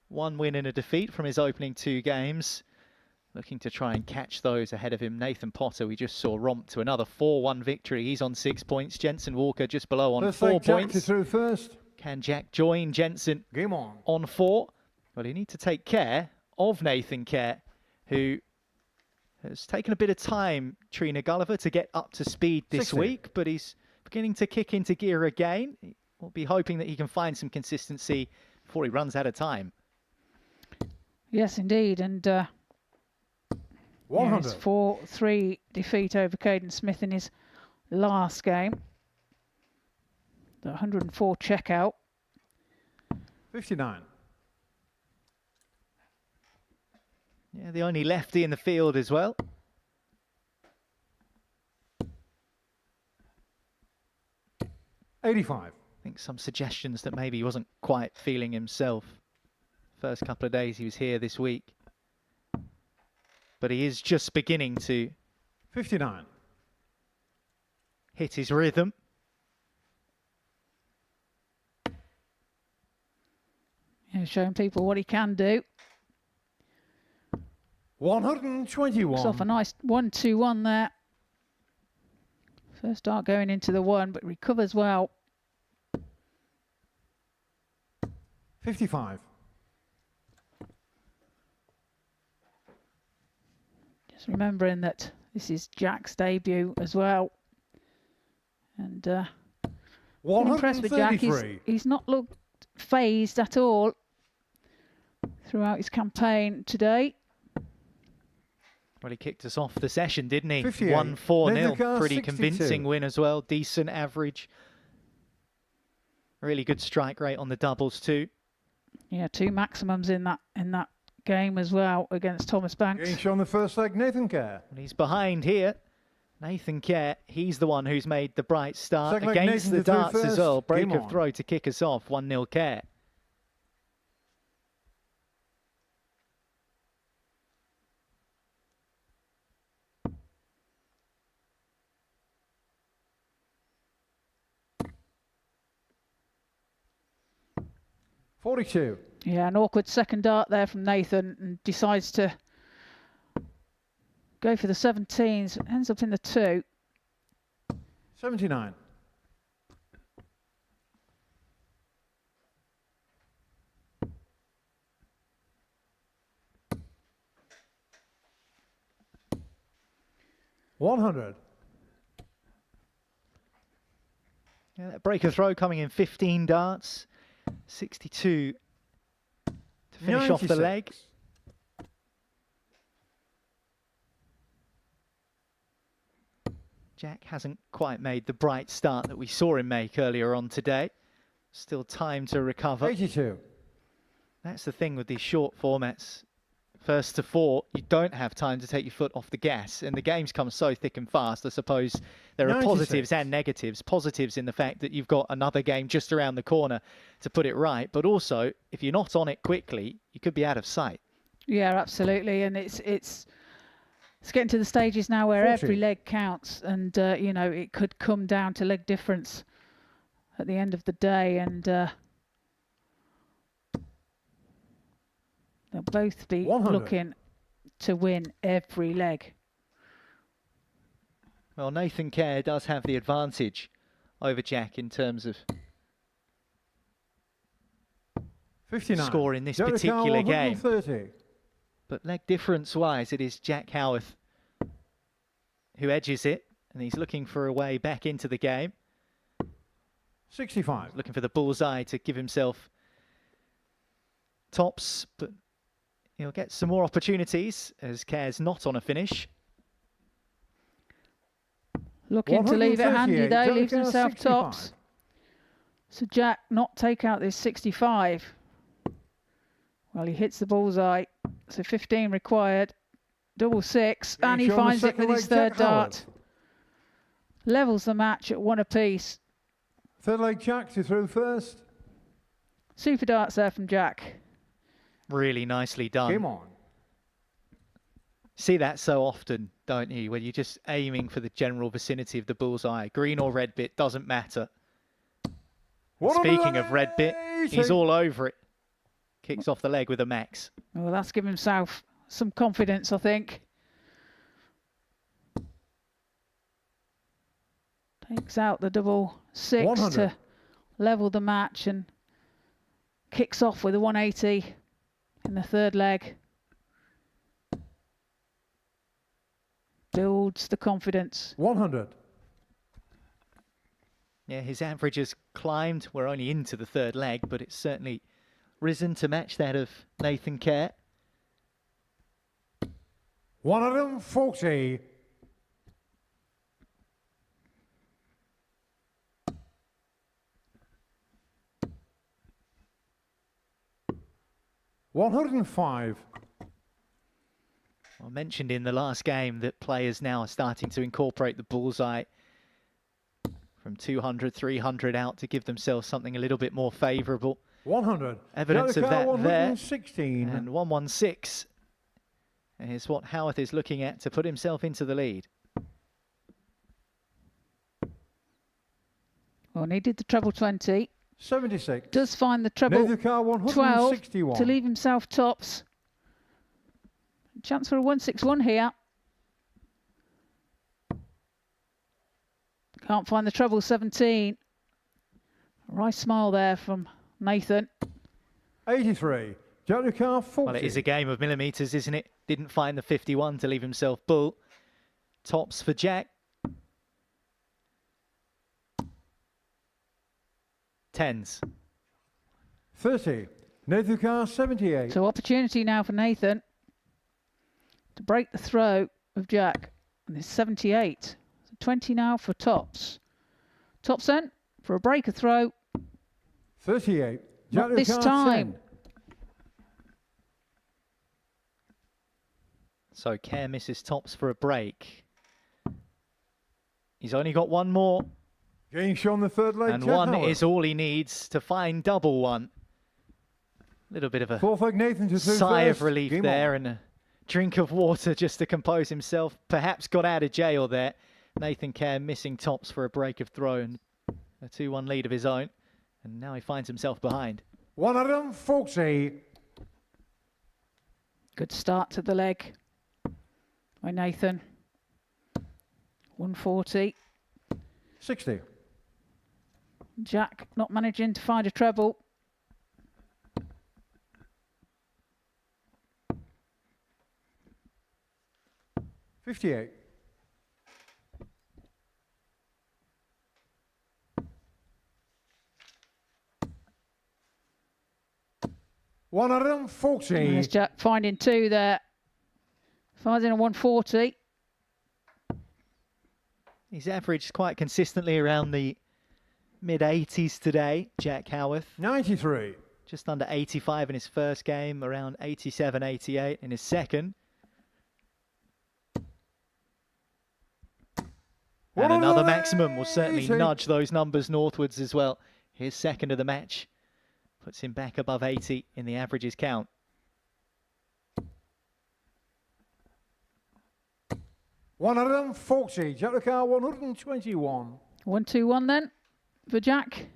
1 win and a defeat from his opening 2 games. Looking to try and catch those ahead of him. Nathan Potter, we just saw romp to another 4-1 victory. He's on 6 points. Jensen Walker just below on 4 points. Through first. Can Jack join Jensen Game on 4? Well, he needs to take care of Nathan Kerr, who has taken a bit of time, Trina Gulliver, to get up to speed this 60. week, but he's beginning to kick into gear again. We'll be hoping that he can find some consistency before he runs out of time. Yes, indeed. And 100. 4-3 defeat over Kaden Smith in his last game. The 104 checkout. 59. Yeah, the only lefty in the field as well. $85. I think some suggestions that maybe he wasn't quite feeling himself. First couple of days he was here this week. But he is just beginning to 59. hit his rhythm. Yeah, showing people what he can do. 121. Looks off a nice 1-2-1 there First dart going into the 1, but recovers well. 55. Just remembering that this is Jack's debut as well. And I'm impressed with Jack. He's not looked phased at all throughout his campaign today. Well, he kicked us off the session, didn't he? 1-4-0. Pretty convincing win as well. Decent average. Really good strike rate on the doubles too. Yeah, 2 maximums in that game as well against Thomas Banks. Getting on the first leg, Nathan Kerr. And he's behind here. Nathan Kerr, he's the one who's made the bright start against the darts as well. Break of throw to kick us off. 1-0 Kerr. .42. Yeah, an awkward second dart there from Nathan, and decides to go for the 17s. Ends up in the 2. 79. $100. Yeah, that break of throw coming in 15 darts. 62 to finish 96. Off the leg. Jack hasn't quite made the bright start that we saw him make earlier on today. Still time to recover. 82. That's the thing with these short formats. First to 4, you don't have time to take your foot off the gas, and the games come so thick and fast. I suppose there are 96. Positives and negatives. Positives in the fact that you've got another game just around the corner to put it right, but also if you're not on it quickly, you could be out of sight. Yeah, absolutely, and it's getting to the stages now where 40. Every leg counts, and you know, it could come down to leg difference at the end of the day, and they'll both be 100. looking to win every leg. Well, Nathan Kerr does have the advantage over Jack in terms of 59. Score in this particular game. 130. But leg difference-wise, it is Jack Howarth who edges it, and he's looking for a way back into the game. 65. Looking for the bullseye to give himself tops, but he'll get some more opportunities as Kerr's not on a finish. Looking to leave it handy though, leaves himself 65. Tops. So Jack not take out this 65. Well, he hits the bullseye, so 15 required, double 6, and he finds it with his third dart. Levels the match at 1 apiece. Third leg Jack to through first. Super darts there from Jack. Really nicely done. Game on. See that so often, don't you, when you're just aiming for the general vicinity of the bullseye. Green or red bit, doesn't matter. Speaking of red bit, he's all over it. Kicks off the leg with a max. Well, that's given himself some confidence, I think. Takes out the double 6 100. To level the match and kicks off with a 180 in the third leg. Builds the confidence. 100. Yeah, his average has climbed. We're only into the third leg, but it's certainly risen to match that of Nathan Kerr. 140. $105. I mentioned in the last game that players now are starting to incorporate the bullseye from 200, 300 out to give themselves something a little bit more favourable. 100. Evidence of that 116. There. And 116 is what Howarth is looking at to put himself into the lead. Well, needed the treble 20. 76. Does find the treble 12 to leave himself tops. Chance for a 161 here. Can't find the treble 17. Right smile there from Nathan. 83. Jack the car 40. Well, it is a game of millimetres, isn't it? Didn't find the 51 to leave himself bull. Tops for Jack. 10s. 30. Nathan Carr 78. So opportunity now for Nathan to break the throw of Jack. And it's 78. So 20 now for Tops. Tops then for a breaker throw. 38. Not Jack this Carr time. 10. So Kerr misses Tops for a break. He's only got one more. Getting shown the third leg. And Jack one Howarth. is all he needs to find double one. A little bit of a Fourth leg Nathan to through sigh first. of relief Game there on. and a drink of water just to compose himself. Perhaps got out of jail there. Nathan Kerr missing Tops for a break of throw and a 2-1 lead of his own. And now he finds himself behind. 140. Good start to the leg by Nathan. 140. 60. Jack not managing to find a treble. 58. 140. There's Jack finding two there. Finding a 140. He's averaged quite consistently around the mid-80s today, Jack Howarth. 93. Just under 85 in his first game, around 87, 88 in his second. And another maximum will certainly nudge those numbers northwards as well. His second of the match puts him back above 80 in the averages count. $140. Jack the car 121. 1-2-1 then for Jack.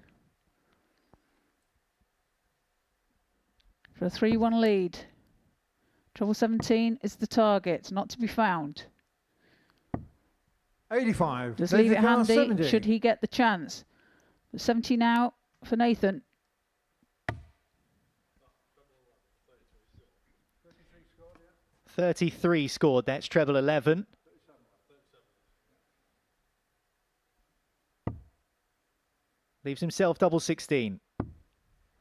For a 3-1 lead. Treble 17 is the target, not to be found. 85. Just Nathan leave it Carr, handy 70. should he get the chance. 70 now for Nathan. 33 scored, that's treble 11. Leaves himself double 16.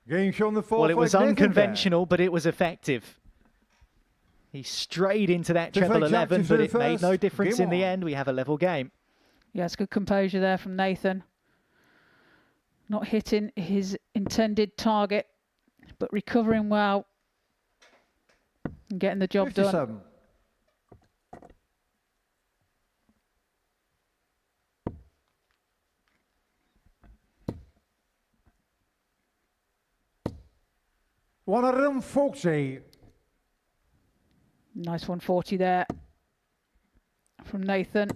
Game shown the fourth. Well, it was leg, Nathan unconventional, but it was effective. He strayed into that Deflect treble Jack 11, to but the it made first. no difference Game in the on. end. We have a level game. Yes, good composure there from Nathan. Not hitting his intended target, but recovering well and getting the job 57. done. $140. Nice 140 there from Nathan.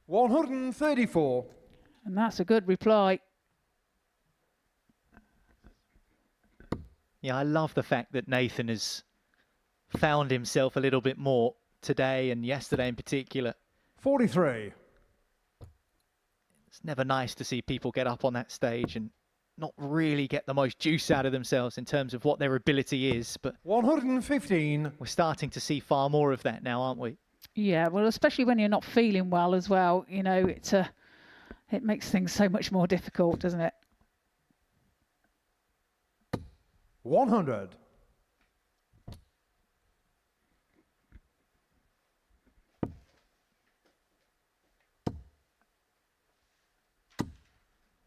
134. And that's a good reply. Yeah, I love the fact that Nathan has found himself a little bit more today and yesterday in particular. 43. It's never nice to see people get up on that stage and not really get the most juice out of themselves in terms of what their ability is, but 115. we're starting to see far more of that now, aren't we? Yeah, well, especially when you're not feeling well as well. You know, it makes things so much more difficult, doesn't it? 100.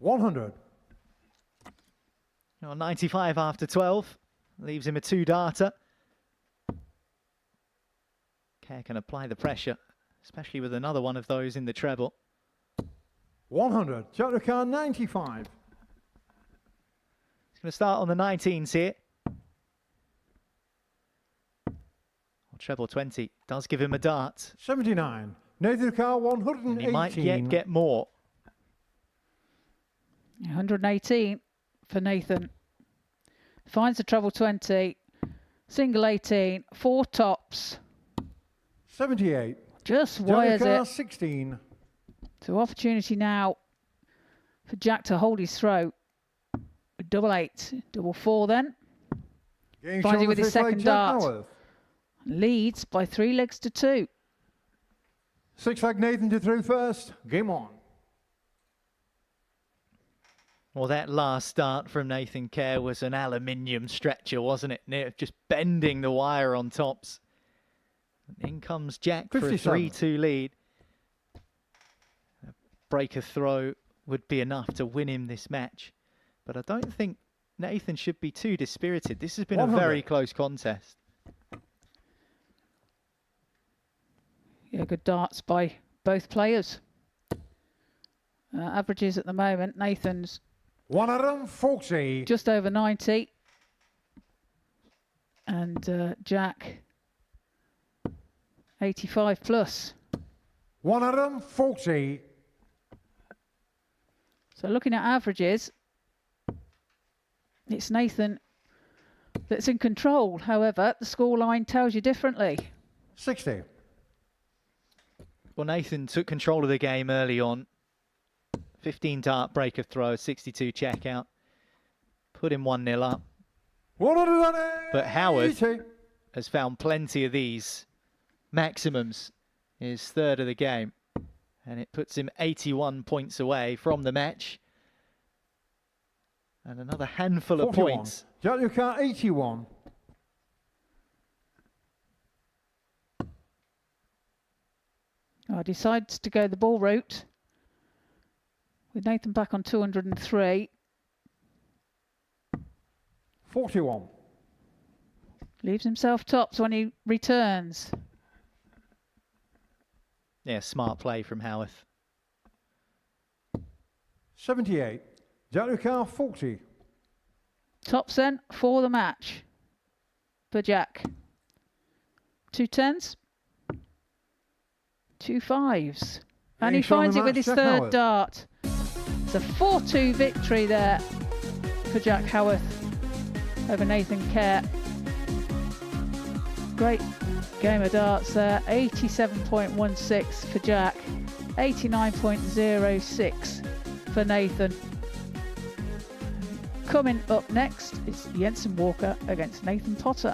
$100. Now 95 after 12 leaves him a 2-darter. Kerr can apply the pressure, especially with another one of those in the treble. 100. Jack the car 95. He's going to start on the 19s here. Well, treble 20 does give him a dart. 79. Nathan Carr 118. And he might yet get more. 118 for Nathan. Finds the treble 20. Single 18. 4 tops. 78. Just Jack wires the car it. 16. So opportunity now for Jack to hold his throw. Double 8, double 4 then. Finds it with his second dart. Howarth. Leads by 3 legs to 2. 6-leg Nathan to through first. Game on. Well, that last start from Nathan Kerr was an aluminium stretcher, wasn't it? Just bending the wire on tops. In comes Jack for a 3-2 lead. A breaker throw would be enough to win him this match. But I don't think Nathan should be too dispirited. This has been 100. A very close contest. Yeah, good darts by both players. Averages at the moment, Nathan's 140. Just over 90. And Jack 85 plus. 140. So looking at averages, it's Nathan that's in control. However, the scoreline tells you differently. 60. Well, Nathan took control of the game early on. 15 dart breaker throw, 62 check out. Put him 1-0 up. 180. But Howarth has found plenty of these maximums. His third of the game. And it puts him 81 points away from the match. And another handful 41. Of points. Jaluka 81. Decides to go the ball route with Nathan back on 203. 41. Leaves himself tops when he returns. Yeah, smart play from Howarth. 78. Jaluka 40. Tops then for the match for Jack. 2 10s. 2 5s. And he finds it with his third dart. It's a 4-2 victory there for Jack Howarth over Nathan Kerr. Great game of darts there. 87.16 for Jack. 89.06 for Nathan. Coming up next is Jensen Walker against Nathan Potter.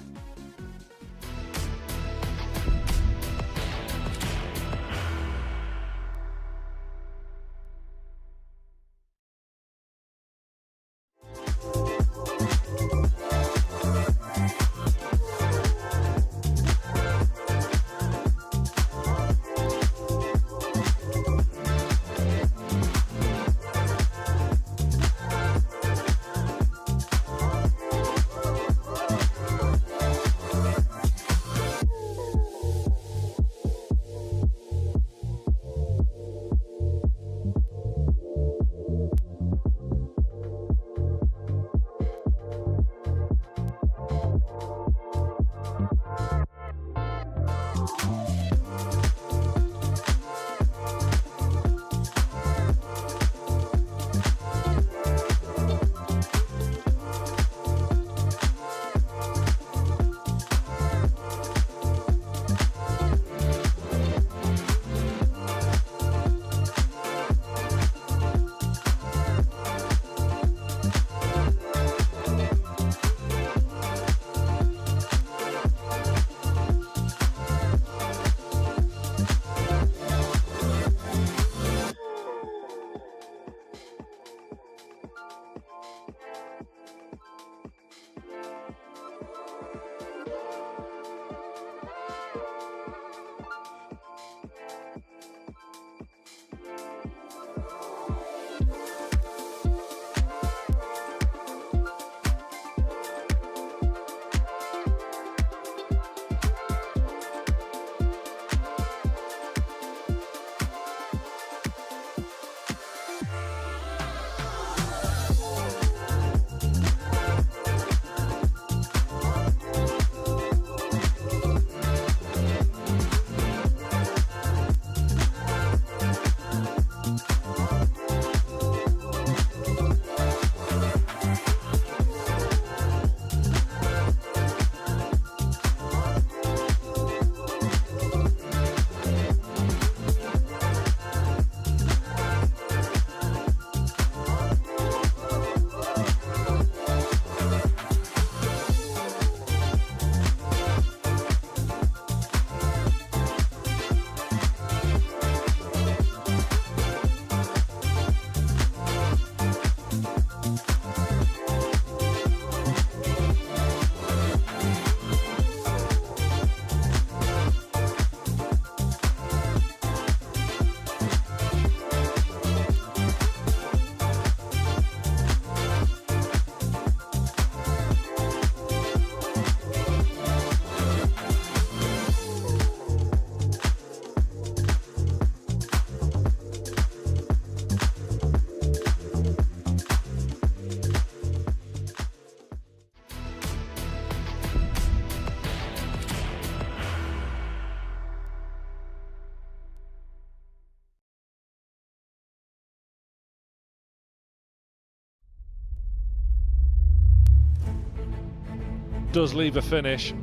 does leave a finish.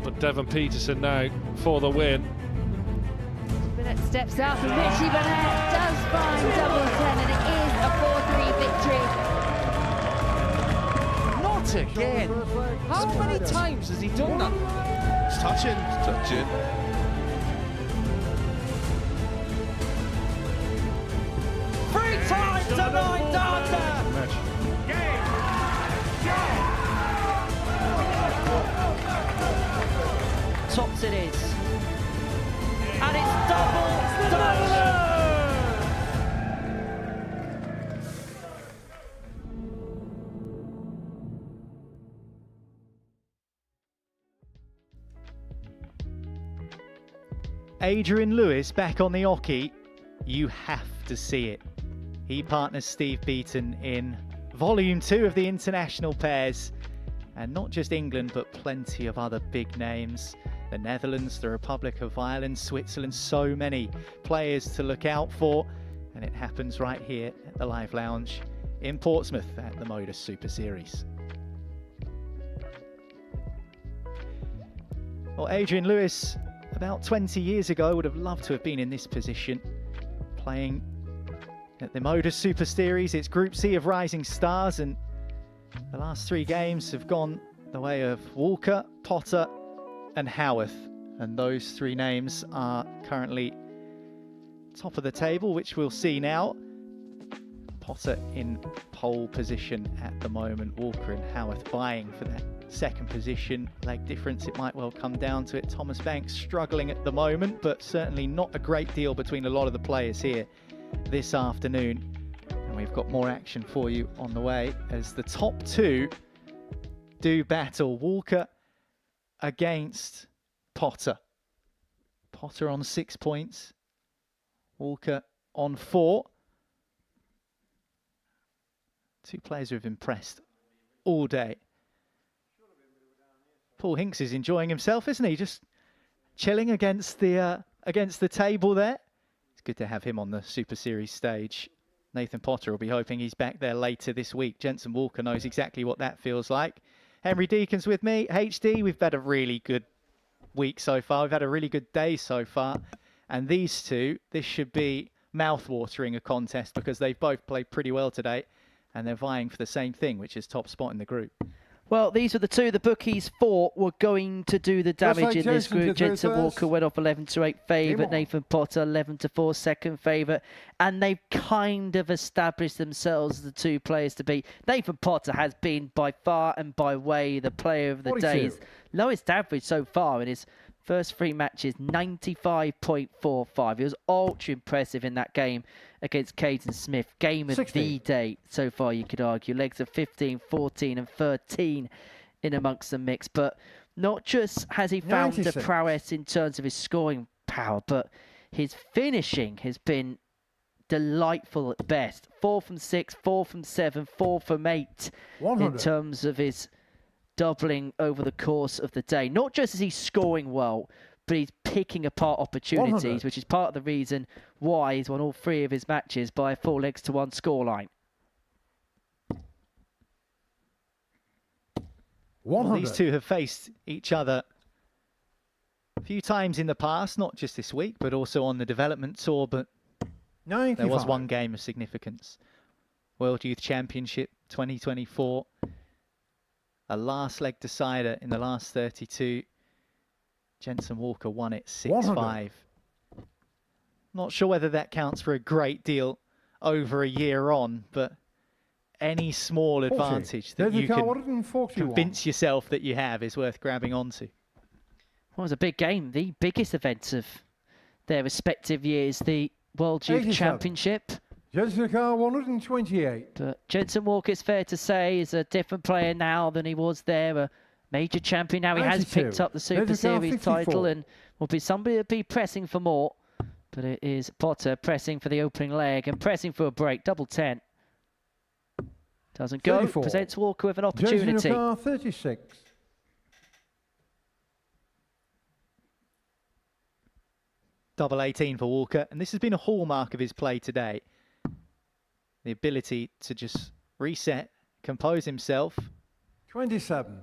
But Devon Peterson now for the win. Burnett steps up and Richie Burnett does find double 10 and it is a 4-3 victory. Not again. How many times has he done that? It's touching. It's touching. 3 times to 9 darter. Tops it is. And it's double Dutch. Adrian Lewis back on the oche. You have to see it. He partners Steve Beaton in Volume 2 of the international pairs. And not just England, but plenty of other big names. The Netherlands, the Republic of Ireland, Switzerland, so many players to look out for. And it happens right here at the Live Lounge in Portsmouth at the Modus Super Series. Well, Adrian Lewis, about 20 years ago, would have loved to have been in this position, playing at the Modus Super Series. It's Group C of Rising Stars, and the last 3 games have gone the way of Walker, Potter and Howarth, and those 3 names are currently top of the table, which we'll see now. Potter in pole position at the moment, Walker and Howarth vying for that second position. Leg difference, it might well come down to it. Thomas Banks struggling at the moment, but certainly not a great deal between a lot of the players here this afternoon. And we've got more action for you on the way as the top 2 do battle. Walker against Potter. Potter on 6 points. Walker on 4. 2 players who have impressed all day. Paul Hinks is enjoying himself, isn't he? Just chilling against the table there. It's good to have him on the Super Series stage. Nathan Potter will be hoping he's back there later this week. Jensen Walker knows exactly what that feels like. Henry Deacon's with me. HD, we've had a really good week so far. We've had a really good day so far. And these two, this should be mouth-watering a contest because they've both played pretty well today. And they're vying for the same thing, which is top spot in the group. Well, these were the 2 the bookies thought were going to do the damage in this group. Jensen Walker went off 11-8 favourite. Nathan Potter 11-4 second favourite. And they've kind of established themselves as the 2 players to beat. Nathan Potter has been by far and by way the player of the 42. day. His lowest average so far in his first 3 matches, 95.45. He was ultra impressive in that game against Kaden Smith. Game of 60. the day so far, you could argue. Legs of 15, 14 and 13 in amongst the mix. But not just has he found 96. the prowess in terms of his scoring power, but his finishing has been delightful at best. 4 from 6, 4 from 7, 4 from 8 100. in terms of his doubling over the course of the day. Not just is he scoring well, but he's picking apart opportunities, 100. which is part of the reason why he's won all 3 of his matches by a 4-1 scoreline. 100. Well, these 2 have faced each other a few times in the past, not just this week, but also on the development tour. But 95. there was one game of significance. World Youth Championship 2024. A last leg decider in the last 32. Jensen Walker won it 6-5. Not sure whether that counts for a great deal over a year on, but any small 40. advantage that you can 141. convince yourself that you have is worth grabbing onto. Well, it was a big game, the biggest event of their respective years, the World Youth 87. Championship. Jensen 128. But Jensen Walker, it's fair to say, is a different player now than he was there. A major champion now. He has 92. picked up the Super Series title and will be somebody to be pressing for more. But it is Potter pressing for the opening leg and pressing for a break. Double 10. Doesn't go. 34. Presents Walker with an opportunity. Jensen 36. Double 18 for Walker, and this has been a hallmark of his play today. The ability to just reset, compose himself, 27.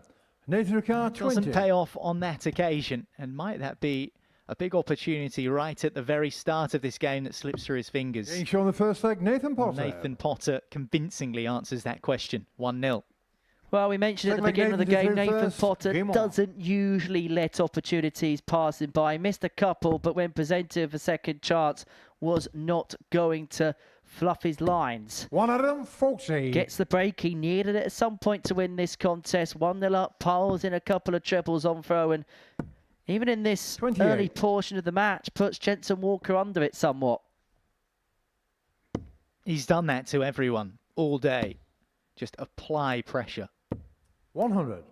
Nathan Ricard, 20. Doesn't pay off on that occasion, and might that be a big opportunity right at the very start of this game that slips through his fingers? Being shown the first leg, Nathan Potter. Nathan Potter convincingly answers that question. 1-0. Well, we mentioned at the beginning of the game, Nathan Potter doesn't usually let opportunities pass him by. Missed a couple, but when presented with a second chance, was not going to fluff his lines. 140. Gets the break. He needed it at some point to win this contest. 1-0 up, piles in a couple of trebles on throw, and even in this 28. early portion of the match, puts Jensen Walker under it somewhat. He's done that to everyone all day. Just apply pressure. 100.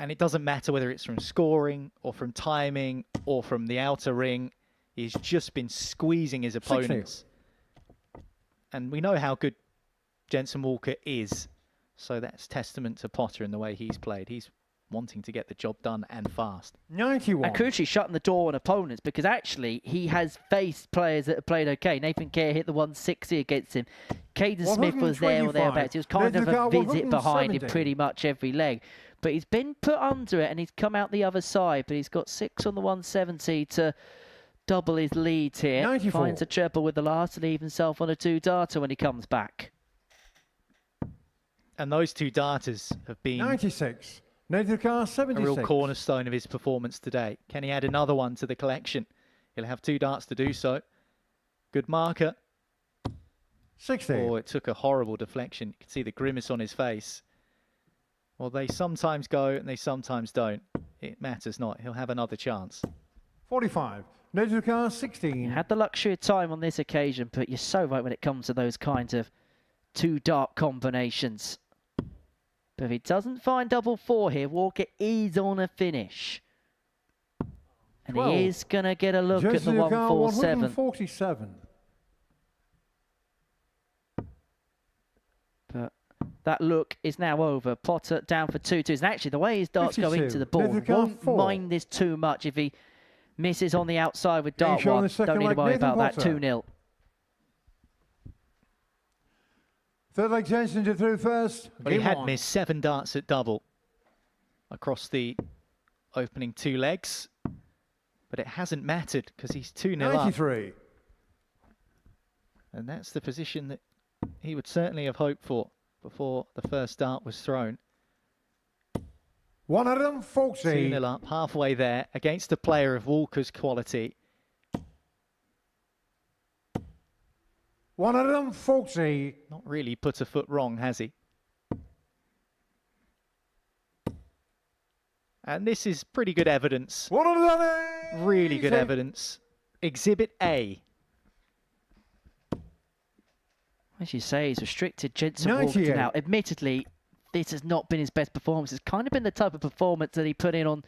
And it doesn't matter whether it's from scoring or from timing or from the outer ring. He's just been squeezing his opponents. 60. And we know how good Jensen Walker is. So that's testament to Potter in the way he's played. He's wanting to get the job done and fast. 91. And crucially shutting the door on opponents, because actually he has faced players that have played okay. Nathan Kerr hit the 160 against him. Caden Smith was there or thereabouts. He was kind of a visit behind him pretty much every leg. But he's been put under it and he's come out the other side. But he's got 6 on the 170 to double his lead here. 94. Finds a treble with the last to leave himself on a 2-darter when he comes back. And those 2 darters have been 96. Nathan Ricard, 76. a real cornerstone of his performance today. Can he add another one to the collection? He'll have 2 darts to do so. Good marker. 60. Oh, it took a horrible deflection. You can see the grimace on his face. Well, they sometimes go and they sometimes don't. It matters not. He'll have another chance. 45. Nathan Ricard, 16. You had the luxury of time on this occasion, but you're so right when it comes to those kinds of 2 dart combinations. But if he doesn't find double 4 here, Walker is on a finish. And 12. he is going to get a look Jensen at the 147. 147. But that look is now over. Potter down for 2-2s. And actually, the way his darts go 52. into the ball, Nathan Ricard, won't 4. mind this too much if he misses on the outside with Being dart shown 1. the second Don't need to leg, worry Nathan about that. Potter. 2-0. Third leg, Jensen to through first. Well, he Game had on. missed 7 darts at double across the opening 2 legs. But it hasn't mattered because he's 2-0 up. 93. And that's the position that he would certainly have hoped for before the first dart was thrown. 140. 2-0 up, halfway there, against a player of Walker's quality. 140. Not really put a foot wrong, has he? And this is pretty good evidence. 180. Really good evidence. Exhibit A. As you say, he's restricted Jensen Walker 98. now. Admittedly, this has not been his best performance. It's kind of been the type of performance that he put in on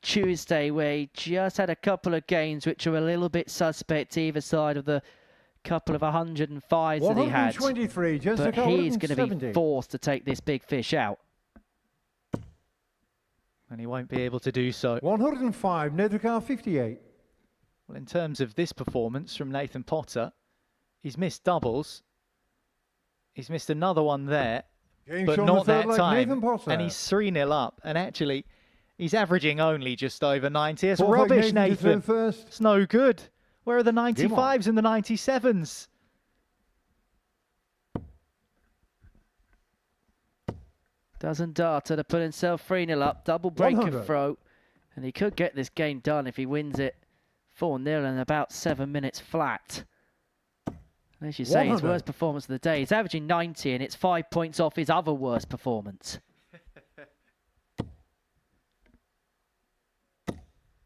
Tuesday, where he just had a couple of games which are a little bit suspect either side of the couple of 105s that he had. 123. But he is going to be forced to take this big fish out. And he won't be able to do so. 105. Nathan Ricard, 58. Well, in terms of this performance from Nathan Potter, he's missed doubles. He's missed another one there, Game but shown not the third that leg, time. Nathan Potter. And he's 3-0 up. And actually, he's averaging only just over 90. It's Fourth leg, rubbish, Nathan to through Nathan. first. It's no good. Where are the 95s and the 97s? Doesn't darter to put himself 3-0 up. Double breaker 100. throw. And he could get this game done if he wins it 4-0 in about 7 minutes flat. And as you say, his 100. worst performance of the day. He's averaging 90 and it's 5 points off his other worst performance.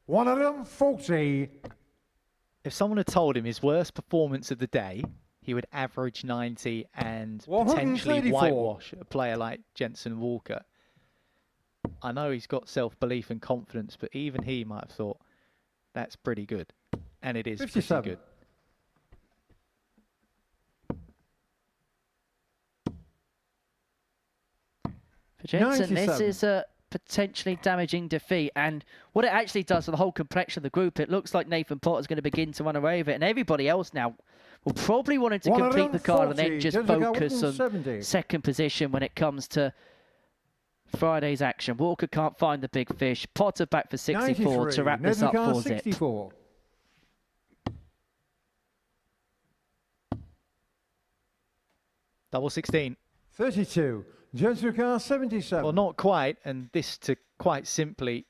140. If someone had told him his worst performance of the day, he would average 90 and potentially 134. whitewash a player like Jensen Walker. I know he's got self-belief and confidence, but even he might have thought, that's pretty good. And it is 57. pretty good. For Jensen, this 97. is a potentially damaging defeat. And what it actually does for the whole complexion of the group, it looks like Nathan Potter's going to begin to run away with it. And everybody else now will probably want him to complete the card and then just 140. focus on 170. second position when it comes to Friday's action. Walker can't find the big fish. Potter back for 64 to wrap this up for Zip. 64. Double 16. 32. Jensen car 77. Well, not quite, and this to quite simply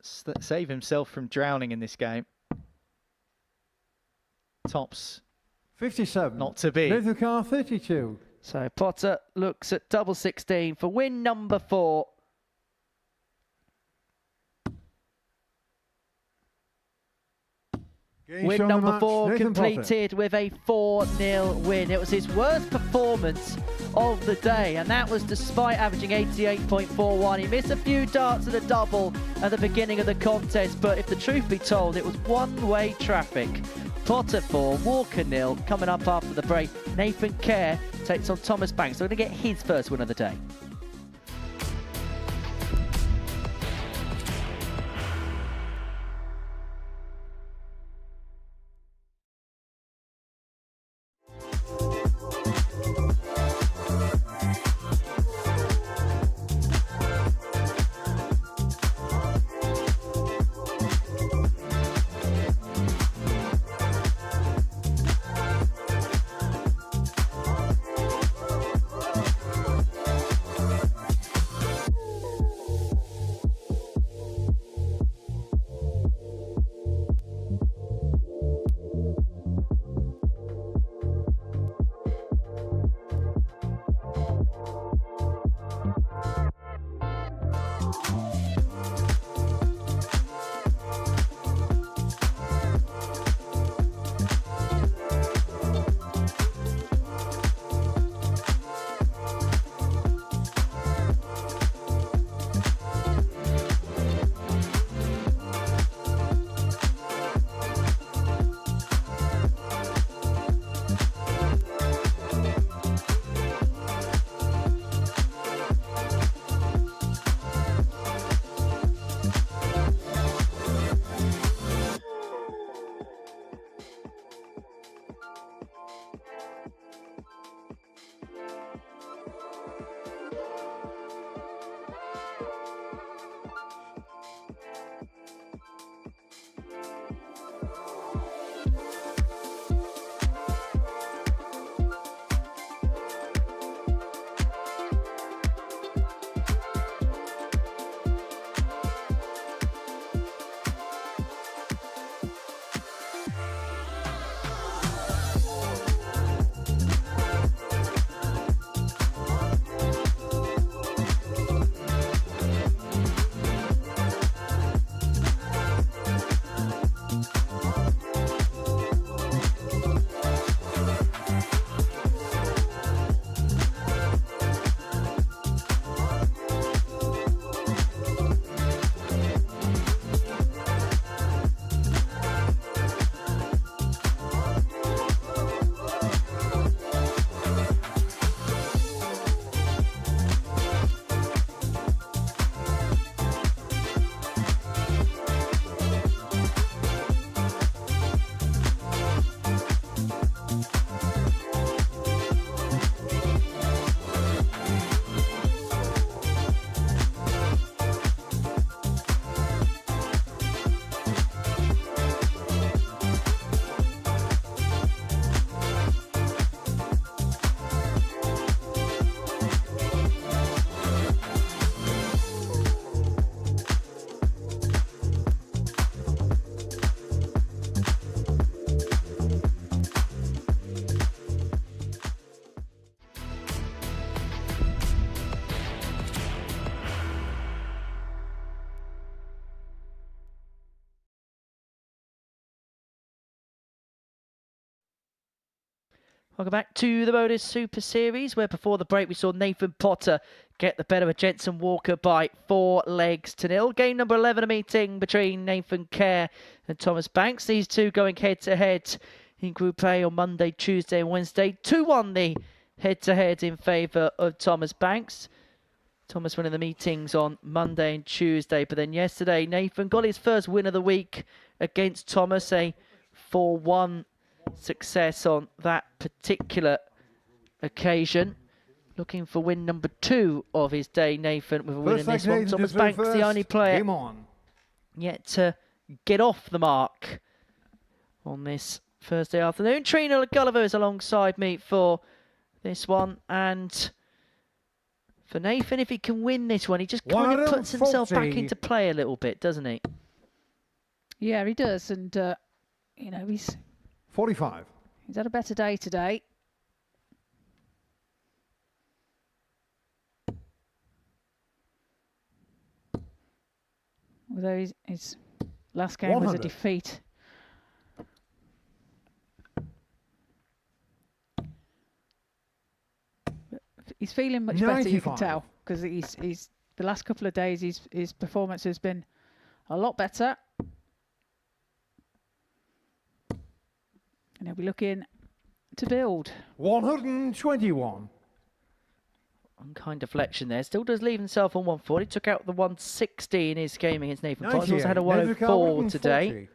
save himself from drowning in this game. Tops 57. not to be. Nathan car 32. So Potter looks at double 16 for win number 4. Win number 4 completed with a 4-0 win. It was his worst performance of the day, and that was despite averaging 88.41. He missed a few darts at the double at the beginning of the contest, but if the truth be told, it was one-way traffic. Potter 4, Walker 0. Coming up after the break, Nathan Kerr takes on Thomas Banks. So we're going to get his first win of the day. Welcome back to the Modus Super Series, where before the break we saw Nathan Potter get the better of Jensen Walker by 4 legs to 0. Game number 11, a meeting between Nathan Kerr and Thomas Banks. These two going head-to-head in Group A on Monday, Tuesday and Wednesday. 2-1 the head-to-head in favour of Thomas Banks. Thomas winning the meetings on Monday and Tuesday, but then yesterday Nathan got his first win of the week against Thomas, a 4-1 success on that particular occasion. looking for win number 2 of his day, Nathan, with a win in this one. Nathan Thomas Banks, the only player yet to get off the mark on this Thursday afternoon. Trina Gulliver is alongside me for this one, and for Nathan, if he can win this one, he just kind of puts himself back into play a little bit, doesn't he? Yeah, he does, and you know, he's 45. He's had a better day today. Although his last game 100. was a defeat. He's feeling much better, you can tell, because he's the last couple of days his performance has been a lot better. And he'll be looking to build. 121. Unkind deflection there. Still does leave himself on 140. Took out the 160 in his game against Nathan Potts. Also had a 104 today.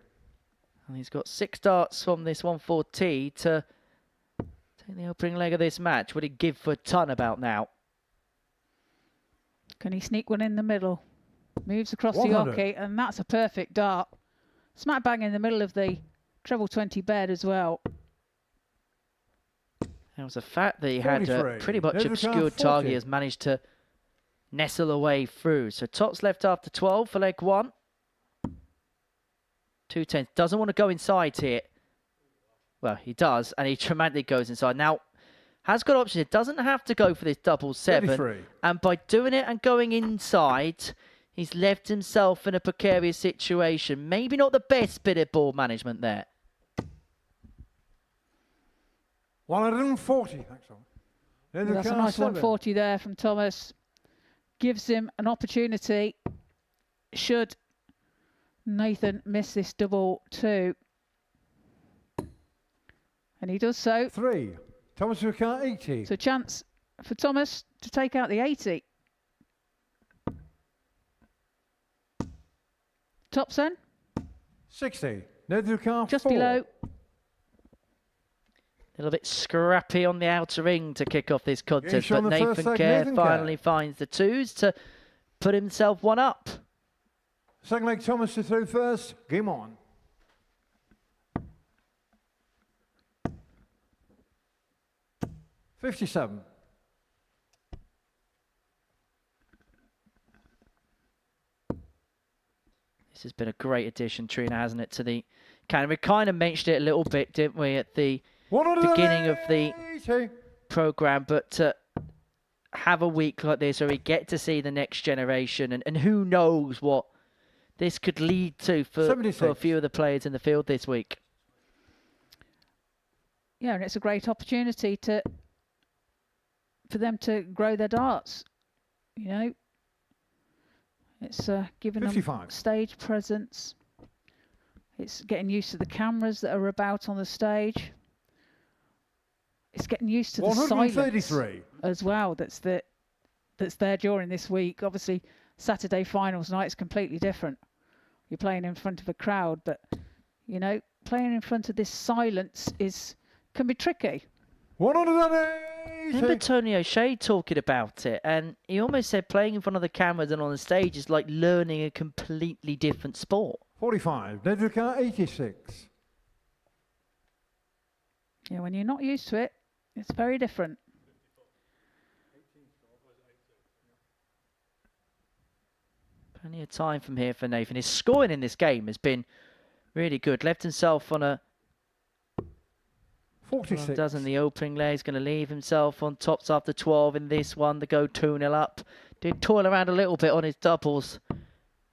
And he's got 6 darts from this 140 to take the opening leg of this match. Would he give for a ton about now? Can he sneak one in the middle? Moves across the hockey, and that's a perfect dart. Smack bang in the middle of the treble 20 bed as well. It was a fact that he had a pretty much obscured target. He has managed to nestle away through. So Tots left after 12 for leg 1. 210. Doesn't want to go inside here. Well, he does, and he dramatically goes inside. Now, has got options. It doesn't have to go for this double 7. 33. And by doing it and going inside, he's left himself in a precarious situation. Maybe not the best bit of ball management there. 140. That's a nice 140 there from Thomas. Gives him an opportunity. Should Nathan miss this double 2. And he does so. 3. Thomas will count 80. It's a chance for Thomas to take out the 80. Topson. 60. Nathan will count just 4. below. A little bit scrappy on the outer ring to kick off this contest, but Nathan Kerr finally finds the 2s to put himself 1 up. Second leg, Thomas to through first. Game on. $57. This has been a great addition, Trina, hasn't it, to the kind of, we kind of mentioned it a little bit, didn't we, at the beginning of the program, but to have a week like this where we get to see the next generation, and who knows what this could lead to for a few of the players in the field this week. Yeah, and it's a great opportunity for them to grow their darts. You know, it's giving 55. them stage presence. It's getting used to the cameras that are about on the stage. It's getting used to the silence as well that's there during this week. Obviously, Saturday finals night is completely different. You're playing in front of a crowd, but, you know, playing in front of this silence can be tricky. 180. Remember Tony O'Shea talking about it, and he almost said playing in front of the cameras and on the stage is like learning a completely different sport. 45. Nathan will count 86. Yeah, when you're not used to it, it's very different. Plenty of time from here for Nathan. His scoring in this game has been really good. Left himself on a 46. Doesn't the opening leg. He's going to leave himself on tops after 12 in this one to go 2-0 up. Did toil around a little bit on his doubles.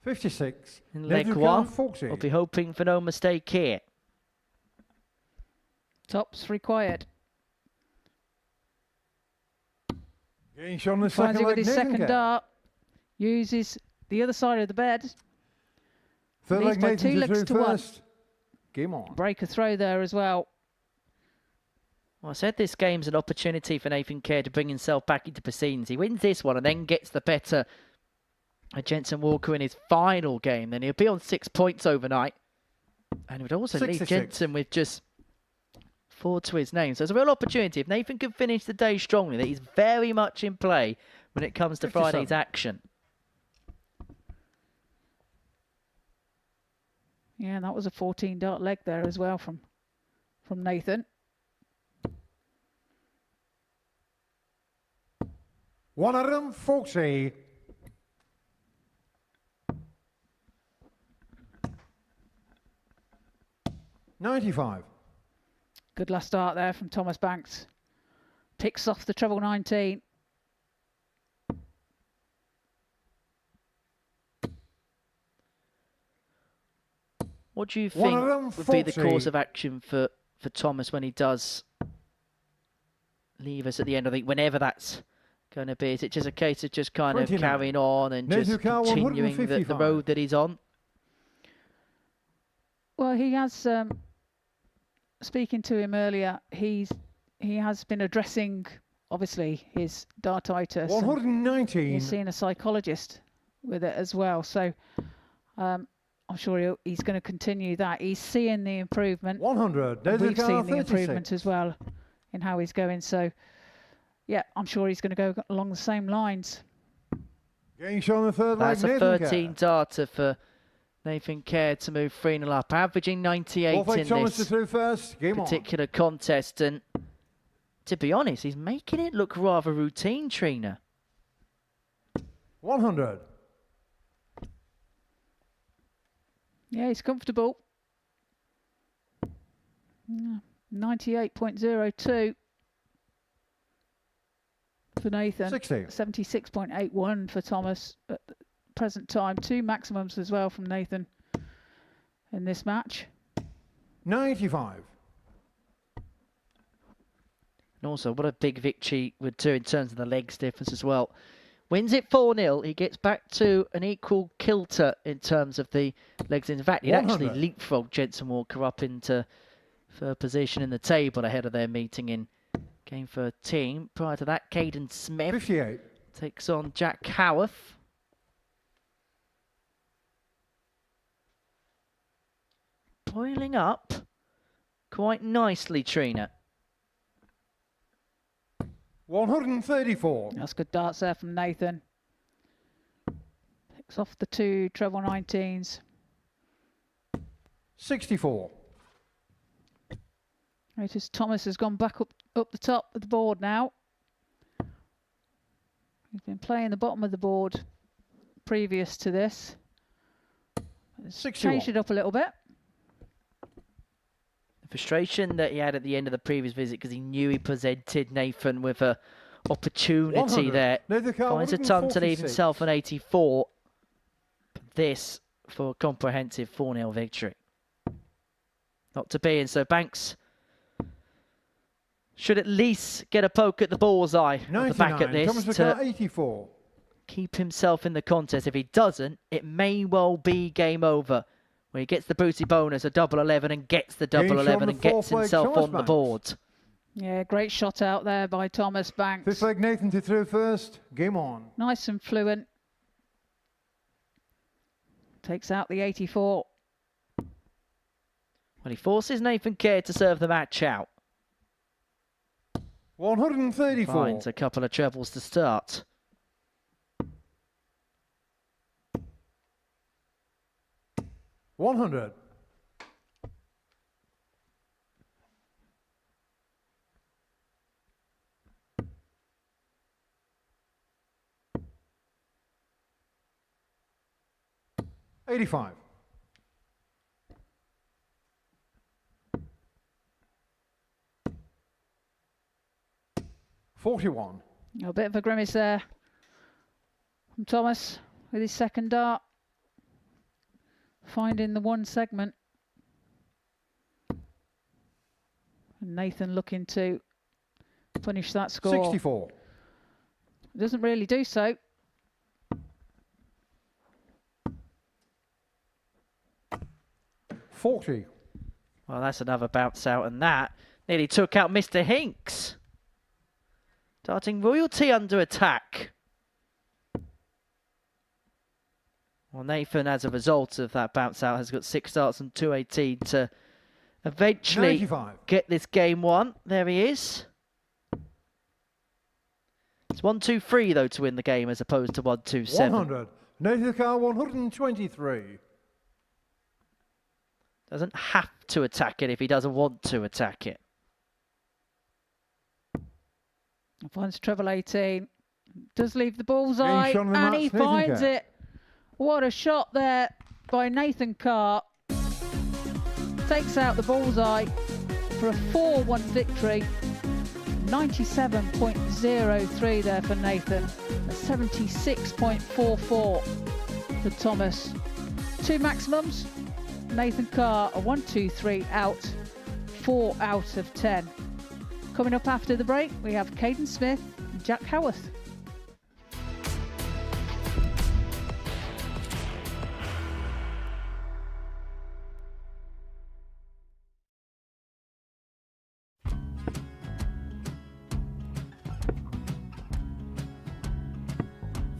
56. In leg 1. We'll be hoping for no mistake here. Tops required. On the Finds it with his second Kerr. dart. Uses the other side of the bed. Third Leads leg, by Nathan 2 legs to 1. Game on. Break a throw there as well. Well, I said this game's an opportunity for Nathan Kerr to bring himself back into proceedings. He wins this one and then gets the better of Jensen Walker in his final game. Then he'll be on 6 points overnight. And it would also 66. leave Jensen with just 4 to his name. So it's a real opportunity. If Nathan can finish the day strongly, that he's very much in play when it comes to 57. Friday's action. Yeah, that was a 14-dart leg there as well from Nathan. 140. $95. Good last start there from Thomas Banks. Picks off the treble 19. What do you think would be the course of action for Thomas when he does leave us at the end? I think whenever that's going to be, is it just a case of just kind of carrying on and just continuing the road that he's on? Well, he has, speaking to him earlier, he has been addressing, obviously, his dartitis. 119. He's seen a psychologist with it as well. So I'm sure he's going to continue that. He's seeing the improvement. 100. We've seen the improvement as well in how he's going. So, yeah, I'm sure he's going to go along the same lines. Getting shown the third That's leg, a 13 darter for Nathan Kerr to move 3-0 up, averaging 98 in this particular contest. And to be honest, he's making it look rather routine, Trina. 100. Yeah, he's comfortable. 98.02 for Nathan. 60. 76.81 for Thomas at the present time. 2 maximums as well from Nathan in this match. 95. And also, what a big victory would do in terms of the legs difference as well. Wins it 4-0. He gets back to an equal kilter in terms of the legs. In fact, he'd actually leapfrogged Jensen Walker up into third position in the table ahead of their meeting in game 13. Prior to that, Kaden Smith 58. takes on Jack Howarth. Boiling up quite nicely, Trina. 134. That's good darts there from Nathan. Picks off the 2 treble 19s. 64. Notice Thomas has gone back up the top of the board now. He's been playing the bottom of the board previous to this. It's changed it up a little bit. Frustration that he had at the end of the previous visit because he knew he presented Nathan with a opportunity there. Finds a time to leave himself an 84. This for a comprehensive 4-0 victory. Not to be, and so Banks should at least get a poke at the bullseye at the back at this to 84. Keep himself in the contest. If he doesn't, it may well be game over. When he gets the booty bonus, a double 11, and gets the double 11 and gets himself on the board. Yeah, great shot out there by Thomas Banks. Fifth leg Nathan to throw first. Game on. Nice and fluent. Takes out the 84. Well, he forces Nathan Kerr to serve the match out. 134. Finds a couple of trebles to start. 100. $85. 41. A bit of a grimace there from Thomas with his second dart. Finding the one segment. And Nathan looking to punish that score. 64. Doesn't really do so. $40. Well, that's another bounce out, and that nearly took out Mr. Hinks. Darting royalty under attack. Well, Nathan, as a result of that bounce out, has got 6 darts and 218 to eventually 95. get this game won. There he is. It's 1-2-3 though to win the game as opposed to 1-2-7. 100. Nathan Carr 123. Doesn't have to attack it if he doesn't want to attack it. Finds treble 18. Does leave the bullseye, Shot on the and mark, he Nathan finds Carr. it. What a shot there by Nathan Carr. Takes out the bullseye for a 4-1 victory. 97.03 there for Nathan. A 76.44 for Thomas. Two maximums. Nathan Carr, a 1-2-3 out. 4 out of 10. Coming up after the break, we have Kaden Smith and Jack Howarth.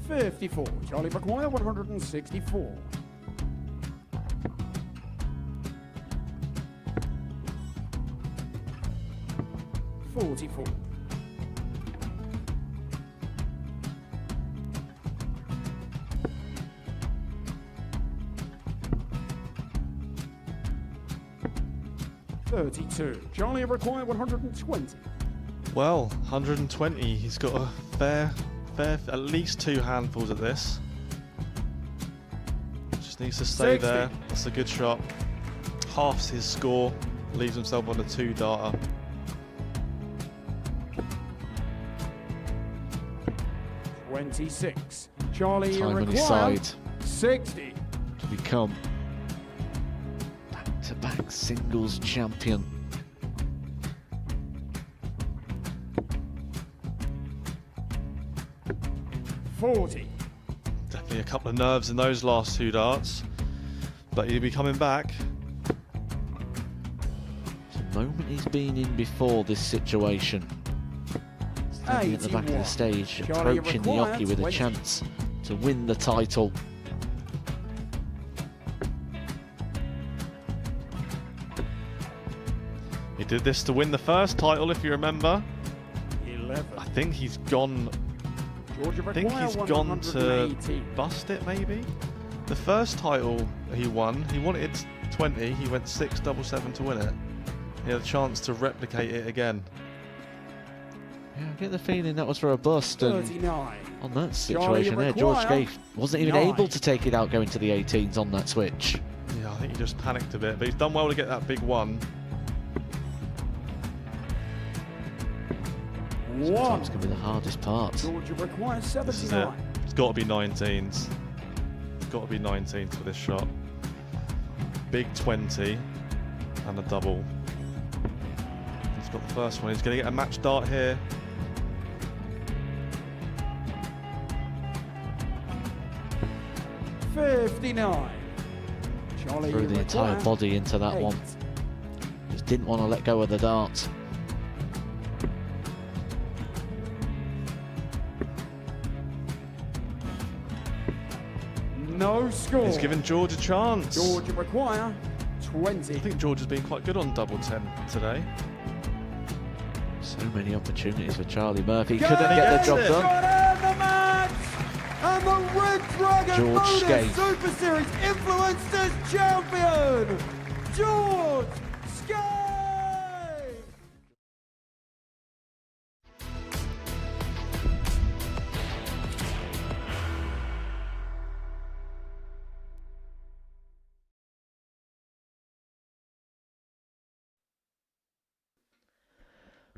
.54, Charlie McGuire 164. .44. .32, Charlie McGuire 120. Well, 120. He's got a fair, at least 2 handfuls at this. Just needs to stay 60. there. That's a good shot. Halves his score. Leaves himself on a 2-darter. .26, Charlie Time on his McGuire side 60. to become back-to-back singles champion. .40. Definitely a couple of nerves in those last 2 darts. But he'll be coming back. It's a moment he's been in before this situation. Standing at the back of the stage, Charlie approaching the McGuire, jockey with a 20. chance to win the title. He did this to win the first title, if you remember. 11. I think he's gone. Georgia I think McGuire, he's gone to 118. bust it, maybe. The first title he won, he wanted 20. He went 6-7-7 to win it. He had a chance to replicate it again. Yeah, I get the feeling that was for a bust, and 39. on that situation there, McGuire, George Scaife wasn't even 9. able to take it out going to the 18s on that switch. Yeah, I think he just panicked a bit, but he's done well to get that big one. Sometimes can be the hardest part. Georgia McGuire This is it. 79. It's got to be 19s. It's got to be 19s for this shot. Big 20 and a double. He's got the first one. He's going to get a match dart here. .59. Charlie Threw the entire McGuire, body into that 8. one. Just didn't want to let go of the dart. No score. He's given George a chance. Georgia McGuire 20. I think George has been quite good on double 10 today. So many opportunities for Charlie Murphy. Go Couldn't get the job Jensen! done. Got out the match! And the Red Dragon George Modus Scaife. Super Series Influencers Champion, George Scaife!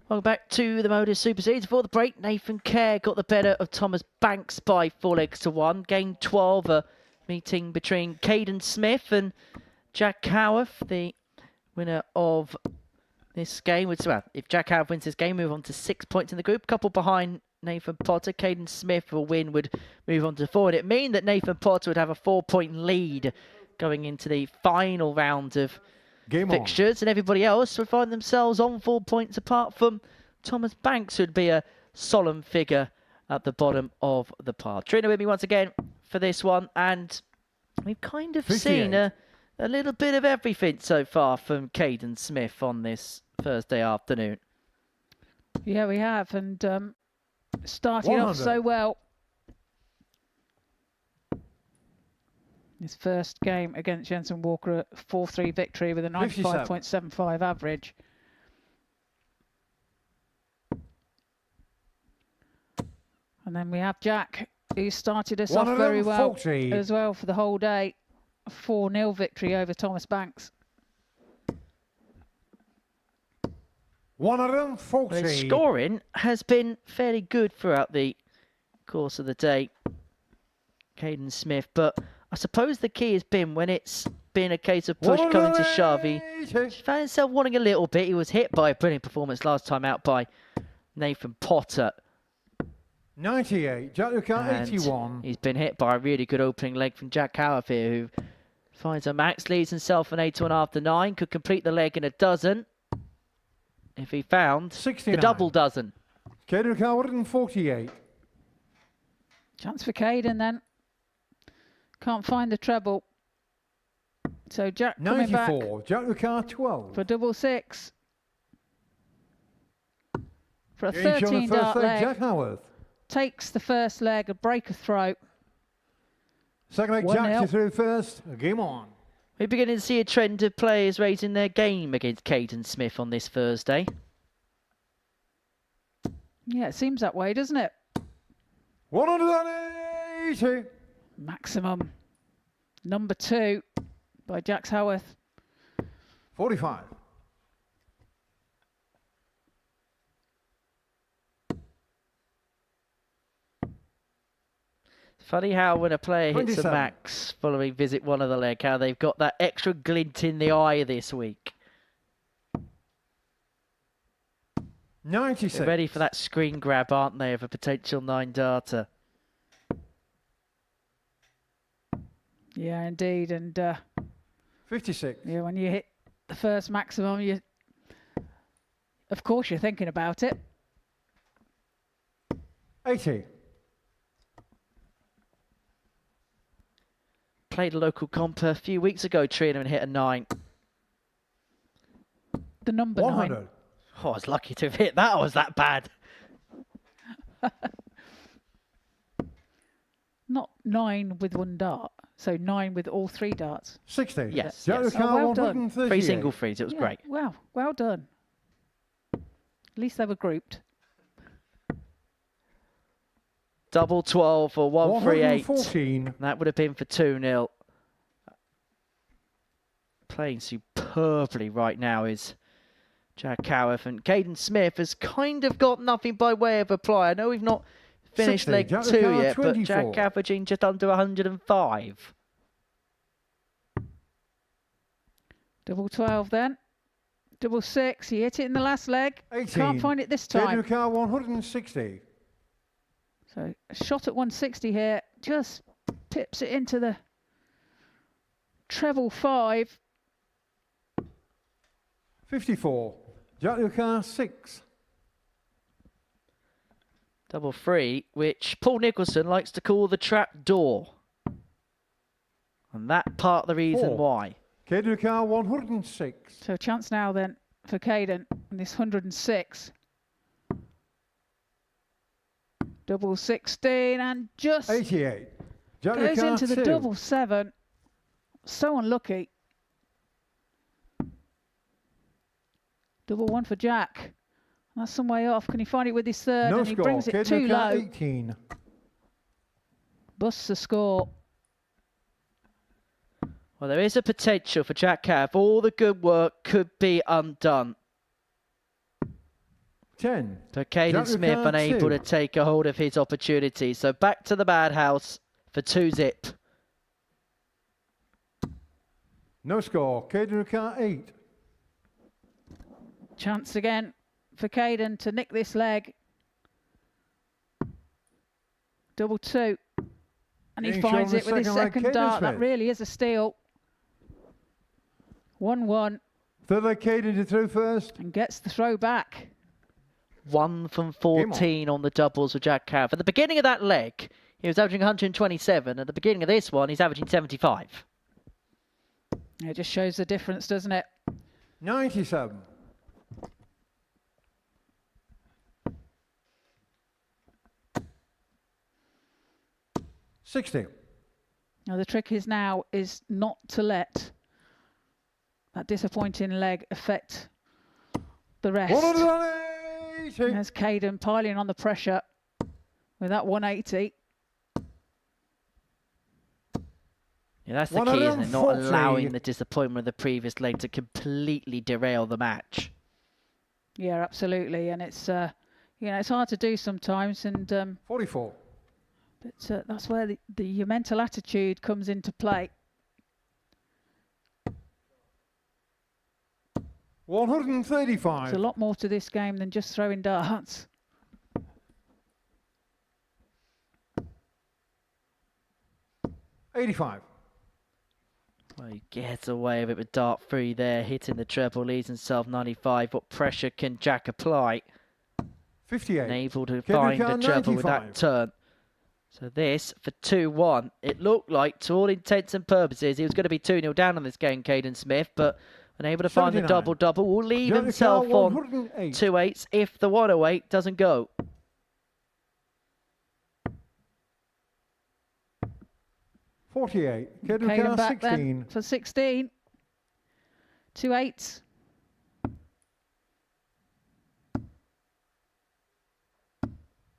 Welcome back to the Modus Super Series. Before the break, Nathan Kerr got the better of Thomas Banks by 4 legs to 1. Game 12, a meeting between Kaden Smith and Jack Howarth, the winner of this game. If Jack Howarth wins this game, move on to 6 points in the group. Couple behind Nathan Potter. Kaden Smith will win, would move on to 4. And it mean that Nathan Potter would have a 4-point lead going into the final round of fixtures, and everybody else would find themselves on 4 points apart from Thomas Banks, who'd be a solemn figure at the bottom of the pile. Trina with me once again for this one, and we've kind of 58. seen a a little bit of everything so far from Kaden Smith on this Thursday afternoon. Yeah, we have, and starting off so well. His first game against Jensen Walker, a 4-3 victory with a 95.75 average. And then we have Jack, who started us off very well as well for the whole day. A 4-0 victory over Thomas Banks. 140. His scoring has been fairly good throughout the course of the day, Kaden Smith, but I suppose the key has been when it's been a case of push coming to shove. He found himself wanting a little bit. He was hit by a brilliant performance last time out by Nathan Potter. 98, Jack Lucas 81. He's been hit by a really good opening leg from Jack Howarth here, who finds a max, leads himself an 8-1 after 9, could complete the leg in a dozen if he found 69. the double dozen. Kaden 148. Chance for Kaden then. Can't find the treble. So Jack coming 94, back Jack Lucas 12. for double 6. For a Game shown 13 the first dart leg, leg. Jack Howarth. Takes the first leg, a break of throat. Second leg, 1-0. Jack to through first. Game on. We're beginning to see a trend of players raising their game against Kaden Smith on this Thursday. Yeah, it seems that way, doesn't it? 180. Maximum. Number 2 by Jack Howarth. 45. Funny how when a player hits a 27. max following visit 1 of the leg, how they've got that extra glint in the eye this week. 96. They're ready for that screen grab, aren't they, of a potential 9-darter? Yeah, indeed. And 56. yeah, when you hit the first maximum, of course you're thinking about it. 80. Played a local comp a few weeks ago, treating him and hit a 9. The number 100. 9. Oh, I was lucky to have hit that. Or was that bad? Not 9 with 1 dart. So 9 with all 3 darts. 60. Yes. Jack yes. Lucas Oh, well done. 138. 3 single threes. It was Yeah, great. Wow, well done. At least they were grouped. Double 12 for 138. 114. That would have been for 2-0. Playing superbly right now is Jack Howarth, and Kaden Smith has kind of got nothing by way of reply. I know we've not finished 60, leg Jack 2 Lucas yet, but 24. Jack averaging just under 105. Double 12 then. Double 6. He hit it in the last leg. 18. Can't find it this Kaden time. Lucas 160. So a shot at 160 here. Just tips it into the treble 5. 54. Jack Lucas 6. Double 3, which Paul Nicholson likes to call the trap door. And that part of the reason 4. why. Kaden Lucas 106. So a chance now then for Kaden in this 106. Double 16 and just 88. Jack goes Lucas into the 2. double 7. So unlucky. Double 1 for Jack. That's some way off. Can he find it with his third? No And he score. brings it Kaden too Lucas low. 18. Busts the score. Well, there is a potential for Jack Howarth. All the good work could be undone. 10. But Kaden Jack Smith Lucas unable 2. to take a hold of his opportunity. So back to the bad house for 2-zip. No score. Kaden Lucas 8. Chance again for Kaden to nick this leg. Double 2. And he Being finds shown it the with his second leg, second Kaden dart. That Smith. really is a steal. 1-1 Third leg, Kaden to through first. and gets the throw back. 1 from 14 on the doubles for Jack Howarth. At the beginning of that leg, he was averaging 127. At the beginning of this one, he's averaging 75. It just shows the difference, doesn't it? 97. $60. Now the trick is not to let that disappointing leg affect the rest. 180. There's Kaden piling on the pressure with that 180. Yeah, that's the key, isn't it? Not allowing the disappointment of the previous leg to completely derail the match. Yeah, absolutely, and it's you know, it's hard to do sometimes, and 44. But that's where your mental attitude comes into play. 135. There's a lot more to this game than just throwing darts. $85. Well, he gets away with it with dart 3 there, hitting the treble, leaves himself 95. What pressure can Jack apply? 58. Unable to find the treble with that turn. So this for 2-1. It looked like, to all intents and purposes, he was going to be 2-0 down on this game, Kaden Smith, but unable to find the double-double. Will leave himself on 2-8s if the 108 doesn't go. $48. Kaden back 16. then for 16. 2-8s.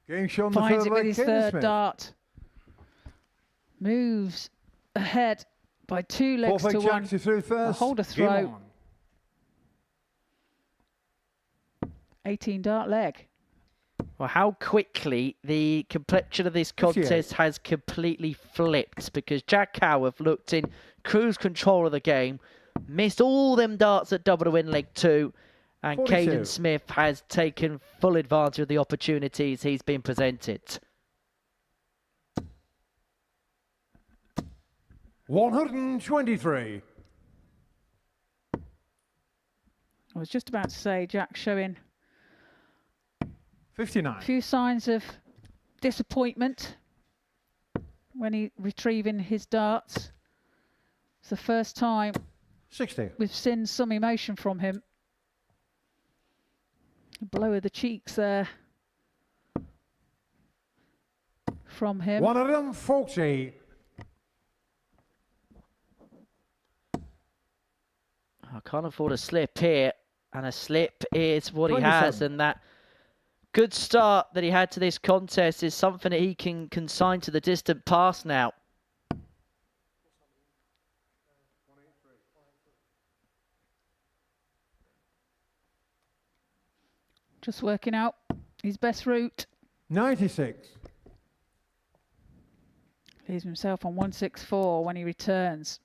Game shown Finds it with his third Smith. dart. Moves ahead by 2 legs to 1. A holder throw. 18 dart leg. Well, how quickly the complexion of this contest has completely flipped, because Jack Howarth looked in cruise control of the game, missed all them darts at double to win leg 2, and Kaden Smith has taken full advantage of the opportunities he's been presented. 123. I was just about to say, Jack showing 59. a few signs of disappointment when he retrieving his darts. It's the first time 60. we've seen some emotion from him. A blow of the cheeks there from him. 140. I can't afford a slip here, and a slip is what he has, and that good start that he had to this contest is something that he can consign to the distant past now. Just working out his best route. 96. Leaves himself on 164 when he returns.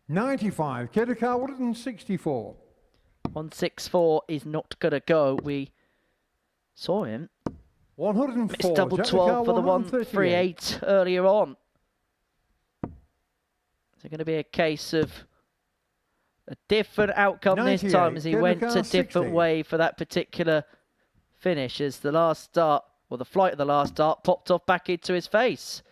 95. Kedaka 164. 164 is not going to go. We saw him. 104. Missed double 12 for the 138 earlier on. Is it going to be a case of a different outcome this time, as he went a different way for that particular finish, as the last start, or the flight of the last start, popped off back into his face?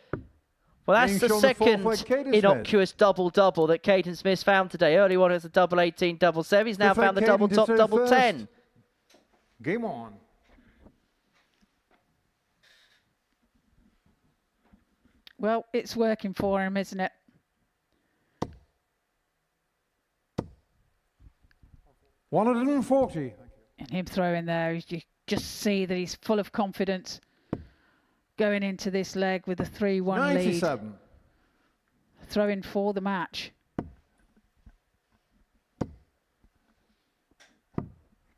Well, that's the second innocuous double-double that Kaden Smith found today. Early on, it was a double 18, double 7. He's now found the double top, double 10. Game on. Well, it's working for him, isn't it? $140. And him throwing there, you just see that he's full of confidence going into this leg with a 3-1 lead. Throwing for the match.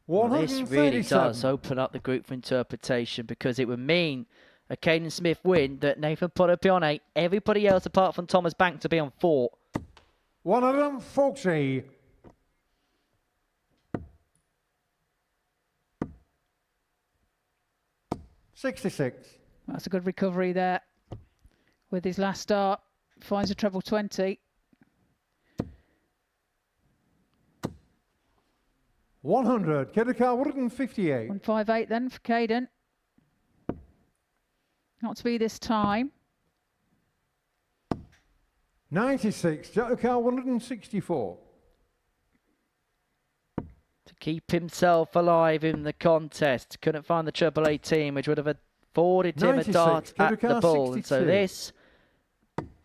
Well, this really does open up the group for interpretation, because it would mean a Kaden Smith win that Nathan Potter be on 8, everybody else apart from Thomas Bank to be on 4. 140. $66. That's a good recovery there with his last start. Finds a treble 20. 100. Kedaka 158. 158 then for Kaden. Not to be this time. 96, Jack 164. To keep himself alive in the contest. Couldn't find the treble 18, which would have afforded him a dart at the ball. And so this,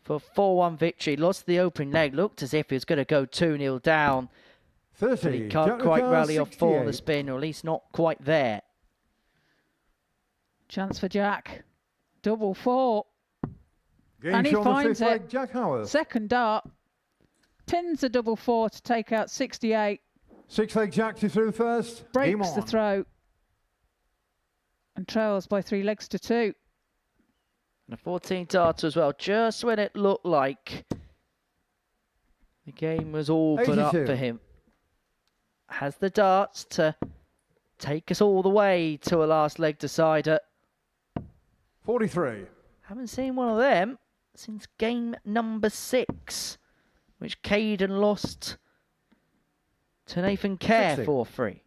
for 4-1 victory, lost the opening leg. Looked as if he was going to go 2-0 down. 30, but he can't quite rally off 4 on the spin, or at least not quite there. Chance for Jack. Double 4. Game And he finds it. leg, Jack Howarth. Second dart. Pins a double 4 to take out 68. 6-leg Jack to through first. Breaks the throw. And trails by 3 legs to 2. And a 14 darter as well, just when it looked like the game was all put up for him. Has the darts to take us all the way to a last leg decider. 43. Haven't seen one of them since game number 6, which Kaden lost to Nathan Kerr 4-3.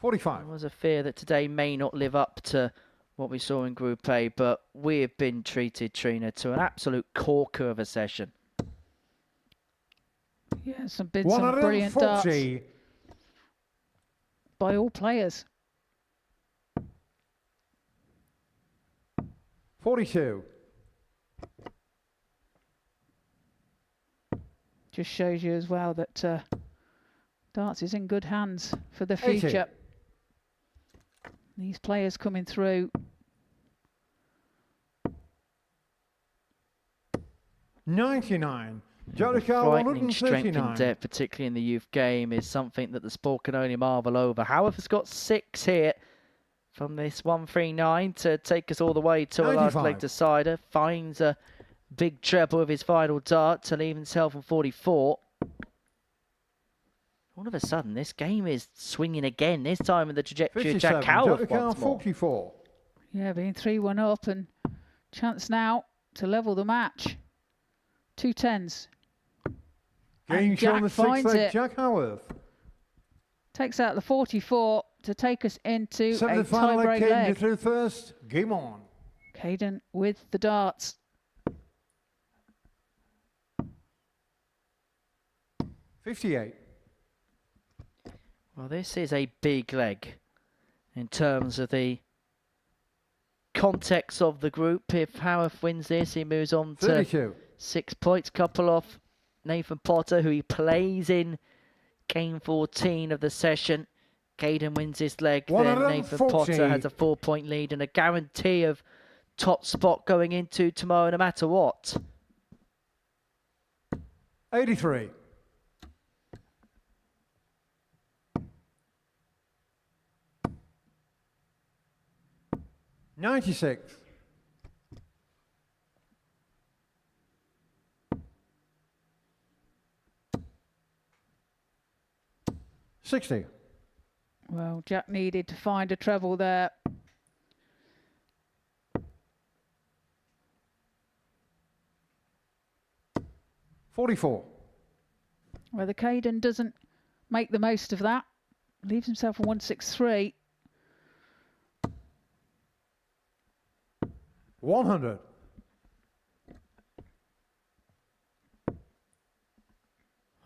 There was a fear that today may not live up to what we saw in Group A, but we have been treated, Trina, to an absolute corker of a session. Yeah, some brilliant darts by all players. 42. Just shows you as well that darts is in good hands for the future. 80. These players coming through. 99. Frightening strength in depth, particularly in the youth game, is something that the sport can only marvel over. Howarth has got 6 here from this 139 to take us all the way to a last leg decider. Finds a big treble with his final dart to leave himself on 44. All of a sudden, this game is swinging again, this time in the trajectory of Jack Howarth once more. 44. Yeah, being 3-1 up, and chance now to level the match. 2 10s. Game Jack the finds it. Jack Howarth. Takes out the 44 to take us into a final tie-break Kaden leg. through first. Game on. Kaden with the darts. 58. Well, this is a big leg in terms of the context of the group. If Howarth wins this, he moves on to 32. 6 points, couple off Nathan Potter, who he plays in game 14 of the session. Kaden wins this leg, then Nathan Potter has a 4-point lead and a guarantee of top spot going into tomorrow no matter what. 83. $96. 60. Well, Jack needed to find a treble there. $44. Well, the Kaden doesn't make the most of that. Leaves himself on 163. 100.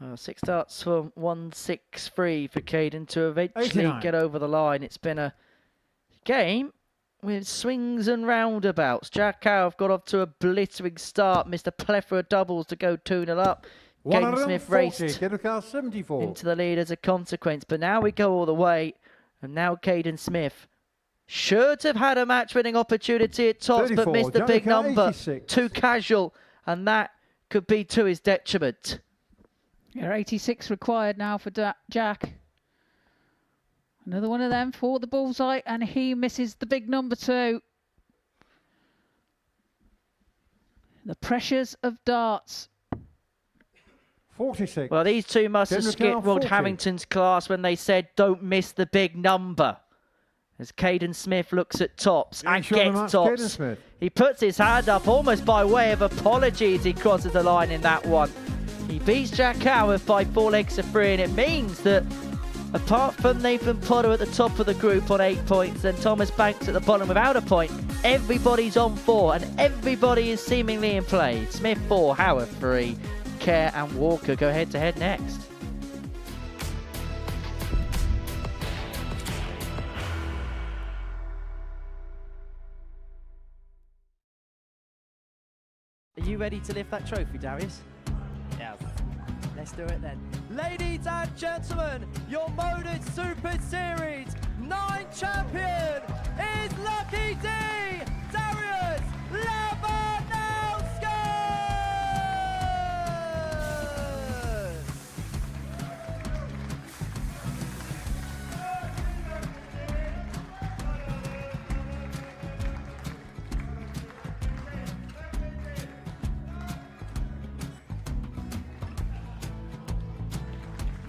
Well, 6 darts from 163 for Kaden to eventually 89. get over the line. It's been a game with swings and roundabouts. Jack Howarth got off to a blistering start, missed a plethora of doubles to go 2-0 up. Kaden Smith raced into the lead as a consequence, but now we go all the way, and now Kaden Smith should have had a match-winning opportunity at tops, but missed the big number. 86. Too casual, and that could be to his detriment. Yeah, 86 required now for Jack. Another one of them for the bullseye, and he misses the big number 2. The pressures of darts. 46. Well, these two must have skipped Rod Harrington's class when they said, don't miss the big number. As Kaden Smith looks at tops and gets tops. He puts his hand up almost by way of apology as he crosses the line in that one. He beats Jack Howarth by 4 legs to 3, and it means that Apart from Nathan Potter at the top of the group on 8 points and Thomas Banks at the bottom without a point, everybody's on 4 and everybody is seemingly in play. Smith 4, Howarth 3, Kerr and Walker go head to head next. Are you ready to lift that trophy, Darius? Yes. Let's do it then. Ladies and gentlemen, your Modus Super Series 9 champion is Lucky D, Darius Labanowski!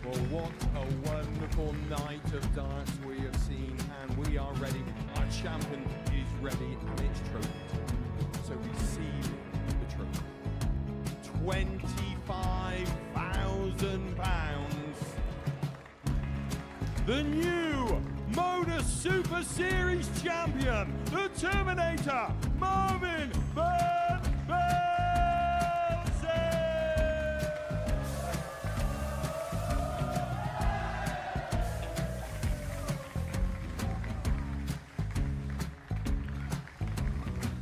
Well, what a wonderful night of darts we have seen, and we are ready. Our champion is ready, and it's trophy. So receive the trophy. £25,000. The new Modus Super Series champion, the Terminator, Marvin Van Velzen.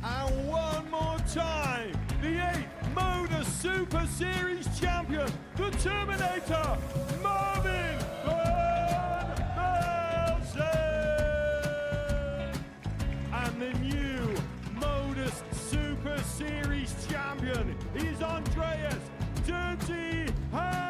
And one more time, the 8th Modus Super Series champion, the Terminator, Marvin Van Velzen. And the new Modus Super Series champion is Andreas Dirty Harrison.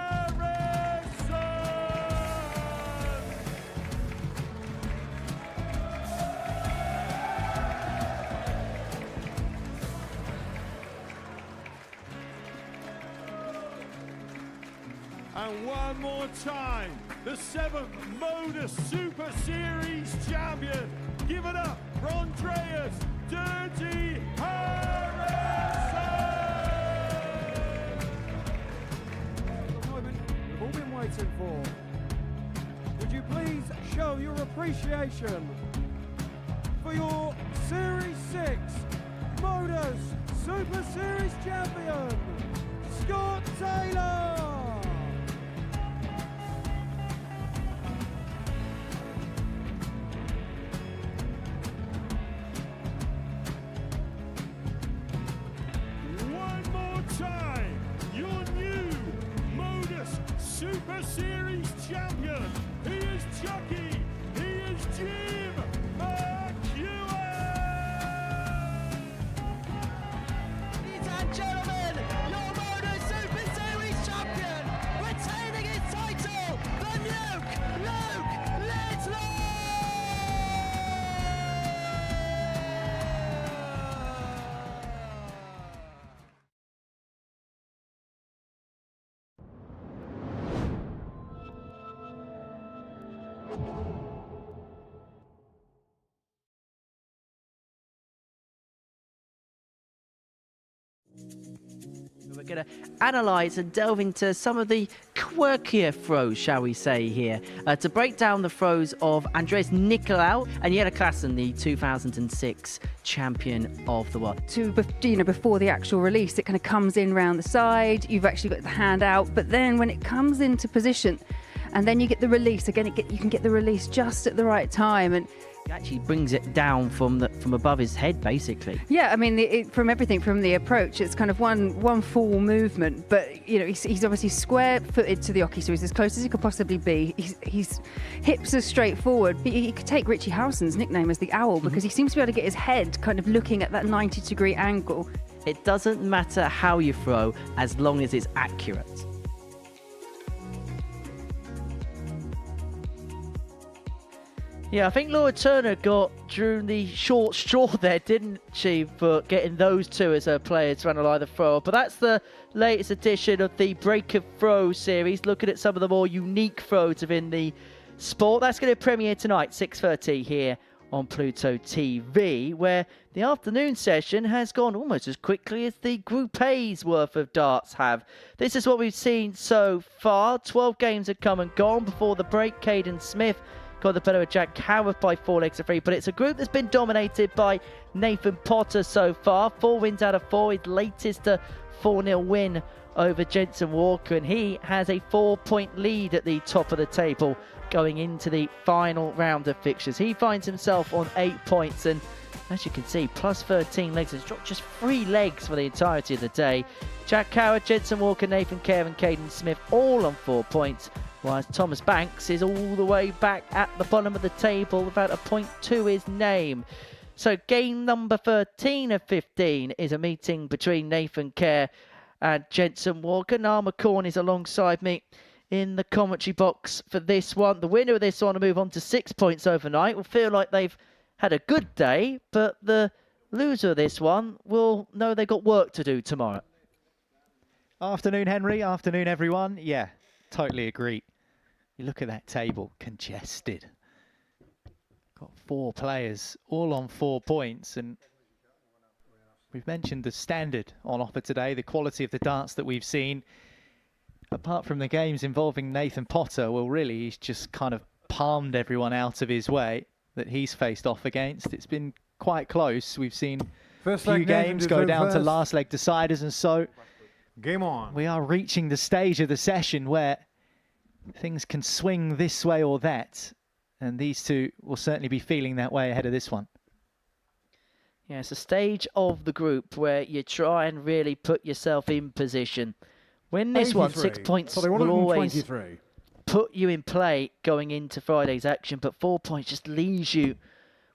And one more time, the 7th Modus Super Series champion. Give it up for Andreas Dirty Harrison. The moment we've all been waiting for. Would you please show your appreciation for your Series 6 Modus Super Series champion, Scott Taylor? One more time, your new Modus Super Series champion. He is Chucky. He is Jim McGuire. Ladies and gentlemen, your Modus Super Series champion, retaining his title, the Nuke, Luke Lidlow! We're going to analyse and delve into some of the quirkier throws, shall we say, here. To break down the throws of Andres Nicolau and Jelle Klassen, the 2006 champion of the world. Before the actual release, it kind of comes in round the side, you've actually got the hand out, but then when it comes into position, and then you get the release, again, you can get the release just at the right time. And he actually brings it down from above his head, basically. Yeah, I mean, from everything from the approach, it's kind of one full movement. But you know, he's obviously square-footed to the oche, so he's as close as he could possibly be. His hips are straight forward. He could take Richie Howson's nickname as the Owl because he seems to be able to get his head kind of looking at that 90-degree angle. It doesn't matter how you throw as long as it's accurate. Yeah, I think Laura Turner drew the short straw there, didn't she, for getting those two as her players to analyse the throw. But that's the latest edition of the Break of Throw series, looking at some of the more unique throws within the sport. That's going to premiere tonight, 6:30 here on Pluto TV, where the afternoon session has gone almost as quickly as the Group A's worth of darts have. This is what we've seen so far. 12 games have come and gone. Before the break, Kaden Smith got the better of Jack Howarth by 4 legs to 3, but it's a group that's been dominated by Nathan Potter so far. 4 wins out of 4, his latest 4-0 win over Jensen Walker, and he has a 4-point lead at the top of the table going into the final round of fixtures. He finds himself on 8 points, and as you can see, plus 13 legs. Has dropped just 3 legs for the entirety of the day. Jack Howard, Jensen Walker, Nathan Kerr and Kaden Smith all on 4 points, whilst Thomas Banks is all the way back at the bottom of the table without a point to his name. So game number 13 of 15 is a meeting between Nathan Kerr and Jensen Walker. Niall McCorn is alongside me in the commentary box for this one. The winner of this one will move on to 6 points overnight. Will feel like they've had a good day, but the loser of this one will know they've got work to do tomorrow. Afternoon, Henry. Afternoon, everyone. Yeah, totally agree. You look at that table, congested. Got 4 players, all on 4 points, and we've mentioned the standard on offer today, the quality of the darts that we've seen. Apart from the games involving Nathan Potter, well, really, he's just kind of palmed everyone out of his way that he's faced off against. It's been quite close. We've seen a few games go down to last leg deciders, and so game on. We are reaching the stage of the session where things can swing this way or that, and these two will certainly be feeling that way ahead of this one. Yeah, it's a stage of the group where you try and really put yourself in position. Win this one, 6 points will always put you in play going into Friday's action, but 4 points just leaves you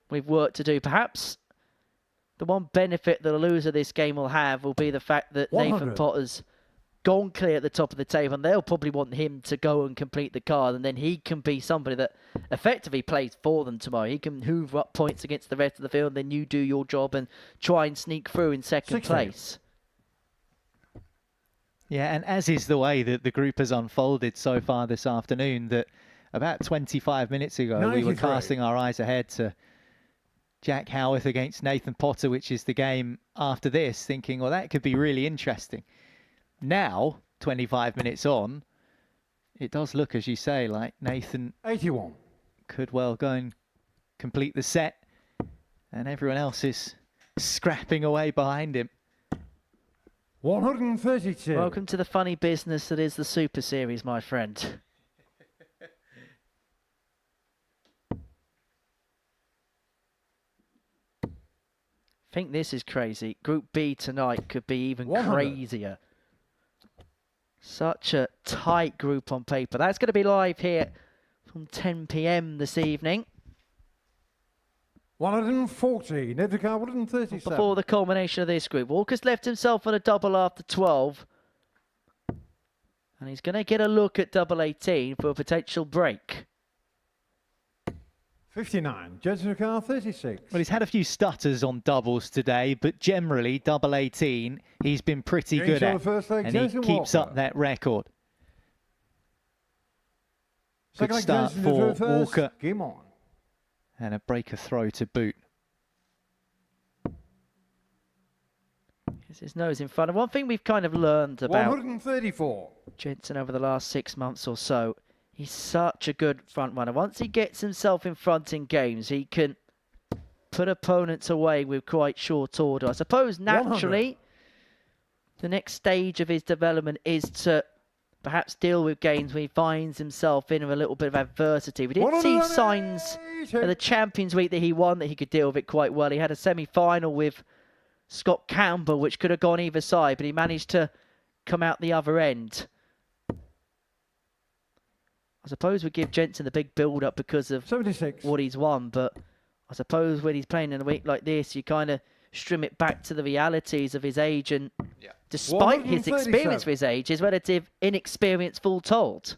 with work to do. Perhaps the one benefit that the loser of this game will have will be the fact that 100. Nathan Potter's gone clear at the top of the table, and they'll probably want him to go and complete the card, and then he can be somebody that effectively plays for them tomorrow. He can hoover up points against the rest of the field, and then you do your job and try and sneak through in second place. Yeah, and as is the way that the group has unfolded so far this afternoon, that about 25 minutes ago 93. We were casting our eyes ahead to Jack Howarth against Nathan Potter, which is the game after this, thinking, well, that could be really interesting. Now, 25 minutes on, it does look, as you say, like Nathan 81 could well go and complete the set, and everyone else is scrapping away behind him. 132. Welcome to the funny business that is the Super Series, my friend. I think this is crazy. Group B tonight could be even 100. crazier. Such a tight group on paper. That's going to be live here from 10 p.m. this evening. 140. Nedrick 137. Before the culmination of this group, Walker's left himself on a double after 12. And he's going to get a look at double 18 for a potential break. 59. Jensen 36. Well, he's had a few stutters on doubles today, but generally, double 18, he's been pretty good at. And he keeps up that record. Good start for Walker. Game on. And a breaker throw to boot. His nose in front. And one thing we've kind of learned about 134. Jensen over the last 6 months or so, he's such a good front runner. Once he gets himself in front in games, he can put opponents away with quite short order. I suppose naturally, 100. The next stage of his development is to perhaps deal with games where he finds himself in a little bit of adversity. We did see signs at the Champions Week that he won that he could deal with it quite well. He had a semi-final with Scott Campbell, which could have gone either side, but he managed to come out the other end. I suppose we give Jensen the big build-up because of 76. What he's won, but I suppose when he's playing in a week like this, you kind of strim it back to the realities of his age, and despite his experience for his age, his relative inexperience full told.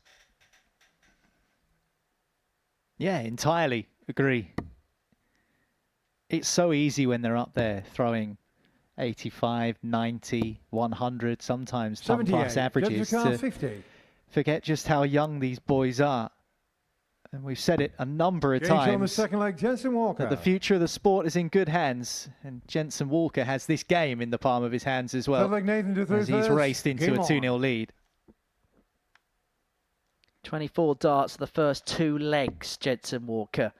Yeah, entirely agree. It's so easy when they're up there throwing 85, 90, 100, sometimes 10+ averages to 50. Forget just how young these boys are. And we've said it a number of Games on the times second leg, Jensen Walker. that the future of the sport is in good hands. And Jensen Walker has this game in the palm of his hands as well, Third leg, Nathan to through as he's first. raced into Game a on. 2-0 lead. 24 darts the first 2 legs, Jensen Walker.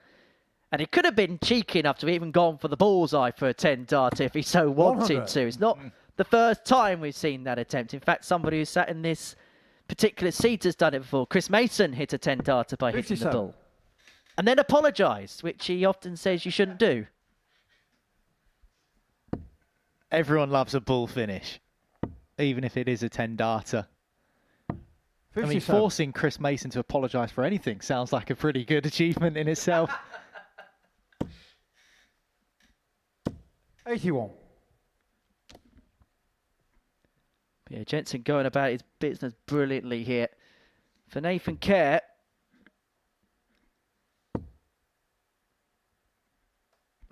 And he could have been cheeky enough to have even gone for the bullseye for a 10 dart if he so wanted 100. to. It's not the first time we've seen that attempt. In fact, somebody who sat in this particular seat has done it before. Chris Mason hit a 10 darter by hitting the 57. ball. And then apologised, which he often says you shouldn't do. Everyone loves a bull finish, even if it is a 10 darter. I mean, 57. forcing Chris Mason to apologise for anything sounds like a pretty good achievement in itself. 81. Yeah, Jensen going about his business brilliantly here. For Nathan Kerr,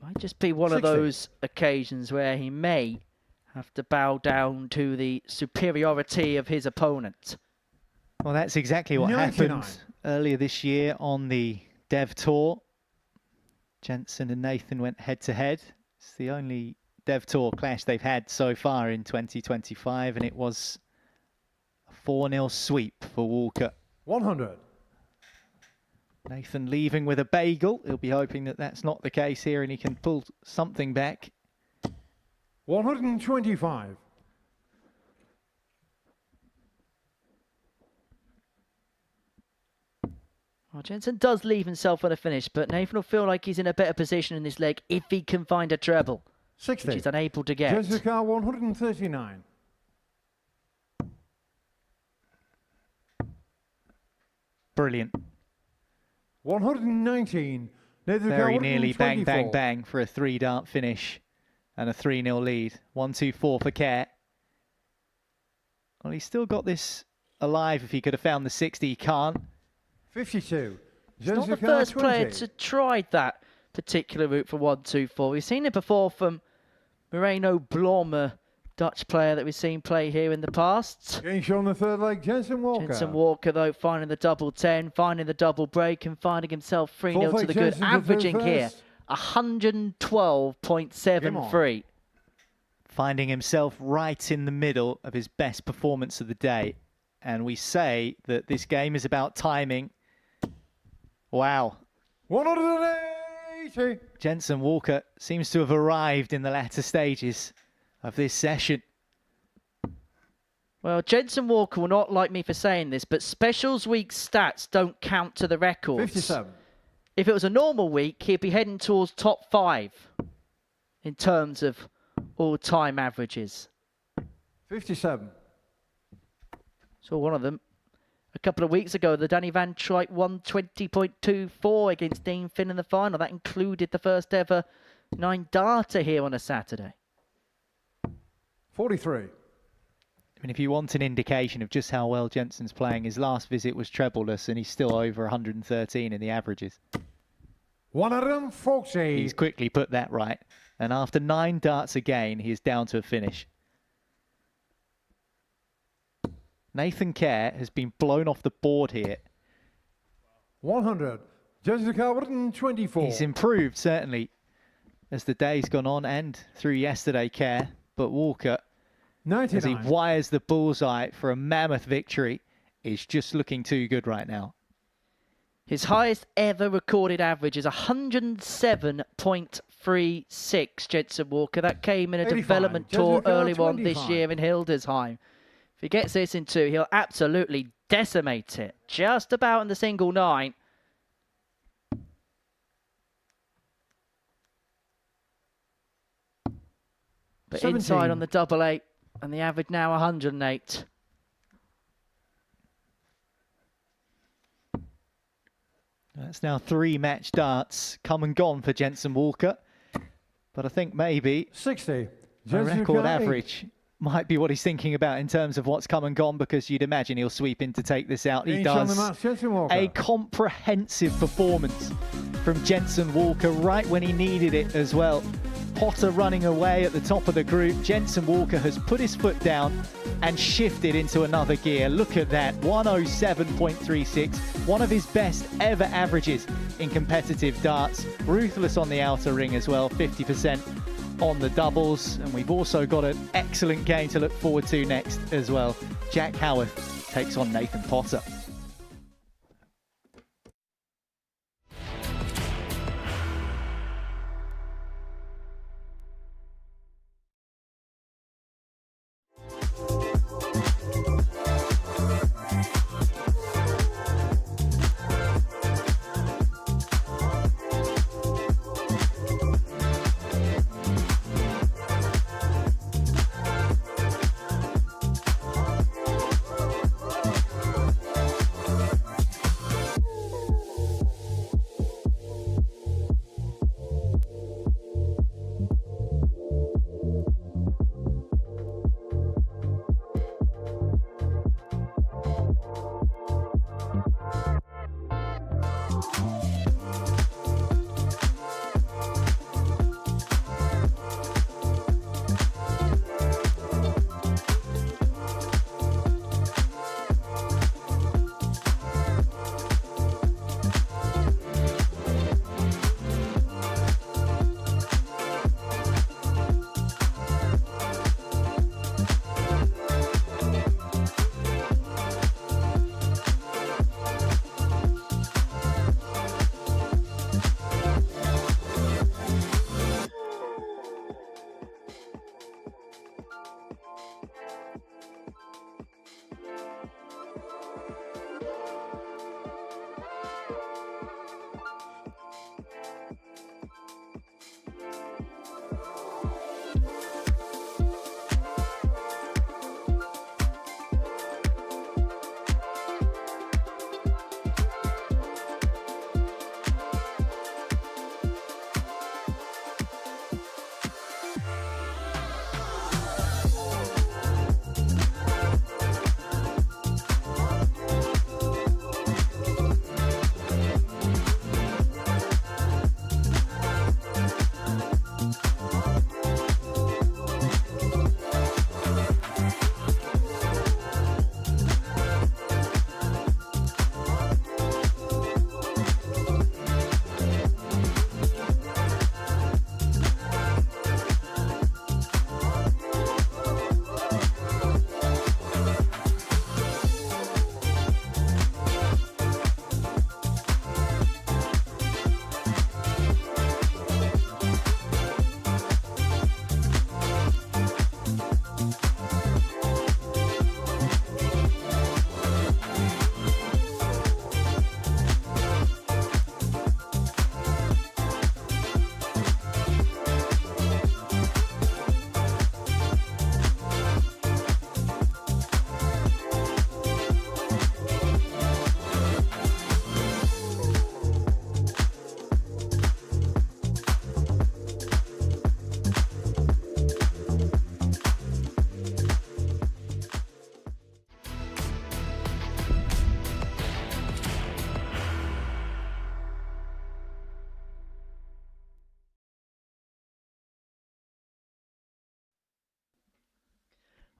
might just be one 60. of those occasions where he may have to bow down to the superiority of his opponent. Well, that's exactly what 99. happened earlier this year on the Dev Tour. Jensen and Nathan went head-to-head. It's the only Dev Tour clash they've had so far in 2025, and it was a 4-0 sweep for Walker. 100. Nathan leaving with a bagel. He'll be hoping that that's not the case here and he can pull something back. 125. Well, Jensen does leave himself on a finish, but Nathan will feel like he's in a better position in this leg if he can find a treble, 60. which he's unable to get. Jessica 139. Brilliant. 119. Very nearly bang, bang, 124. bang for a 3-dart finish and a 3-0 lead. 1-2-4 for Kerr. Well, he's still got this alive if he could have found the 60. He can't. 52. He's not the Jessica first 20. player to try that particular route for 1-2-4. We've seen it before from Moreno Blom, a Dutch player that we've seen play here in the past. Game show on the third leg, Jensen Walker. Jensen Walker, though, finding the double 10, finding the double break, and finding himself 3-0 to the good, Jensen to averaging third here first. 112.73. Finding himself right in the middle of his best performance of the day. And we say that this game is about timing. Wow. 180. Jensen Walker seems to have arrived in the latter stages of this session. Well, Jensen Walker will not like me for saying this, but Specials Week stats don't count to the records. 57. If it was a normal week, he'd be heading towards top 5 in terms of all-time averages. 57. So one of them a couple of weeks ago, the Danny Van Truyck 120.24 against Dean Finn in the final. That included the first ever 9-darter here on a Saturday. 43. I mean, if you want an indication of just how well Jensen's playing, his last visit was trebleless and he's still over 113 in the averages. 140. He's quickly put that right. And after 9 darts again, he is down to a finish. Nathan Kerr has been blown off the board here. 100. Jessica 124. He's improved, certainly, as the day's gone on and through yesterday, Kerr. But Walker, 99. as he wires the bullseye for a mammoth victory, is just looking too good right now. His highest ever recorded average is 107.36, Jensen Walker. That came in a 85. development tour Jessica early on this 25. year in Hildesheim. If he gets this in 2, he'll absolutely decimate it. Just about in the single 9. But 17. inside on the double 8, and the average now 108. That's now 3 match darts come and gone for Jensen Walker. But I think maybe 60. a Jessica record 8. average might be what he's thinking about in terms of what's come and gone, because you'd imagine he'll sweep in to take this out. He Games on the does match, Jensen Walker. a comprehensive performance from Jensen Walker right when he needed it as well. Potter running away at the top of the group. Jensen Walker has put his foot down and shifted into another gear. Look at that, 107.36, one of his best ever averages in competitive darts. Ruthless on the outer ring as well, 50% on the doubles. And we've also got an excellent game to look forward to next as well. Jack Howarth takes on Nathan Potter.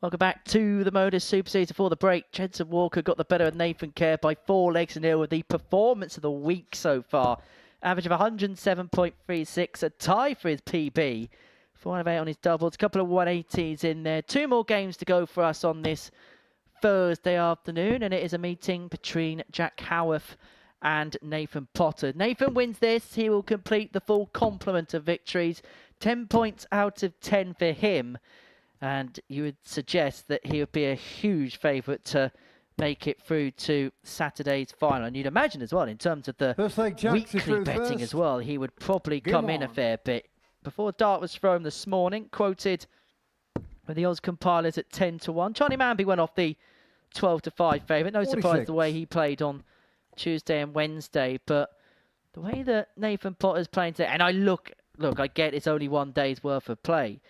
Welcome back to the Modus Super Series. Before the break, Jensen Walker got the better of Nathan Kerr by 4 legs to 0 with the performance of the week so far. Average of 107.36, a tie for his PB. 4 out of 8 on his doubles, a couple of 180s in there. 2 more games to go for us on this Thursday afternoon, and it is a meeting between Jack Howarth and Nathan Potter. Nathan wins this, he will complete the full complement of victories. 10 points out of 10 for him. And you would suggest that he would be a huge favourite to make it through to Saturday's final. And you'd imagine as well, in terms of the weekly betting as well, he would probably come in a fair bit. Before dart was thrown this morning, quoted with the odds compilers at 10-1. Charlie Manby went off the 12-5 favourite. No surprise the way he played on Tuesday and Wednesday. But the way that Nathan Potter's playing today, and I look, I get it's only 1 day's worth of play,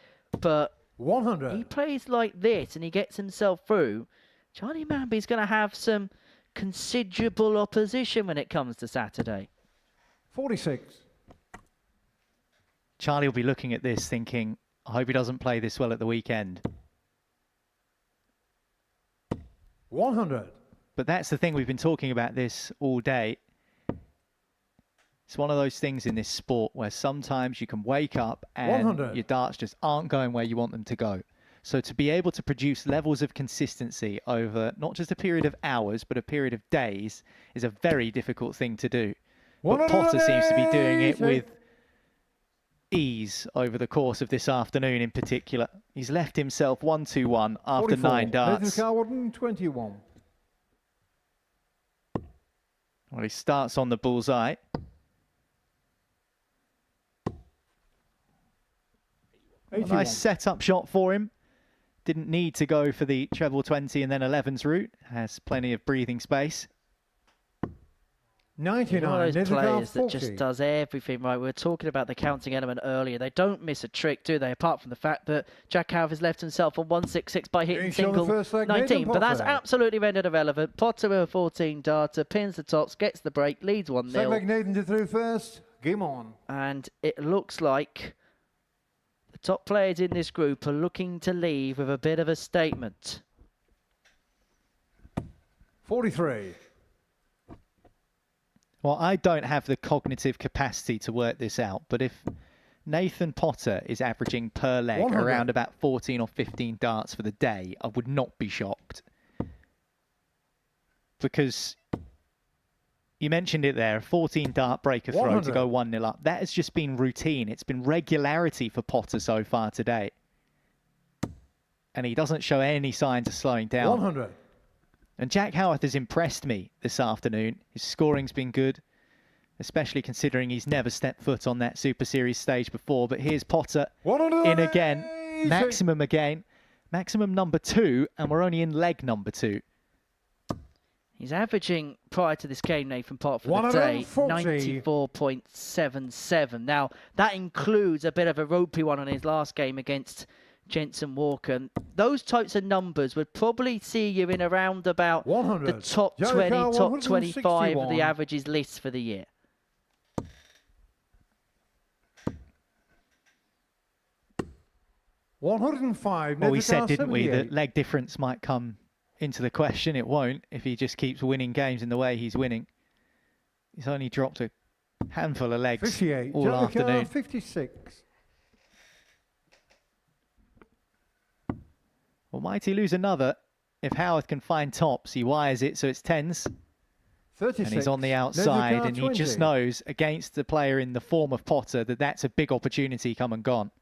but 100. He plays like this and he gets himself through. Charlie Manby's going to have some considerable opposition when it comes to Saturday. 46. Charlie will be looking at this thinking, I hope he doesn't play this well at the weekend. 100. But that's the thing, we've been talking about this all day. It's one of those things in this sport where sometimes you can wake up and 100. your darts just aren't going where you want them to go. So to be able to produce levels of consistency over not just a period of hours, but a period of days is a very difficult thing to do. But Potter seems to be doing it with ease over the course of this afternoon in particular. He's left himself 1-2-1 after 9 darts. 21. Well, he starts on the bullseye. A nice set-up shot for him. Didn't need to go for the treble 20 and then 11's route. Has plenty of breathing space. 99. One of those players that 40. just does everything right. We were talking about the counting element earlier. They don't miss a trick, do they? Apart from the fact that Jack Howarth has left himself on 166 by hitting single 19. But that's absolutely rendered irrelevant. Potter with a 14 darter, pins the tops, gets the break, leads 1-0. Nathan to through first. Game on. And it looks like the top players in this group are looking to leave with a bit of a statement. 43. Well, I don't have the cognitive capacity to work this out, but if Nathan Potter is averaging per leg 100. around about 14 or 15 darts for the day, I would not be shocked. Because you mentioned it there, a 14 dart breaker throw 100. to go 1-0 up. That has just been routine. It's been regularity for Potter so far today. And he doesn't show any signs of slowing down. 100. And Jack Howarth has impressed me this afternoon. His scoring's been good, especially considering he's never stepped foot on that Super Series stage before. But here's Potter in again, maximum again, maximum number 2, and we're only in leg number 2. He's averaging, prior to this game, Nathan Potter for the day, 94.77. Now, that includes a bit of a ropey one on his last game against Jensen Walker. Those types of numbers would probably see you in around about the top 20, top 25 of the averages list for the year. $105. Well, we said, didn't we, that leg difference might come into the question. It won't if he just keeps winning games in the way he's winning. He's only dropped a handful of legs 58. all afternoon. 56. Well, might he lose another? If Howarth can find tops, he wires it so it's 10s. 36. And he's on the outside, and he just knows against the player in the form of Potter that that's a big opportunity come and gone.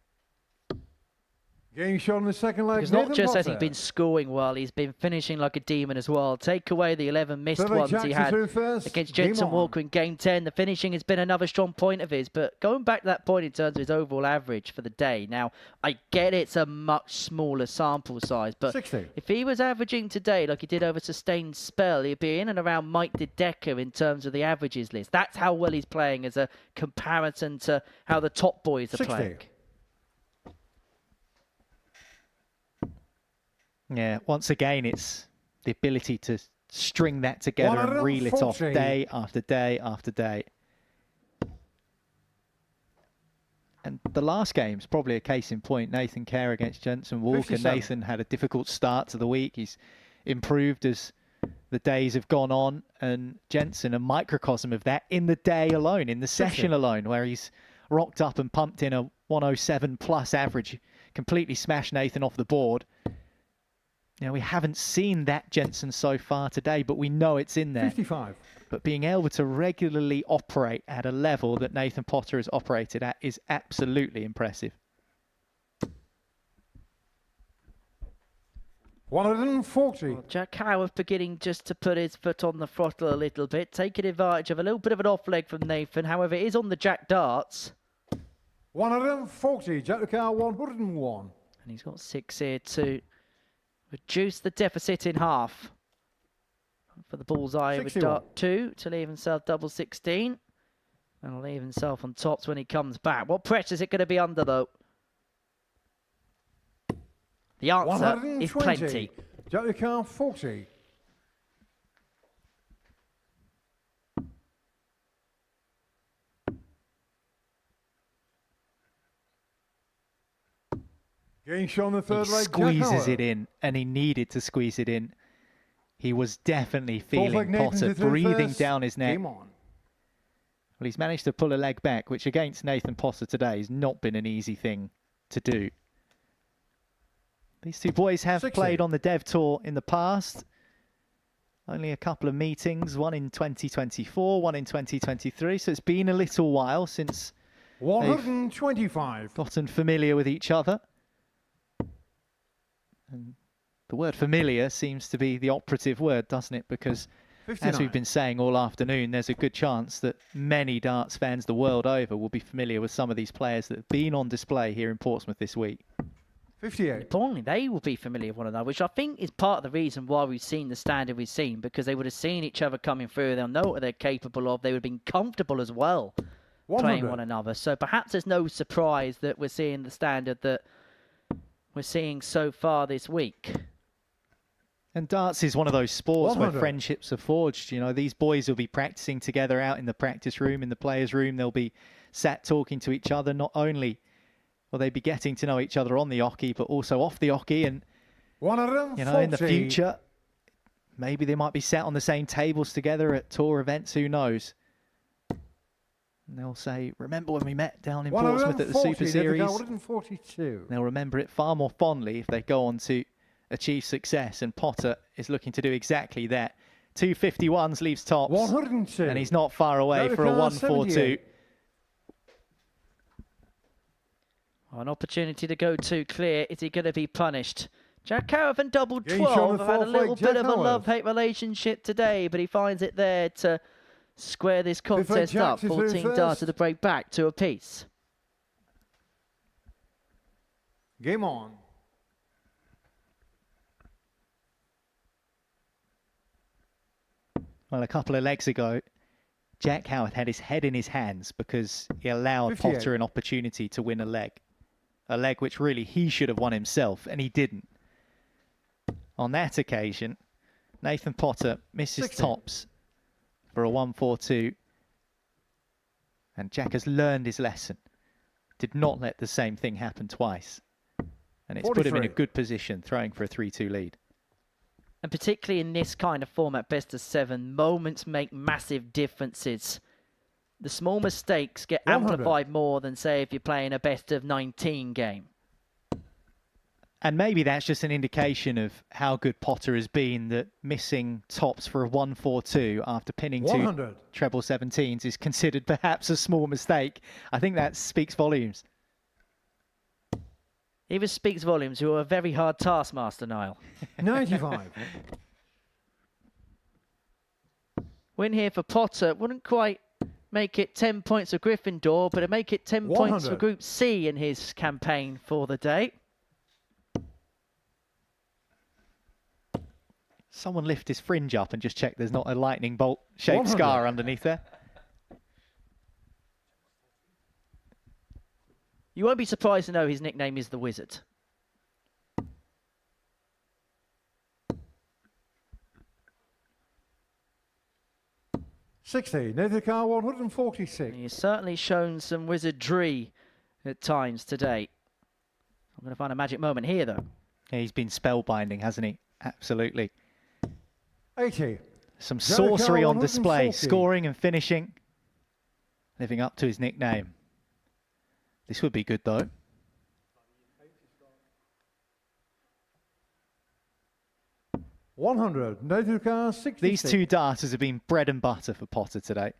Game shot on the second leg. Because not just has he been scoring well, he's been finishing like a demon as well. Take away the 11 missed ones he had against Jensen Walker in Game 10. The finishing has been another strong point of his. But going back to that point in terms of his overall average for the day, now, I get it's a much smaller sample size. But 60. if he was averaging today like he did over a sustained spell, he'd be in and around Mike de Decker in terms of the averages list. That's how well he's playing as a comparison to how the top boys are 60. playing. Yeah, once again, it's the ability to string that together and reel it off day after day after day. And the last game's probably a case in point. Nathan Kerr against Jensen Walker. 57. Nathan had a difficult start to the week. He's improved as the days have gone on. And Jensen, a microcosm of that in the day alone, in the session alone, where he's rocked up and pumped in a 107 plus average, completely smashed Nathan off the board. Now, we haven't seen that Jensen so far today, but we know it's in there. 55. But being able to regularly operate at a level that Nathan Potter has operated at is absolutely impressive. 140. Well, Jack Howarth beginning just to put his foot on the throttle a little bit, taking advantage of a little bit of an off leg from Nathan. However, it is on the Jack darts. 140. Jack the car 101. And he's got 6 here to reduce the deficit in half. For the bullseye with dart 2 to leave himself double 16. And leave himself on tops when he comes back. What pressure is it going to be under, though? The answer is plenty. Jack the car 40. Getting shown the third he leg, squeezes it in, and he needed to squeeze it in. He was definitely feeling Potter breathing down his neck. Well, he's managed to pull a leg back, which against Nathan Potter today has not been an easy thing to do. These two boys have played on the Dev Tour in the past. Only a couple of meetings, one in 2024, one in 2023. So it's been a little while since 125 gotten familiar with each other. And the word familiar seems to be the operative word, doesn't it? Because 59. As we've been saying all afternoon, there's a good chance that many darts fans the world over will be familiar with some of these players that have been on display here in Portsmouth this week. 58. Importantly, they will be familiar with one another, which I think is part of the reason why we've seen the standard we've seen, because they would have seen each other coming through. They'll know what they're capable of. They would have been comfortable as well 100. Playing one another. So perhaps there's no surprise that we're seeing the standard that we're seeing so far this week. And darts is one of those sports 100. where friendships are forged. You know, these boys will be practicing together out in the practice room, in the players' room. They'll be sat talking to each other. Not only will they be getting to know each other on the oche, but also off the oche. And, you know, in the future, maybe they might be sat on the same tables together at tour events. Who knows? And they'll say, remember when we met down in Portsmouth at the Super Series? 142. They'll remember it far more fondly if they go on to achieve success, and Potter is looking to do exactly that. 251s leaves tops, 102. And he's not far away for a 142. An opportunity to go too clear. Is he going to be punished? Jack Howarth and double 12 have had a little bit of a love-hate relationship today, but he finds it there to square this contest up. 14 darts to the break back, 2 apiece. Game on. Well, a couple of legs ago, Jack Howarth had his head in his hands because he allowed 58. Potter an opportunity to win a leg. A leg which really he should have won himself, and he didn't. On that occasion, Nathan Potter misses 60. tops for a 142. And Jack has learned his lesson. Did not let the same thing happen twice. And it's 43. put him in a good position, throwing for a 3-2 lead. And particularly in this kind of format, best of 7, moments make massive differences. The small mistakes get 100. amplified more than, say, if you're playing a best of 19 game. And maybe that's just an indication of how good Potter has been, that missing tops for a 142 after pinning 100. 2 treble 17s is considered perhaps a small mistake. I think that speaks volumes. Even speaks volumes. You're a very hard taskmaster, Niall. 95. Win here for Potter. Wouldn't quite make it 10 points for Gryffindor, but it'd make it 10 points for 100. Group C in his campaign for the day. Someone lift his fringe up and just check there's not a lightning bolt shaped 100. scar underneath there. You won't be surprised to know his nickname is the Wizard. $60. Nathan Carr, 146. He's certainly shown some wizardry at times today. I'm going to find a magic moment here, though. Yeah, he's been spellbinding, hasn't he? Absolutely. 80. Some Jericho, sorcery on display, 140. scoring and finishing. Living up to his nickname. This would be good, though. $100. Nathan Carr, 66. These two darters have been bread and butter for Potter today.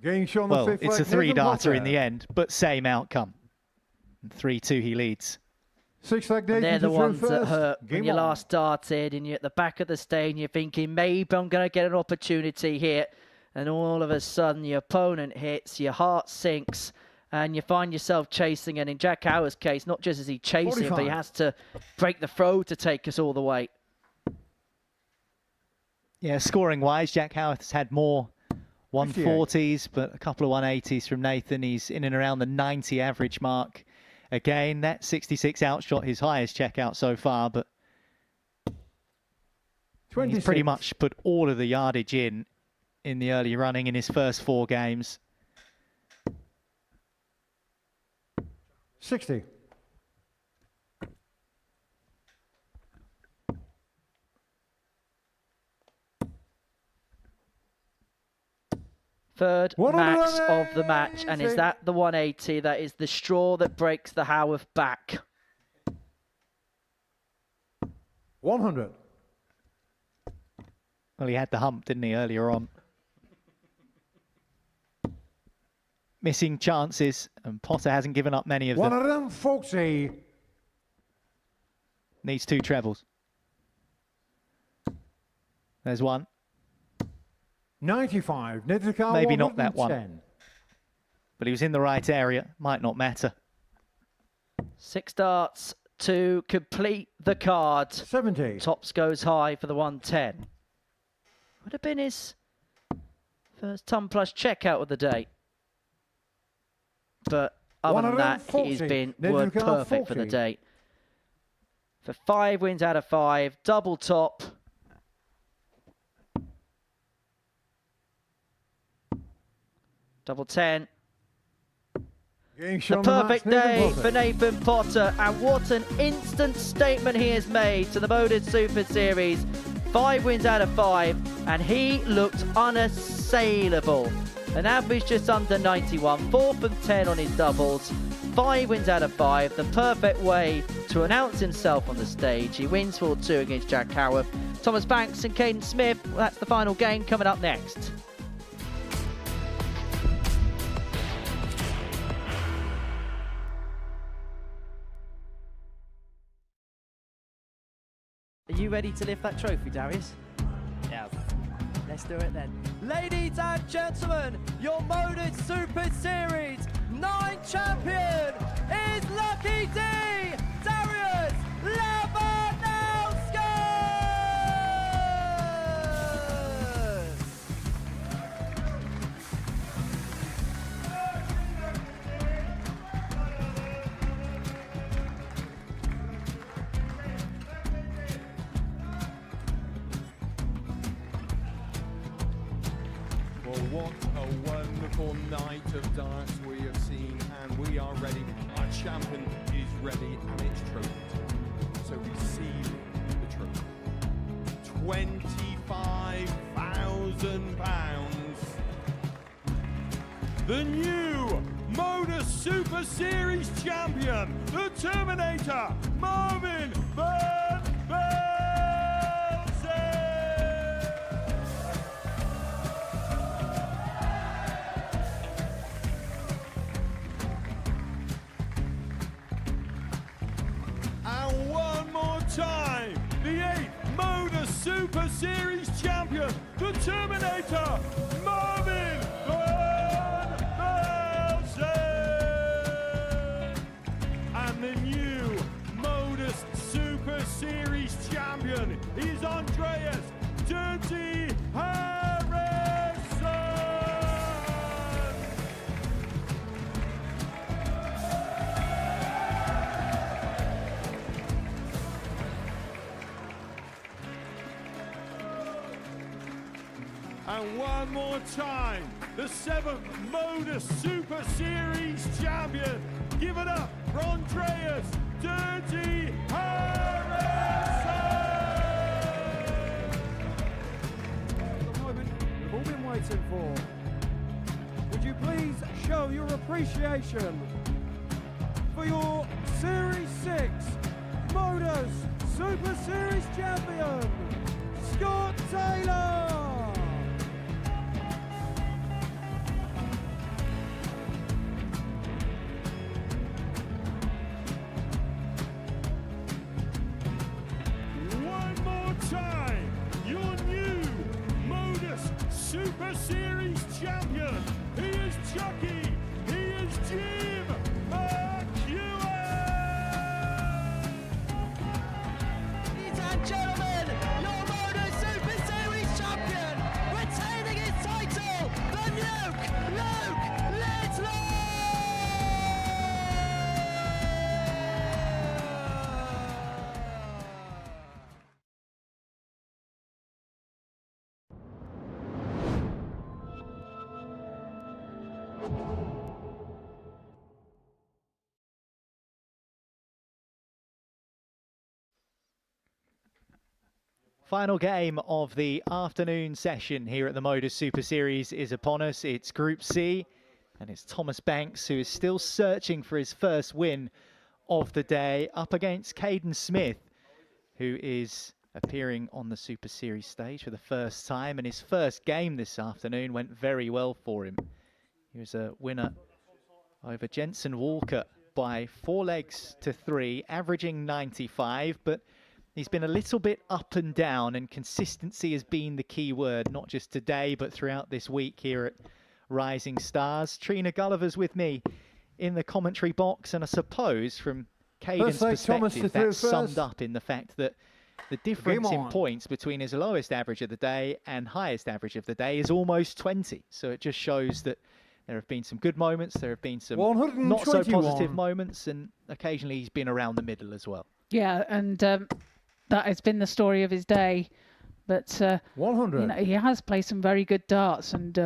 Getting shown Well, the fifth it's a leg, Nathan three-darter in Potter. the end, but same outcome. 3-2 he leads. 6 leg And Nathan they're the to throw ones that first. hurt when Game you on. last started and you're at the back of the stage and you're thinking, maybe I'm going to get an opportunity here. And all of a sudden your opponent hits, your heart sinks, and you find yourself chasing. And in Jack Howarth's case, not just is he chasing, but he 45. has to break the throw to take us all the way. Yeah, scoring-wise, Jack Howarth has had more 140s, but a couple of 180s from Nathan. He's in and around the 90 average mark. Again, that 66 outshot, his highest checkout so far, but he's pretty much put all of the yardage in the early running in his first 4 games. 60. Third max of the match, and is that the 180? That is the straw that breaks the Howarth back. 100. Well, he had the hump, didn't he, earlier on? Missing chances, and Potter hasn't given up many of them. 140. Needs 2 trebles. There's one. 95. Maybe not that one. But he was in the right area. Might not matter. 6 darts to complete the card. 70. Tops goes high for the 110. Would have been his first ton plus checkout of the day. But other than that, he's been word perfect for the day. For 5 wins out of 5, double top. Double 10. The perfect day for Nathan Potter, and what an instant statement he has made to the Modus Super Series. 5 wins out of 5, and he looked unassailable. An average just under 91, 4 from 10 on his doubles. 5 wins out of 5, the perfect way to announce himself on the stage. He wins 4-2 against Jack Howarth. Thomas Banks and Kaden Smith, well, that's the final game coming up next. Are you ready to lift that trophy, Darius? Yeah. Let's do it then. Ladies and gentlemen, your Modus Super Series 9 champion is Lucky D, Darius Labanowski! Well, what a wonderful night of darts we have seen, and we are ready. Our champion is ready, and it's trophy time. So receive the trophy. £25,000. The new Modus Super Series champion, the Terminator, Marvin Van Velzen. And one more time, the 8th Modus Super Series champion, the Terminator, Marvin Van Velzen. And the new Modus Super Series champion is Andreas Dirty Harrison. And one more time, the 7th Modus Super Series champion. Give it up for Andreas Dirty Harrison. The moment we've all been waiting for. Would you please show your appreciation for your Series 6 Modus Super Series champion, Scott Taylor? One more time, your new Modus Super Series champion. He is Chucky. He is Jim McGuire. Ladies and gentlemen, your Modus Super Series champion, retaining his title, the Luke Lidlow! Final game of the afternoon session here at the Modus Super Series is upon us. It's Group C, and it's Thomas Banks, who is still searching for his first win of the day, up against Kaden Smith, who is appearing on the Super Series stage for the first time, and his first game this afternoon went very well for him. He was a winner over Jensen Walker by 4 legs to 3, averaging 95, but he's been a little bit up and down, and consistency has been the key word, not just today, but throughout this week here at Rising Stars. Trina Gulliver's with me in the commentary box, and I suppose from Caden's perspective, that's summed up in the fact that the difference in points between his lowest average of the day and highest average of the day is almost 20. So it just shows that there have been some good moments, there have been some not so positive moments, and occasionally he's been around the middle as well. Yeah, and that has been the story of his day. But 100. you know, he has played some very good darts, and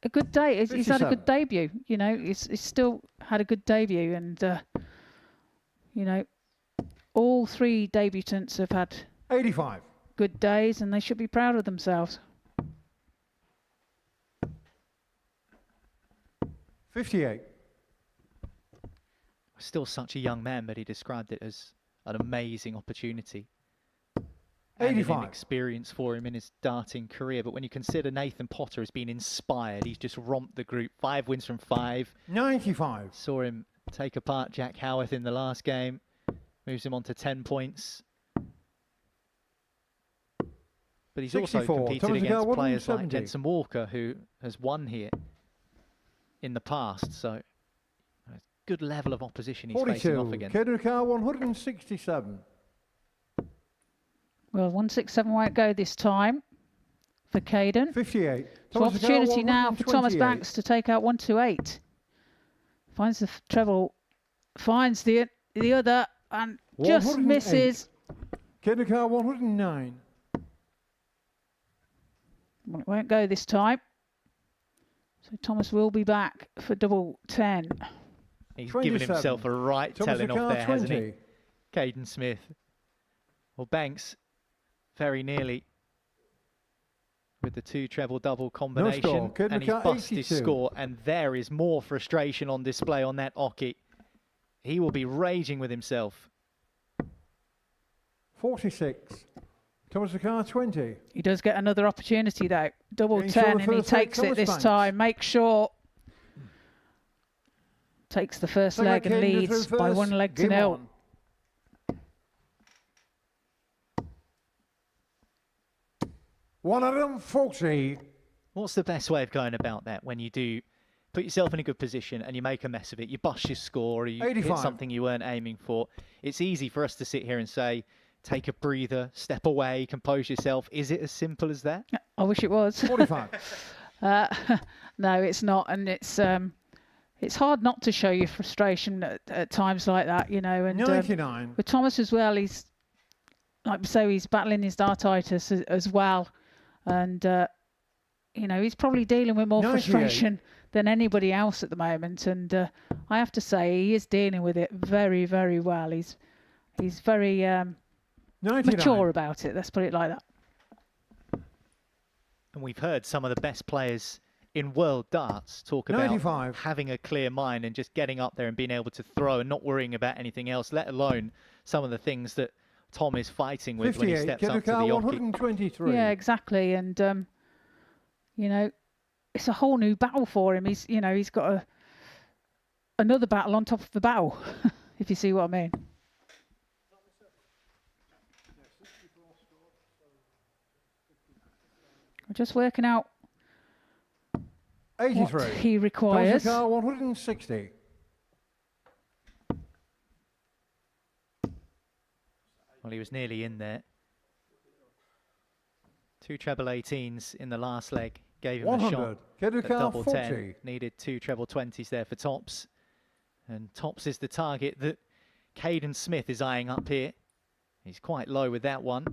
a good day. He's had a good debut. You know, he's still had a good debut, and you know, all 3 debutants have had 85 good days, and they should be proud of themselves. 58. Still such a young man, but he described it as an amazing opportunity. 85. And an experience for him in his darting career. But when you consider Nathan Potter has been inspired, he's just romped the group. 5 wins from 5. 95. Saw him take apart Jack Howarth in the last game. Moves him on to 10 points. But he's 64. also competed against players like 170. Jensen Walker, who has won here in the past. So a good level of opposition he's facing off against. Kaden 167. Well, 167 won't go this time for Kaden. 58. So opportunity now for Thomas Banks to take out 128. Finds the treble, finds the other, and just misses. Kaden 109. Well, it won't go this time. So Thomas will be back for double 10. He's given himself a right telling off there, hasn't he? Kaden Smith. Well, Banks very nearly with the 2 treble double combination, and he's busted his score, and there is more frustration on display on that Oki. He will be raging with himself. 46. Thomas Car 20. He does get another opportunity though. Double 10, and he takes it this time. Make sure. Takes the first leg and leads by 1 leg to 0. $140. What's the best way of going about that when you do put yourself in a good position and you make a mess of it? You bust your score, or you 85. hit something you weren't aiming for. It's easy for us to sit here and say, take a breather, step away, compose yourself. Is it as simple as that? I wish it was. 45. No, it's not, and it's hard not to show your frustration at times like that, you know. And 99. With Thomas as well, he's like we say, he's battling his dartitis as well, and you know, he's probably dealing with more 98. frustration than anybody else at the moment. And I have to say, he is dealing with it very, very well. He's very mature about it. Let's put it like that. And we've heard some of the best players in world darts talk about 95. having a clear mind and just getting up there and being able to throw and not worrying about anything else, let alone some of the things that Tom is fighting with when he steps up to the Oki. 123. Yeah, exactly. And you know, it's a whole new battle for him. He's got another battle on top of the battle, if you see what I mean. We're just working out 83. what he requires. 160. Well, he was nearly in there. 2 treble 18s in the last leg gave him 100. a shot at double 10. Needed 2 treble 20s there for tops. And tops is the target that Kaden Smith is eyeing up here. He's quite low with that one.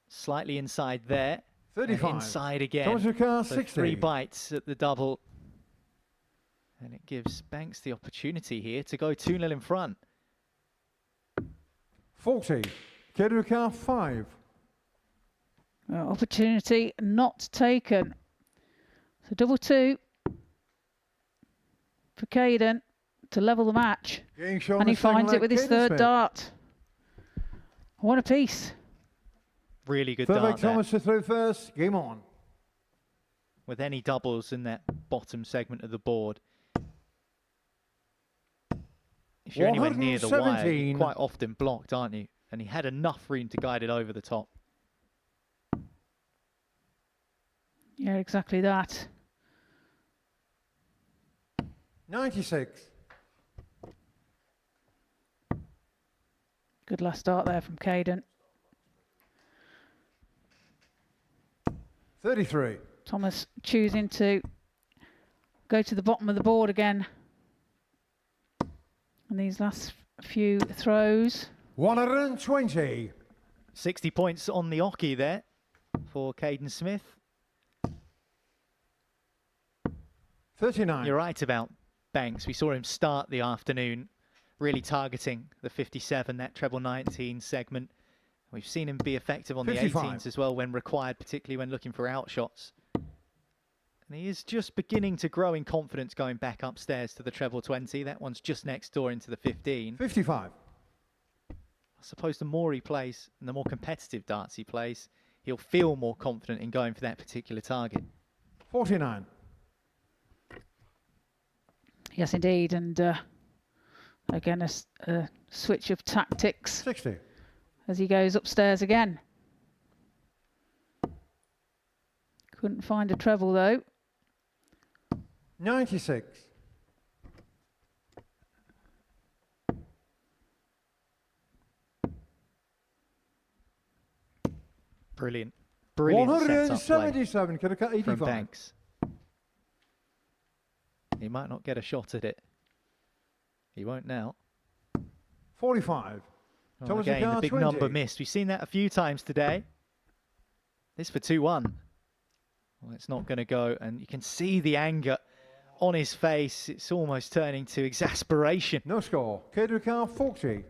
Slightly inside there. 35. And inside again. So 60. 3 bites at the double. And it gives Banks the opportunity here to go 2-0 in front. 40. Kaden 5. Opportunity not taken. So double 2 for Kaden to level the match. And he finds it with his third dart. 1 apiece. Really good Third leg dart there. Thomas to throw first. Game on. With any doubles in that bottom segment of the board, if you're anywhere near the wire, you're quite often blocked, aren't you? And he had enough room to guide it over the top. Yeah, exactly that. 96. Good last start there from Kaden. 33. Thomas choosing to go to the bottom of the board again. And these last few throws. 120. 60 points on the oche there for Kaden Smith. 39. You're right about Banks. We saw him start the afternoon really targeting the 57, that treble 19 segment. We've seen him be effective on 55. the 18s as well when required, particularly when looking for outshots. And he is just beginning to grow in confidence going back upstairs to the treble 20. That one's just next door into the 15. 55. I suppose the more he plays and the more competitive darts he plays, he'll feel more confident in going for that particular target. 49. Yes, indeed. And again, a switch of tactics 60. as he goes upstairs again. Couldn't find a treble though. 96. Brilliant. Brilliant setup play 177. Could have cut 85. from Banks. He might not get a shot at it. He won't now. 45. Well, again, the big 20. number missed. We've seen that a few times today. This for 2-1. Well, it's not going to go, and you can see the anger on his face. It's almost turning to exasperation. No score. Kaden 40.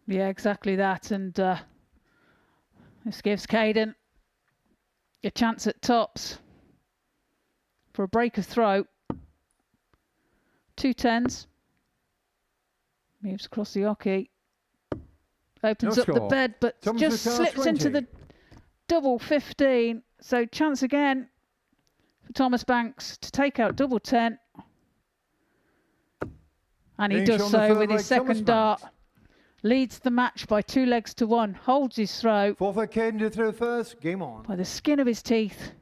Yeah, exactly that. And this gives Kaden a chance at tops for a break of throw. 2 10s. Moves across the oche. Opens up the bed, but just slips into the double 15. So chance again for Thomas Banks to take out double 10. And he does so with his second dart. Leads the match by 2 legs to 1. Holds his throw. 4 for Kaden to throw first. Game on. By the skin of his teeth.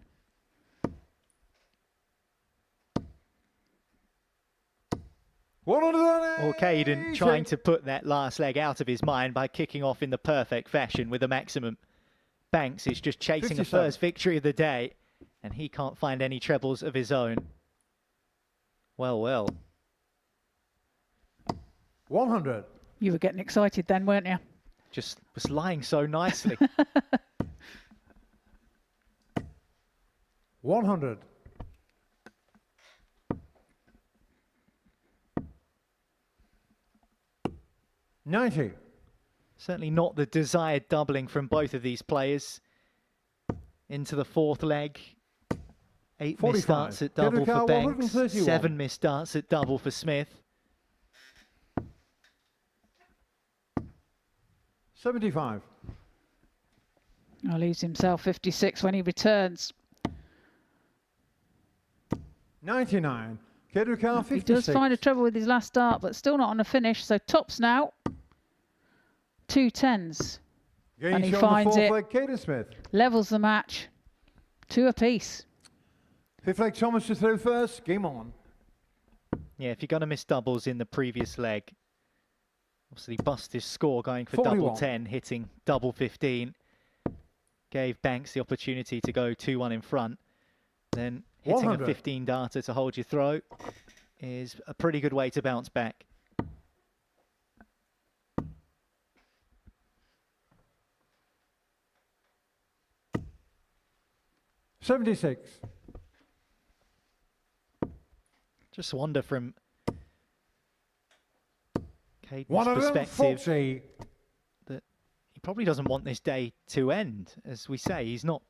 Or Kaden trying to put that last leg out of his mind by kicking off in the perfect fashion with a maximum. Banks is just chasing a first victory of the day, and he can't find any trebles of his own. Well, well. 100. You were getting excited then, weren't you? Just was lying so nicely. 100. 90. Certainly not the desired doubling from both of these players. Into the fourth leg. 8 missed darts at double for Banks. 7 missed darts at double for Smith. 75. He leaves himself 56 when he returns. 99. Kaden 56. He does find a treble with his last dart, but still not on a finish. So tops now. 2 10s. And he finds it. Kaden Smith. Levels the match. 2 apiece. 5th leg Thomas to throw first. Game on. Yeah, if you're going to miss doubles in the previous leg, obviously bust his score going for 41. double 10, hitting double 15. Gave Banks the opportunity to go 2-1 in front. Then hitting 100. a 15 darter to hold your throw is a pretty good way to bounce back. $76. Just wonder from Caden's perspective, probably doesn't want this day to end. As we say, he's not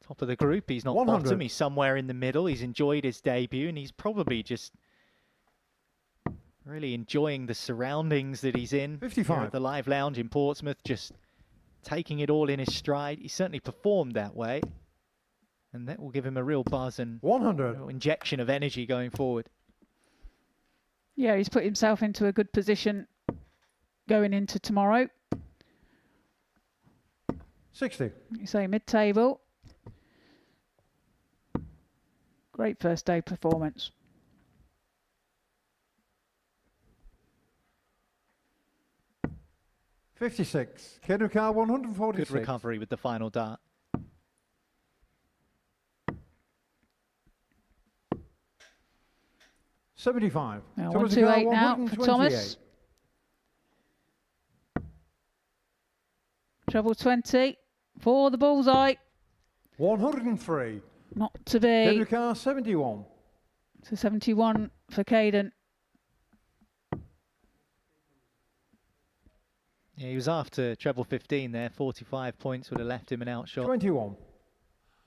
top of the group, he's not 100. bottom, he's somewhere in the middle. He's enjoyed his debut, and he's probably just really enjoying the surroundings that he's in. 55. At the Live Lounge in Portsmouth, just taking it all in his stride. He certainly performed that way, and that will give him a real buzz and 100. a real injection of energy going forward. Yeah, he's put himself into a good position going into tomorrow. 60. You say mid-table. Great first day performance. $56. Kaden car 146. Good recovery with the final dart. $75. Now Thomas 128 Car, now for 128. Thomas. Treble 20 for the bullseye. 103. Not to be. Kaden car 71. So 71 for Kaden. Yeah, he was after treble 15 there. 45 points would have left him an outshot. 21. Would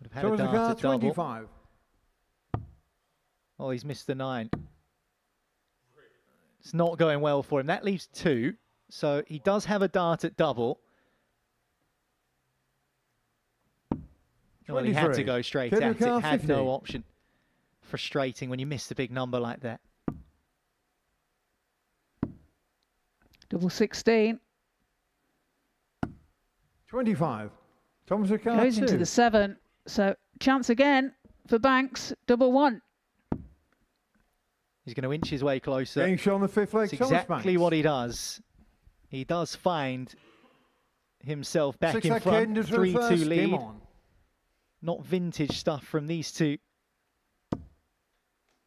have had Thomas a car dart at double. 25. Oh, he's missed the 9. It's not going well for him. That leaves 2. So he does have a dart at double. Well, he had to go straight at it. Had no option. Frustrating when you miss a big number like that. Double 16. 25. Thomas car Goes 2. into the 7. So chance again for Banks. Double 1. He's going to inch his way closer. Getting shot on the 5th leg. That's Thomas exactly Banks. what he does. He does find himself back 6 in leg front. Kaden to through 3-2 first. Game lead. on. Not vintage stuff from these two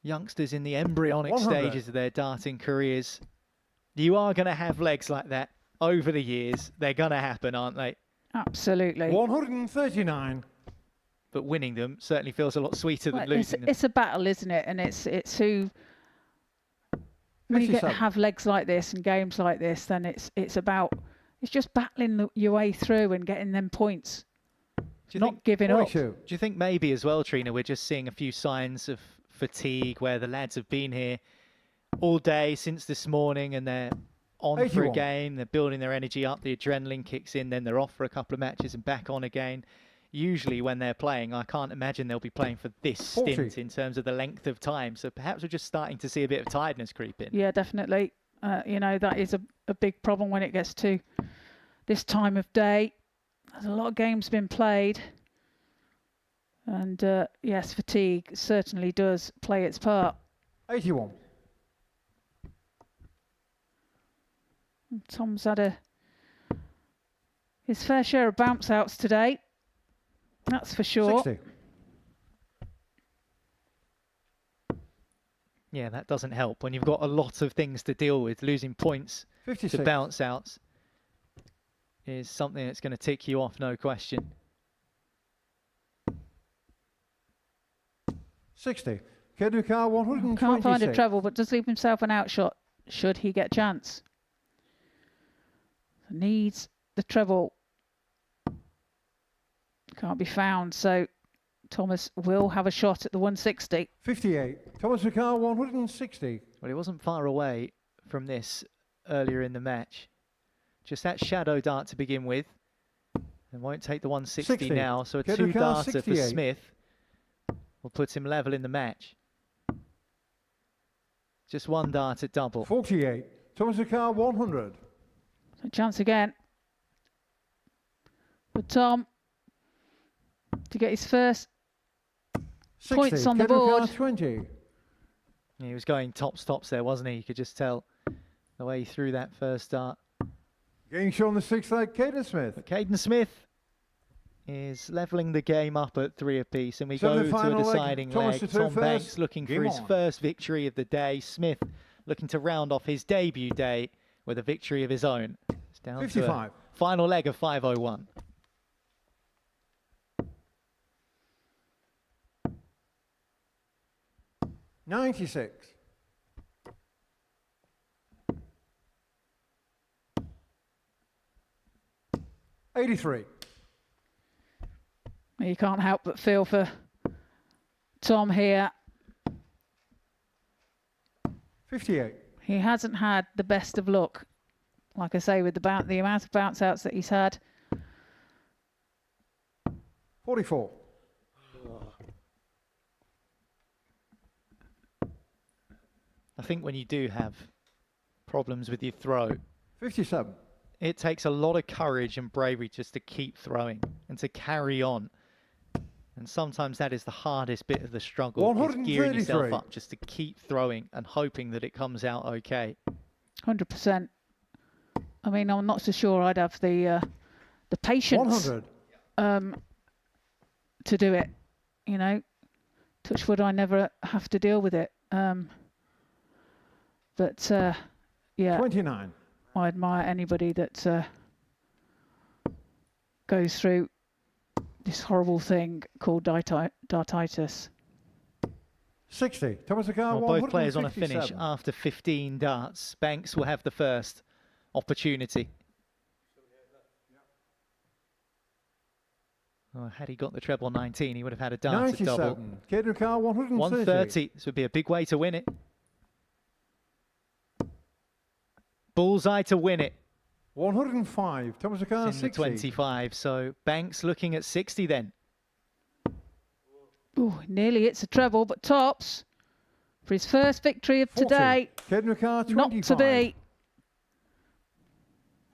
youngsters in the embryonic 100. stages of their darting careers. You are going to have legs like that over the years. They're going to happen, aren't they? Absolutely. 139. But winning them certainly feels a lot sweeter than losing them. It's a battle, isn't it? And it's who. When you 57. have legs like this and games like this, then it's just battling your way through and getting them points. Not giving up. Do you think maybe as well, Trina, we're just seeing a few signs of fatigue where the lads have been here all day since this morning and they're on 81. for a game, they're building their energy up, the adrenaline kicks in, then they're off for a couple of matches and back on again. Usually when they're playing, I can't imagine they'll be playing for this 40. stint in terms of the length of time. So perhaps we're just starting to see a bit of tiredness creep in. Yeah, definitely. You know, that is a big problem when it gets to this time of day. There's a lot of games been played. And yes, fatigue certainly does play its part. 81. Tom's had his fair share of bounce outs today. That's for sure. 60. Yeah, that doesn't help when you've got a lot of things to deal with. Losing points 56. to bounce outs is something that's going to tick you off, no question. 60. Kaden car 126. Can't find a treble, but does leave himself an outshot should he get a chance. Needs the treble. Can't be found, so Thomas will have a shot at the 160. 58. Thomas car 160. Well, he wasn't far away from this earlier in the match. Just that shadow dart to begin with. And won't take the 160 60. now, so a Kaden 2 car darter for 68. Smith will put him level in the match. Just 1 dart at double. 48. Thomas car 100. So chance again for Tom to get his first 60. points on the Kaden car board. 20. He was going tops there, wasn't he? You could just tell the way he threw that first dart. Getting shot on the 6th leg, Kaden Smith. But Kaden Smith is levelling the game up at 3 apiece, and we So go the to a final leg, deciding Thomas leg. to Tom first. Banks looking Game for his on. first victory of the day. Smith looking to round off his debut day with a victory of his own. It's down 55. to a final leg of 5:01. $96. 83. You can't help but feel for Tom here. 58. He hasn't had the best of luck, like I say, with the amount of bounce outs that he's had. 44. I think when you do have problems with your throw, 57. it takes a lot of courage and bravery just to keep throwing and to carry on. And sometimes that is the hardest bit of the struggle, is gearing yourself up just to keep throwing and hoping that it comes out okay. 100%. I mean, I'm not so sure I'd have the patience 100. To do it. You know, touch wood, I never have to deal with it. But yeah, 29. I admire anybody that goes through this horrible thing called dartitis. 60. Thomas McGuire, well, both players on a finish after 15 darts. Banks will have the first opportunity. Oh, had he got the treble 19, he would have had a dart at double. Kaden 130. 130. This would be a big way to win it. Bullseye to win it. 105. Thomas McGuire, 60. 25. So Banks looking at 60 then. Ooh, nearly it's a treble, but tops for his first victory of 40. today. Kaden 25. Not to be.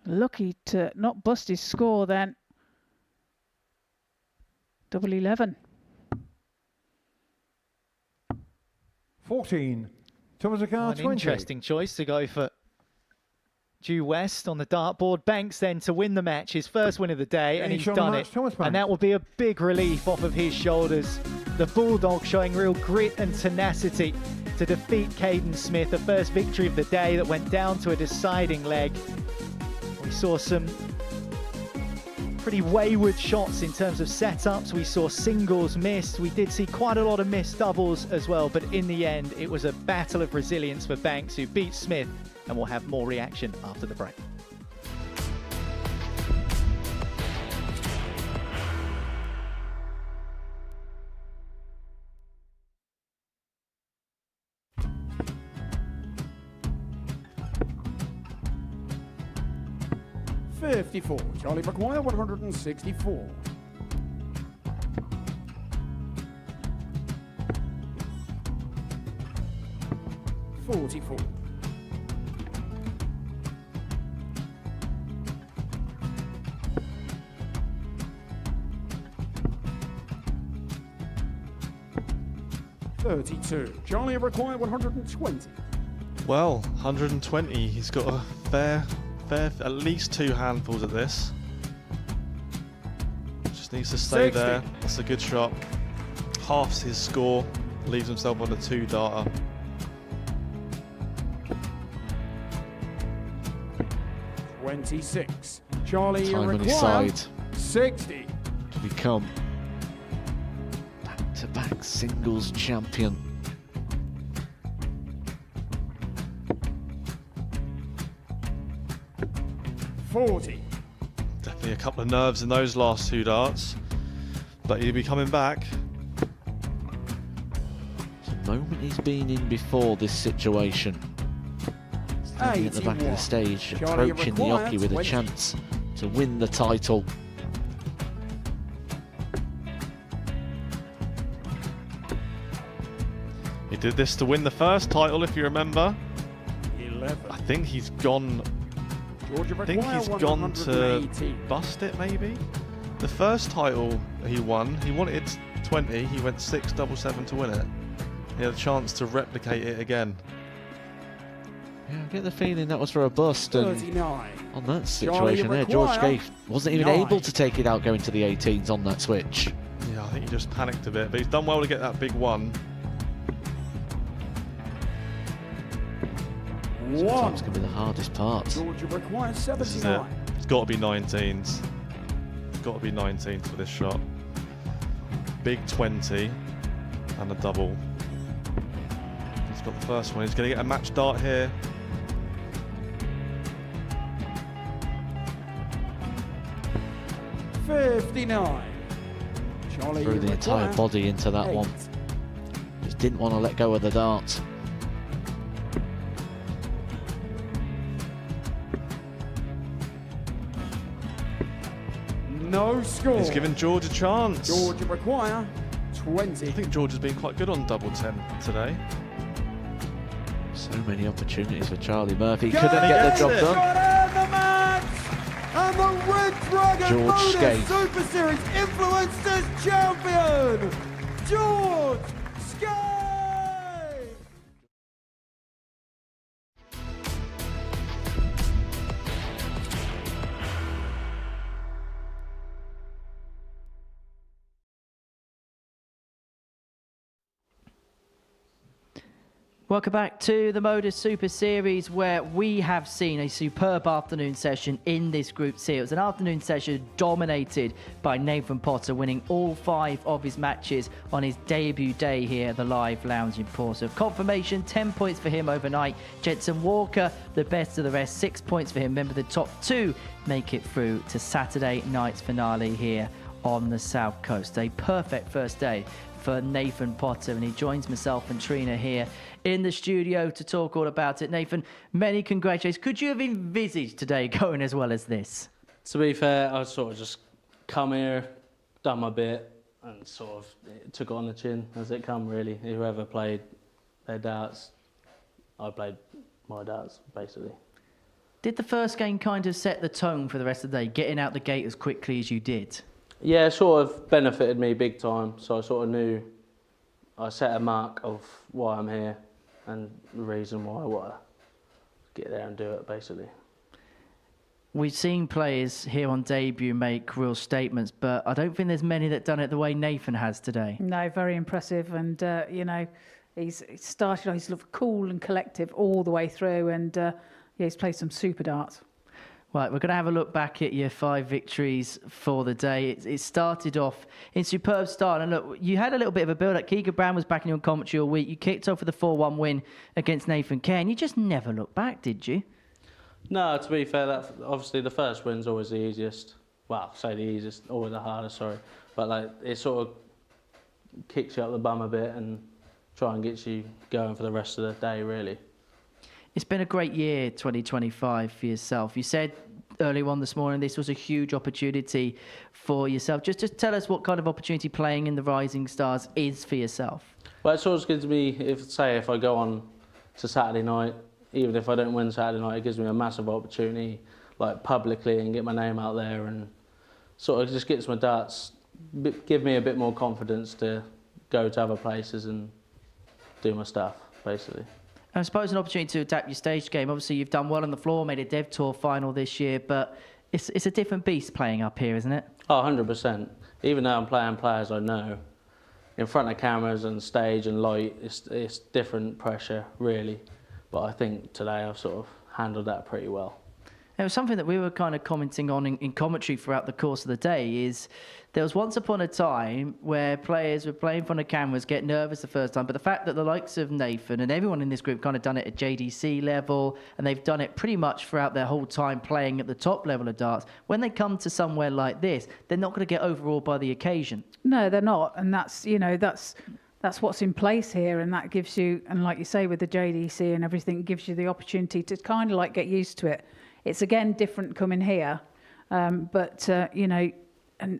Lucky to not bust his score then. Double 11. 14. Thomas McGuire, 20. An interesting choice to go for due west on the dartboard. Banks then to win the match, his first win of the day, and he's done it. And that will be a big relief off of his shoulders. The Bulldog showing real grit and tenacity to defeat Kaden Smith, the first victory of the day that went down to a deciding leg. We saw some pretty wayward shots in terms of setups. We saw singles missed. We did see quite a lot of missed doubles as well, but in the end, it was a battle of resilience for Banks, who beat Smith, and we'll have more reaction after the break. $54. Charlie McGuire, 164. $44. $32. Charlie McGuire, 120. Well, 120. He's got a fair, at least 2 handfuls of this. Just needs to stay 60. there. That's a good shot. Halves his score. Leaves himself on a 2-darter. $26. Charlie Time on his McGuire, side 60. to become back-to-back singles champion. $40. Definitely a couple of nerves in those last 2 darts, but he'll be coming back. It's a moment he's been in before this situation. Standing at the back of the stage, approaching the Oki with a chance to win the title. He did this to win the first title, if you remember. 11. I think he's gone. I think he's gone to bust it, maybe. The first title he wanted 20. He went 6-7-7 to win it. He had a chance to replicate it again. Yeah, I get the feeling that was for a bust, and 39. on that situation there, George Scaife wasn't even able to take it out going to the 18s on that switch. Yeah, I think he just panicked a bit, but he's done well to get that big one. Sometimes can be the hardest part. Georgia requires 79. This is it. It's got to be 19s. It's got to be 19s for this shot. Big 20 and a double. He's got the first one. He's going to get a match dart here. 59. Charlie Threw the entire McGuire, body into that 8. one. Just didn't want to let go of the dart. No score. He's given George a chance. George McGuire, 20. I think George has been quite good on double 10 today. So many opportunities for Charlie Murphy. Couldn't get the job done. The match! And the Red Dragon George Modus Scaife. Super Series Influencers Champion, George Scaife! Welcome back to the Modus Super Series, where we have seen a superb afternoon session in this Group C. It was an afternoon session dominated by Nathan Potter, winning all 5 of his matches on his debut day here at the Live Lounge in Portsmouth. Confirmation, 10 points for him overnight. Jensen Walker, the best of the rest, 6 points for him. Remember, the top 2 make it through to Saturday night's finale here on the South Coast. A perfect first day for Nathan Potter, and he joins myself and Trina here in the studio to talk all about it. Nathan, many congratulations. Could you have envisaged today going as well as this? To be fair, I sort of just come here, done my bit, and sort of took it on the chin as it come, really. Whoever played their darts, I played my darts, basically. Did the first game kind of set the tone for the rest of the day, getting out the gate as quickly as you did? Yeah, it sort of benefited me big time, so I sort of knew I set a mark of why I'm here and the reason why I want to get there and do it, basically. We've seen players here on debut make real statements, but I don't think there's many that done it the way Nathan has today. No, very impressive, and you know, he's started off, he's looked cool and collective all the way through, and yeah, he's played some super darts. Right, we're going to have a look back at your 5 victories for the day. It started off in superb style. And look, you had a little bit of a build-up. Keegan Brown was backing you on commentary all week. You kicked off with a 4-1 win against Nathan Kerr. You just never looked back, did you? No, to be fair, that obviously the first win's always the easiest. Well, say the easiest, always the hardest, sorry. But like, it sort of kicks you up the bum a bit and try and gets you going for the rest of the day, really. It's been a great year, 2025, for yourself. You said earlier on this morning this was a huge opportunity for yourself. Just tell us what kind of opportunity playing in the Rising Stars is for yourself. Well, it's always gives me, if I go on to Saturday night, even if I don't win Saturday night, it gives me a massive opportunity, like publicly, and get my name out there, and sort of just gets my darts, give me a bit more confidence to go to other places and do my stuff, basically. I suppose an opportunity to adapt your stage game. Obviously, you've done well on the floor, made a Dev Tour final this year, but it's a different beast playing up here, isn't it? Oh, 100%. Even though I'm playing players I know, in front of cameras and stage and light, it's different pressure, really. But I think today I've sort of handled that pretty well. It was something that we were kind of commenting on in commentary throughout the course of the day. Is there was once upon a time where players were playing in front of cameras, get nervous the first time, but the fact that the likes of Nathan and everyone in this group kind of done it at JDC level, and they've done it pretty much throughout their whole time playing at the top level of darts, when they come to somewhere like this, they're not going to get overawed by the occasion. No, they're not, and that's, you know, that's what's in place here, and that gives you, and like you say, with the JDC and everything, gives you the opportunity to kind of like get used to it. It's again different coming here, but you know, and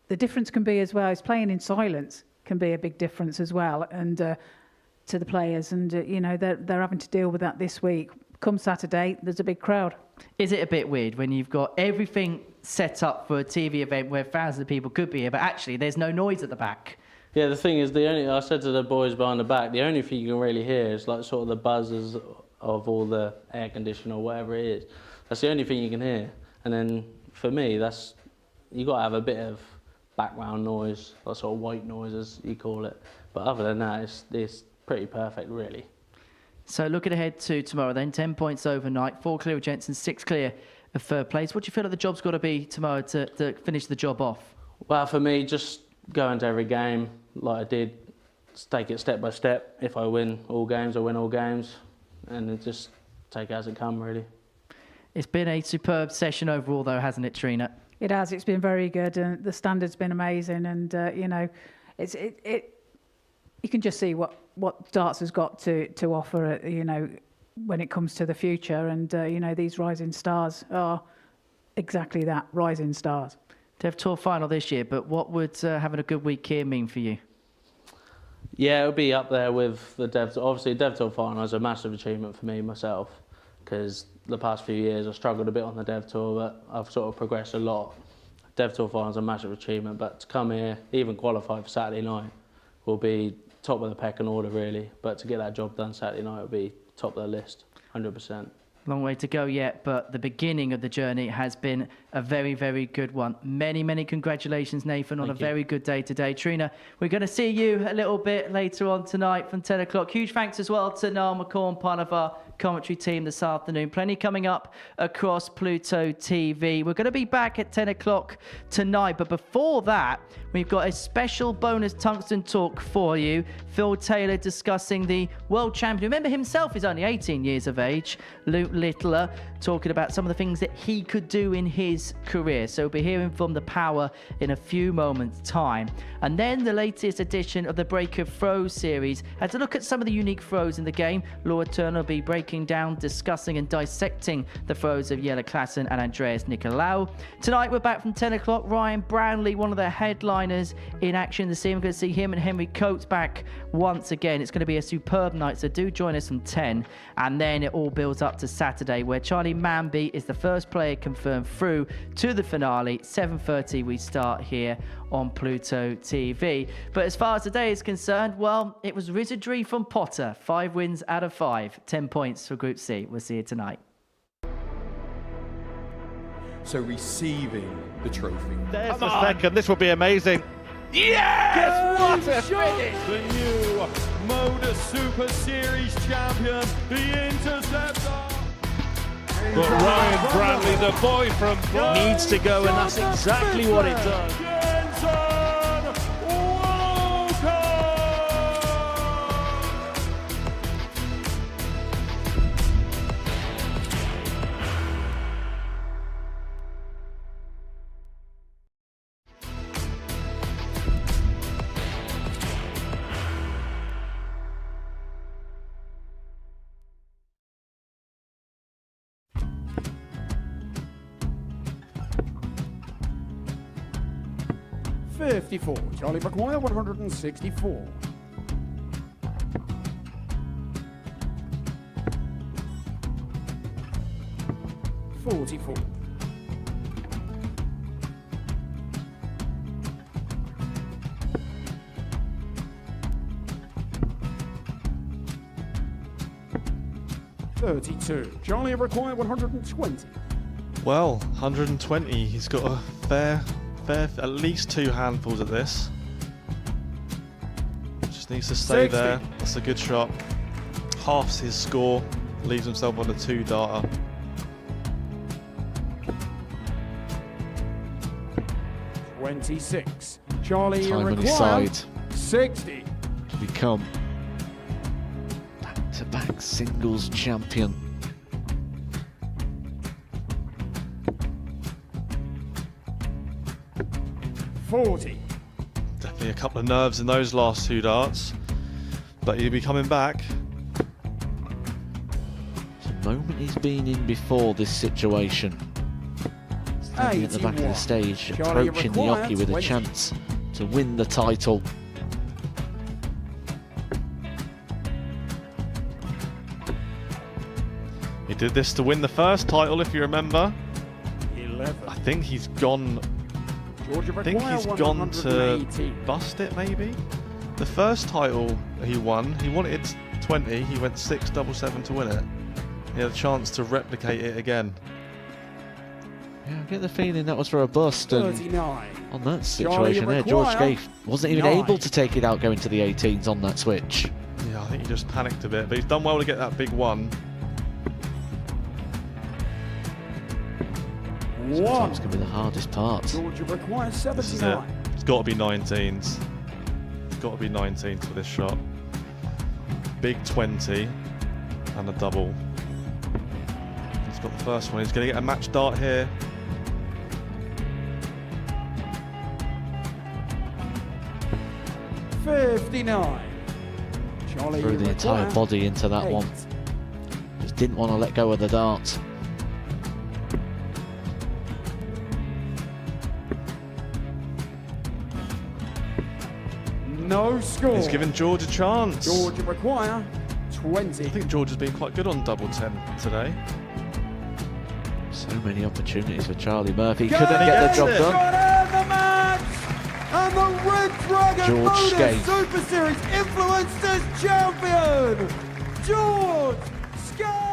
the difference can be as well as playing in silence can be a big difference as well, and to the players, and you know, they're having to deal with that this week. Come Saturday, there's a big crowd. Is it a bit weird when you've got everything set up for a TV event where thousands of people could be here, but actually there's no noise at the back? Yeah, the thing is, I said to the boys behind the back, the only thing you can really hear is like sort of the buzzers of all the air conditioning or whatever it is. That's the only thing you can hear. And then for me, you got to have a bit of background noise, that sort of white noise as you call it. But other than that, it's pretty perfect, really. So looking ahead to tomorrow then, 10 points overnight, 4 clear of Jensen, 6 clear of third place. What do you feel like the job's got to be tomorrow to finish the job off? Well, for me, just go into every game like I did, take it step by step. If I win all games, I win all games, and then just take it as it comes, really. It's been a superb session overall, though, hasn't it, Trina? It has. It's been very good, and the standard's been amazing. And you know, you can just see what darts has got to offer. You know, when it comes to the future, and you know, these rising stars are exactly that, rising stars. Dev Tour final this year, but what would having a good week here mean for you? Yeah, it would be up there with the Dev Tour. Obviously, Dev Tour final is a massive achievement for me myself, because the past few years I struggled a bit on the Dev Tour, but I've sort of progressed a lot. Dev Tour final is a massive achievement, but to come here, even qualify for Saturday night, will be top of the pecking order really. But to get that job done Saturday night will be top of the list, 100%. Long way to go yet, but the beginning of the journey has been a very, very good one. Many, many congratulations, Nathan, on a very good day today. Trina, we're going to see you a little bit later on tonight from 10 o'clock. Huge thanks as well to Niall McCorn, part of our commentary team this afternoon. Plenty coming up across Pluto TV. We're going to be back at 10 o'clock tonight, but before that, we've got a special bonus tungsten talk for you. Phil Taylor discussing the world champion. Remember, himself is only 18 years of age. Luke Littler talking about some of the things that he could do in his career. So we'll be hearing from the power in a few moments' time. And then the latest edition of the Breaker Throws series had a look at some of the unique throws in the game. Laura Turner will be breaking down, discussing and dissecting the throws of Jelle Klassen and Andreas Nicolaou. Tonight we're back from 10 o'clock. Ryan Brownlee, one of the headliners in action this evening. We're going to see him and Henry Coates back once again. It's going to be a superb night, so do join us from 10. And then it all builds up to Saturday, where Charlie Manby is the first player confirmed through to the finale. 7:30 we start here on Pluto TV. But as far as today is concerned, well, it was wizardry from Potter. 5 wins out of 5, 10 points for Group C. We'll see you tonight. So receiving the trophy. There's the second. This will be amazing. Yes! What a finish! The new Modus Super Series champion, the Interceptor. But Ryan Bradley, the boy from needs to go, and that's exactly what it does. Jensen, welcome! 54. Charlie McGuire, 164. 44. 32. Charlie required 120. Well, 120. He's got a fair, at least 2 handfuls at this. Just needs to stay 60. there. That's a good shot. Halves his score, leaves himself on a 2-darter. $26. Charlie Time on his required side 60. to become back-to-back singles champion. $40. Definitely a couple of nerves in those last 2 darts, but he'll be coming back. It's a moment he's been in before this situation. Standing at the back of the stage, Charlie approaching the required Yoki with 20. a chance to win the title. He did this to win the first title, if you remember. 11. I think he's gone. I think he's gone to bust it, maybe. The first title he won, he wanted 20. He went 6-7-7 to win it. He had a chance to replicate it again. Yeah, I get the feeling that was for a bust, and 39. on that situation there, George Scaife wasn't even able to take it out going to the 18s on that switch. Yeah, I think he just panicked a bit, but he's done well to get that big one. Sometimes can be the hardest part. Georgia requires This is it. 79. It's got to be 19s. It's got to be 19s for this shot. Big 20 and a double. He's got the first one. He's going to get a match dart here. 59. Charlie Threw the entire McGuire, body into that 8. one. Just didn't want to let go of the dart. No score. He's given George a chance. George McGuire, 20. I think George has been quite good on double 10 today. So many opportunities for Charlie Murphy. Couldn't get the job done. The match! And the Red Dragon George Modus Scaife. Super Series Influencers Champion, George Scaife!